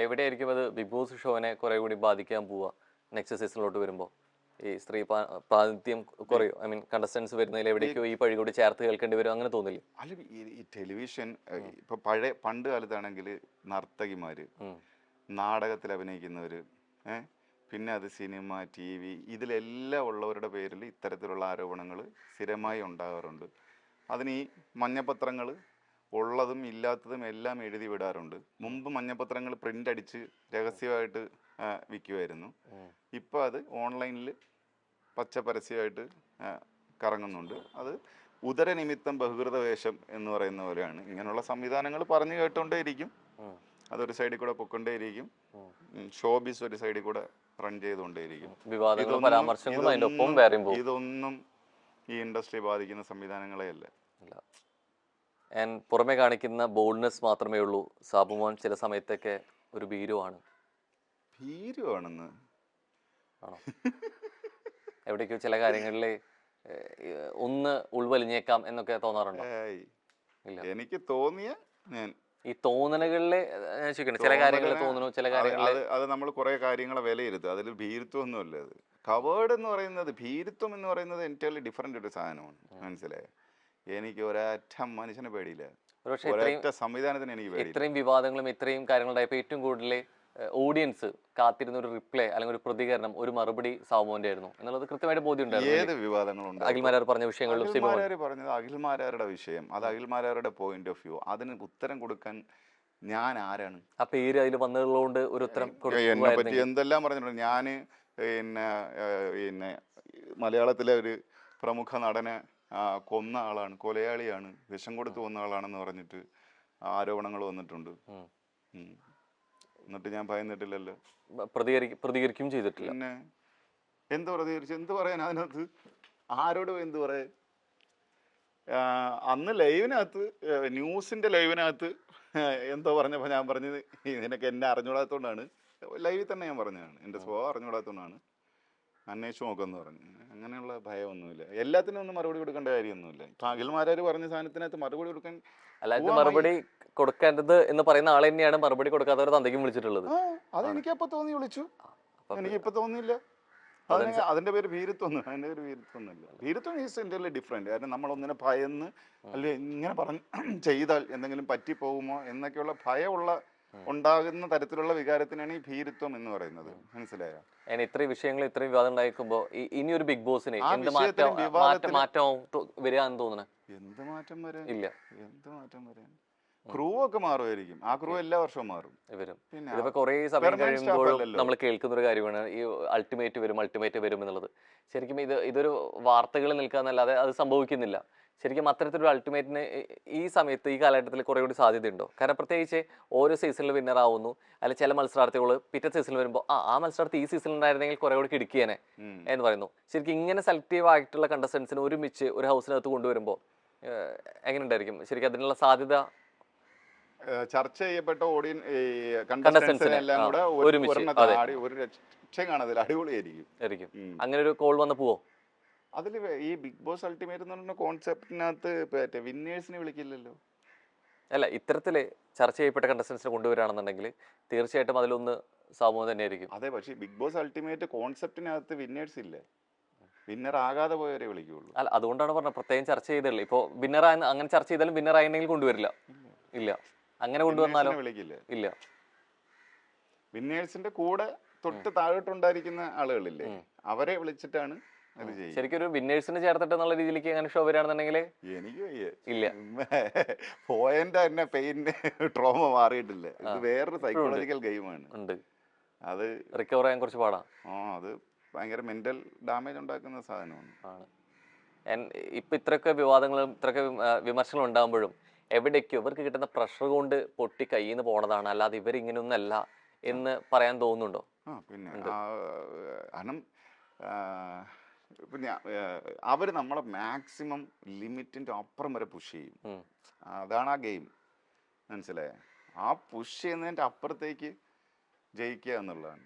എവിടെയായിരിക്കും അത് ബിഗ് ബോസ് ഷോനെ കുറെ കൂടി ബാധിക്കാൻ പോവുക നെക്സ്റ്റ് സീസണിലോട്ട് വരുമ്പോൾ? ഈ സ്ത്രീ പ്രാതിനിധ്യം കുറയോ? ഐ മീൻ കണ്ടസ്റ്റൻസ് വരുന്നതിൽ എവിടേക്കോ ഈ പഴി കൂടി ചേർത്ത് കേൾക്കേണ്ടി വരും, അങ്ങനെ തോന്നില്ലേ? അല്ല, ഈ ടെലിവിഷൻ ഇപ്പൊ പണ്ട് കാലത്താണെങ്കിൽ നർത്തകിമാര്, നാടകത്തിൽ അഭിനയിക്കുന്നവര്, പിന്നെ അത് സിനിമ, TV ഇതിലെല്ലാം ഉള്ളവരുടെ പേരിൽ ഇത്തരത്തിലുള്ള ആരോപണങ്ങൾ സ്ഥിരമായി ഉണ്ടാകാറുണ്ട്. അതിന് ഈ മഞ്ഞപത്രങ്ങൾ ഉള്ളതും ഇല്ലാത്തതും എല്ലാം എഴുതി വിടാറുണ്ട്. മുമ്പ് മഞ്ഞപത്രങ്ങൾ പ്രിന്റ് അടിച്ച് രഹസ്യമായിട്ട് വിൽക്കുമായിരുന്നു. ഇപ്പോൾ അത് ഓൺലൈനിൽ പച്ച പരസ്യമായിട്ട് കറങ്ങുന്നുണ്ട്. അത് ഉദരനിമിത്തം ബഹുകൃത വേഷം എന്ന് പറയുന്ന പോലെയാണ്. ഇങ്ങനെയുള്ള സംവിധാനങ്ങൾ പറഞ്ഞു കേട്ടോണ്ടേയിരിക്കും, അതൊരു സൈഡിൽ കൂടെ പൊക്കൊണ്ടേയിരിക്കും. ഷോബിസ് ഒരു സൈഡിൽ കൂടെ റൺ ചെയ്തുകൊണ്ടേയിരിക്കും. ഇതൊന്നും ഈ ഇൻഡസ്ട്രി ബാധിക്കുന്ന സംവിധാനങ്ങളെ അല്ല. പുറമെ കാണിക്കുന്ന ബോൾഡ്നെസ് മാത്രമേ ഉള്ളൂ സാബുമോൻ ചില സമയത്തൊക്കെ ഒരു ഭീരുവാണ്? ഭീരുവാണെന്ന് ആണോ? എവിടേക്കോ ചില കാര്യങ്ങളിൽ ഒന്ന് ഉൾവലിഞ്ഞേക്കാം എന്നൊക്കെ തോന്നാറുണ്ടോ? ഏയ്. ഇല്ല. എനിക്ക് തോന്നിയ ഞാൻ ഈ തോന്നലുകളില് ഞാൻ ചോദിക്കട്ടെ, ചില കാര്യങ്ങളിൽ തോന്നുന്നു, ചില അത് കാര്യങ്ങളിൽ അത് അത് നമ്മൾ കുറെ കാര്യങ്ങളെ വിലയിരുത്തും. അതിൽ ഭീരുത്വം ഒന്നുമല്ല അത്. കവേർഡ് എന്ന് പറയുന്നത്, ഭീരുത്വം എന്ന് പറയുന്നത് എൻറ്റയർലി ഡിഫറെന്റ് ഒരു സാധനമാണ്. മനസ്സിലായോ? എനിക്ക് ഒരൊറ്റ മനുഷ്യനെ പേടിയില്ല, ഒരുപക്ഷെ ഒരൊറ്റ സംവിധാനത്തിന് എനിക്ക് പേടിയില്ല. ഇത്രയും വിവാദങ്ങളും ഇത്രയും കാര്യങ്ങളുണ്ടായപ്പോൾ ഏറ്റവും കൂടുതൽ ഓഡിയൻസ് കാത്തിരുന്ന ഒരു റിപ്ലൈ അല്ലെങ്കിൽ ഒരു പ്രതികരണം, ഒരു മറുപടി സാബുവിന്റെ ആയിരുന്നു എന്നുള്ളത് കൃത്യമായിട്ട് ബോധ്യം ഏത് ഉണ്ടായിരുന്നു. വിവാദങ്ങളുണ്ട്? അഖിൽമാരാർ പറഞ്ഞ വിഷയങ്ങളിലും അഖിൽമാരാർ പറഞ്ഞത് അഖിൽമാരാരുടെ വിഷയം, അത് അഖിൽമാരാരുടെ പോയിന്റ് ഓഫ് വ്യൂ. അതിന് ഉത്തരം കൊടുക്കാൻ ഞാൻ ആരാണ്? ആ പേര് അതിൽ വന്നതുകൊണ്ട് ഒരു ഉത്തരം എന്നെ പറ്റി കൊടുക്കുമായിരുന്നെങ്കിൽ. എന്തെല്ലാം പറഞ്ഞിട്ടുണ്ട്. ഞാൻ പിന്നെ മലയാളത്തിലെ ഒരു പ്രമുഖ നടനെ കൊന്ന ആളാണ്, കൊലയാളിയാണ്, വിഷം കൊടുത്ത് കൊന്ന ആളാണെന്ന് പറഞ്ഞിട്ട് ആരോപണങ്ങൾ വന്നിട്ടുണ്ട്. ഉം. എന്നിട്ട് ഞാൻ ഭയന്നിട്ടില്ലല്ലോ. പ്രതികരിക്കുകയും ചെയ്തിട്ടില്ല. പിന്നെ എന്ത് പ്രതികരിച്ചു? എന്ത് പറയാൻ അതിനകത്ത്? ആരോട് എന്ത് പറയാൻ? അന്ന് ലൈവിനകത്ത്, ന്യൂസിന്റെ ലൈവിനകത്ത് എന്തോ പറഞ്ഞപ്പോൾ ഞാൻ പറഞ്ഞത് നിനക്ക് എന്നെ അറിഞ്ഞൂടാത്തതുകൊണ്ടാണ്. ലൈവിൽ തന്നെ ഞാൻ പറഞ്ഞതാണ്, എൻ്റെ സ്വഭാവം അറിഞ്ഞൂടാത്തതുകൊണ്ടാണ്, അന്വേഷിച്ച് നോക്കുമെന്ന് പറഞ്ഞു. അങ്ങനെയുള്ള ഭയമൊന്നുമില്ല. എല്ലാത്തിനും ഒന്നും മറുപടി കൊടുക്കേണ്ട കാര്യമൊന്നുമില്ല. ഇപ്പം അഖിൽമാരാർ പറഞ്ഞ സാധനത്തിനകത്ത് മറുപടി കൊടുക്കാൻ അല്ലാതെ മറുപടി കൊടുക്കേണ്ടത് എന്ന് പറയുന്ന ആൾ തന്നെയാണ് മറുപടി കൊടുക്കാത്തവരെ തന്തയ്ക്കും വിളിച്ചിട്ടുള്ളത്. അതെനിക്കപ്പോ തോന്നി വിളിച്ചു, എനിക്കിപ്പോ തോന്നിയില്ല. അതിന്റെ പേര് ഭീരുത്വം. അതിന്റെ പേര് ഭീരുത്വമൊന്നുമില്ല. ഭീരുത്വം ഈസ് എൻ്റെയർലി ഡിഫറെന്റ്. കാരണം നമ്മളൊന്നിനെ ഭയന്ന് അല്ലെ ഇങ്ങനെ പറഞ്ഞ് ചെയ്താൽ എന്തെങ്കിലും പറ്റിപ്പോകുമോ എന്നൊക്കെയുള്ള ഭയമുള്ള ഉണ്ടാകുന്ന തരത്തിലുള്ള വികാരത്തിനാണ് ഈ ഭീരുത്വം എന്ന് പറയുന്നത്. മനസ്സിലായോ? അതിന് ഇത്രയും വിഷയങ്ങൾ ഇത്രയും വിവാദം ഉണ്ടായിക്കുമ്പോ ഇനി ഒരു ബിഗ് ബോസിന് ആ എന്ത് വിഷയത്തിലും മാറ്റം വരിക എന്ന് തോന്നുന്നത്? എന്ത് മാറ്റം വരാൻ? ഇല്ല. എന്ത് മാറ്റം വരാൻ? ക്രൂ ഒക്കെ മാറുമായിരിക്കും. ആ ക്രൂ എല്ലാ വർഷവും മാറും. പിന്നെ ഇതിപ്പോ കുറെ സമയം കഴിയുമ്പോഴും അല്ലല്ലോ. നമ്മൾ കേൾക്കുന്ന ഒരു കാര്യമാണ് ഈ അൾട്ടിമേറ്റ് വരും എന്നുള്ളത്. ശരിക്കും ഇതൊരു വാർത്തകളിൽ നിൽക്കാന്നല്ലാതെ അത് സംഭവിക്കുന്നില്ല. ശരിക്കും അത്തരത്തിലൊരു അൾട്ടിമേറ്റിന് ഈ സമയത്ത് ഈ കാലഘട്ടത്തിൽ കുറെ കൂടി സാധ്യതയുണ്ടോ? കാരണം പ്രത്യേകിച്ച് ഓരോ സീസണിൽ വിന്നർ ആവുന്നു, അല്ലെങ്കിൽ ചില മത്സരാർത്ഥികൾ പിറ്റേ സീസണിൽ വരുമ്പോൾ ആ മത്സരാർത്ഥി ഈ സീസണിൽ ഉണ്ടായിരുന്നെങ്കിൽ കുറെ കൂടി കിടക്കിയേനെ എന്ന് പറയുന്നു. ശരിക്കും ഇങ്ങനെ സെലക്റ്റീവ് ആയിട്ടുള്ള കണ്ടസ്റ്റൻസിന് ഒരുമിച്ച് ഒരു ഹൗസിനകത്ത് കൊണ്ടുവരുമ്പോൾ എങ്ങനെ ഉണ്ടായിരിക്കും ശരിക്കും അതിനുള്ള സാധ്യത? ചർച്ച ചെയ്യപ്പെട്ട കണ്ടസ്റ്റൻസിനെല്ലാം കൂടെ ആടി ഒരു രക്ഷ കാണത്തില്ല. അടിപൊളിയായിരിക്കും. അങ്ങനെ ഒരു കോൾ വന്ന് പോവോ? അതിൽ ഈ ബിഗ് ബോസ് അൾട്ടിമേറ്റ് എന്ന് പറഞ്ഞ കോൺസെപ്റ്റിനകത്ത് വിന്നേഴ്സിനെ വിളിക്കില്ലല്ലോ. അല്ല, ഇത്തരത്തില് ചർച്ച ചെയ്യപ്പെട്ട കണ്ടസ്റ്റൻസിനെ കൊണ്ടുവരാണെന്നുണ്ടെങ്കിൽ തീർച്ചയായിട്ടും അതിലൊന്ന് സാമൂഹം തന്നെയായിരിക്കും. അതെ, പക്ഷേ ബിഗ് ബോസ് അൾട്ടിമേറ്റ് കോൺസെപ്റ്റിനകത്ത് വിന്നേഴ്സ് ഇല്ല. വിന്നർ ആകാതെ പോയവരെ വിളിക്കുള്ളൂ. അല്ല, അതുകൊണ്ടാണ് പറഞ്ഞത് പ്രത്യേകം ചർച്ച ചെയ്തല്ലേ. ഇപ്പോൾ വിന്നർ അങ്ങനെ ചർച്ച ചെയ്താലും വിന്നർ ആയിട്ടുണ്ടെങ്കിൽ കൊണ്ടുവരില്ല. ഇല്ല, അങ്ങനെ കൊണ്ടുവന്നാലും വിളിക്കില്ല. ഇല്ല. വിന്നേഴ്സിന്റെ കൂടെ തൊട്ട് താഴോട്ടുണ്ടായിരിക്കുന്ന ആളുകളില്ലേ, അവരെ വിളിച്ചിട്ടാണ് ശരിക്കും ഒരു വിന്നേഴ്സിന് ചേർത്തിട്ട് എന്നുള്ള രീതിയിലേക്ക് അങ്ങനെ ഷോ വരികയാണെന്നുണ്ടെങ്കിൽ എനിക്ക് ഇല്ല. പോയതിന്റെ തന്നെ പെയിന്റ് ട്രോമ മാറിയിട്ടില്ല. ഇത് വേറൊരു സൈക്കോളജിക്കൽ ഗെയിമാണ്. അത് റിക്കവർ ചെയ്യാൻ കുറച്ച് പാടാണ്. അത് ഭയങ്കര മെന്റൽ ഡാമേജ് ഉണ്ടാക്കുന്ന സാധനമാണ്. ഇപ്പൊ ഇത്രയൊക്കെ വിവാദങ്ങളും ഇത്രയൊക്കെ വിമർശനം ഉണ്ടാകുമ്പോഴും എവിടേക്കോ ഇവർക്ക് കിട്ടുന്ന പ്രഷർ കൊണ്ട് പൊട്ടി കയ്യിൽ നിന്ന് പോണതാണ്, അല്ലാതെ ഇവരിങ്ങനെയൊന്നല്ല എന്ന് പറയാൻ തോന്നുന്നുണ്ടോ? പിന്നെ കാരണം പിന്നെ അവർ നമ്മളെ മാക്സിമം ലിമിറ്റിന്റെ അപ്പുറം വരെ പുഷ് ചെയ്യും. അതാണ് ആ ഗെയിം. മനസ്സിലായേ? ആ പുഷ് ചെയ്യുന്നതിന്റെ അപ്പുറത്തേക്ക് ജയിക്കുക എന്നുള്ളതാണ്.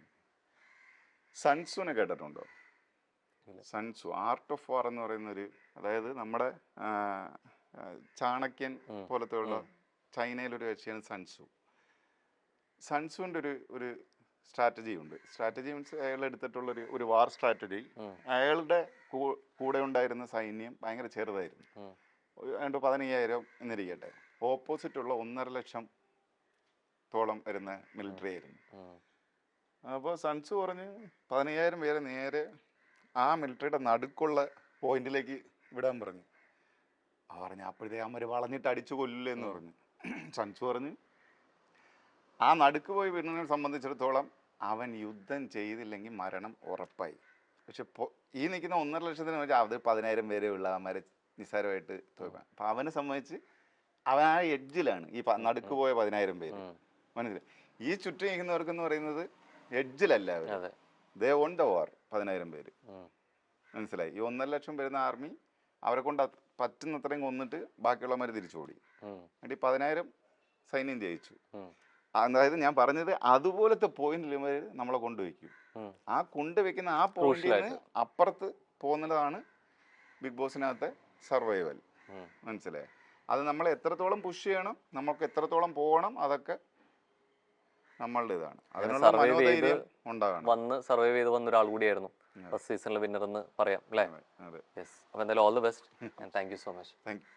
സൺസുനെ കേട്ടിട്ടുണ്ടോ? സൺസു ആർട്ട് ഓഫ് വാർ എന്ന് പറയുന്നൊരു, അതായത് നമ്മുടെ ചാണക്യൻ പോലത്തെ ഉള്ള ചൈനയിലൊരു കക്ഷിയാണ് സൺസു. സൺസുവിൻ്റെ ഒരു സ്ട്രാറ്റജി ഉണ്ട്. സ്ട്രാറ്റജി മീൻസ് അയാൾ എടുത്തിട്ടുള്ളൊരു ഒരു വാർ സ്ട്രാറ്റജി. അയാളുടെ കൂടെ ഉണ്ടായിരുന്ന സൈന്യം ഭയങ്കര ചെറുതായിരുന്നു, 15,000 എന്നിരിക്കട്ടെ. ഓപ്പോസിറ്റുള്ള 1,50,000 വരുന്ന മിലിറ്ററി ആയിരുന്നു. അപ്പോൾ സൺസു പറഞ്ഞ് 15,000 പേരെ നേരെ ആ മിലിറ്ററിയുടെ നടുക്കുള്ള പോയിന്റിലേക്ക് വിടാൻ പറഞ്ഞു. പറഞ്ഞു അപ്പോഴത്തേക്ക് അവന്മാർ വളഞ്ഞിട്ട് അടിച്ചു കൊല്ലില്ല എന്ന് പറഞ്ഞു. സൺസു പറഞ്ഞ് ആ നടുക്ക് പോയി വീടിനെ സംബന്ധിച്ചിടത്തോളം അവൻ യുദ്ധം ചെയ്തില്ലെങ്കിൽ മരണം ഉറപ്പായി. പക്ഷെ ഈ നിൽക്കുന്ന 1,50,000 വെച്ചാൽ അത് 10,000 പേരെ ഉള്ള അവന്മാരെ നിസ്സാരമായിട്ട് തോൽക്കാം. അപ്പം അവനെ സംബന്ധിച്ച് അവൻ ആ എഡ്ജിലാണ്, ഈ നടുക്ക് പോയ 10,000 പേര്. മനസ്സിലായി? ഈ ചുറ്റും നിൽക്കുന്നവർക്കെന്ന് പറയുന്നത് എഡ്ജിലല്ല, അവർ ദേ ഓൺ ദ വാർ. 10,000 പേര്. മനസ്സിലായി? ഈ 1,50,000 വരുന്ന ആർമി അവരെ കൊണ്ട് പറ്റുന്നത്രയും കൊന്നിട്ട് ബാക്കിയുള്ളവന്മാർ തിരിച്ചോടി. എന്നിട്ട് 10,000 സൈന്യം ജയിച്ചു. അതായത് ഞാൻ പറഞ്ഞത് അതുപോലത്തെ പോയിന്റിൽ നമ്മളെ കൊണ്ടുവയ്ക്കും. ആ കൊണ്ടുവയ്ക്കുന്ന ആ പോയിന്റിൽ നിന്ന് അപ്പുറത്ത് പോകുന്നതാണ് ബിഗ് ബോസിനകത്തെ സർവൈവൽ. മനസ്സിലായി? അത് നമ്മൾ എത്രത്തോളം പുഷ് ചെയ്യണം, നമുക്ക് എത്രത്തോളം പോകണം, അതൊക്കെ നമ്മളുടെ ഇതാണ്. അതിനുള്ള മനോധൈര്യം ഉണ്ടാകണം. വന്ന് സർവൈവ് ചെയ്ത് വന്ന ഒരാൾ കൂടിയായിരുന്നു ഫസ്റ്റ് സീസണിലെ വിന്നർ എന്ന് പറയാം അല്ലേ? യെസ്. അപ്പോൾ എന്തായാലും all the best and thank you so much. Thank you.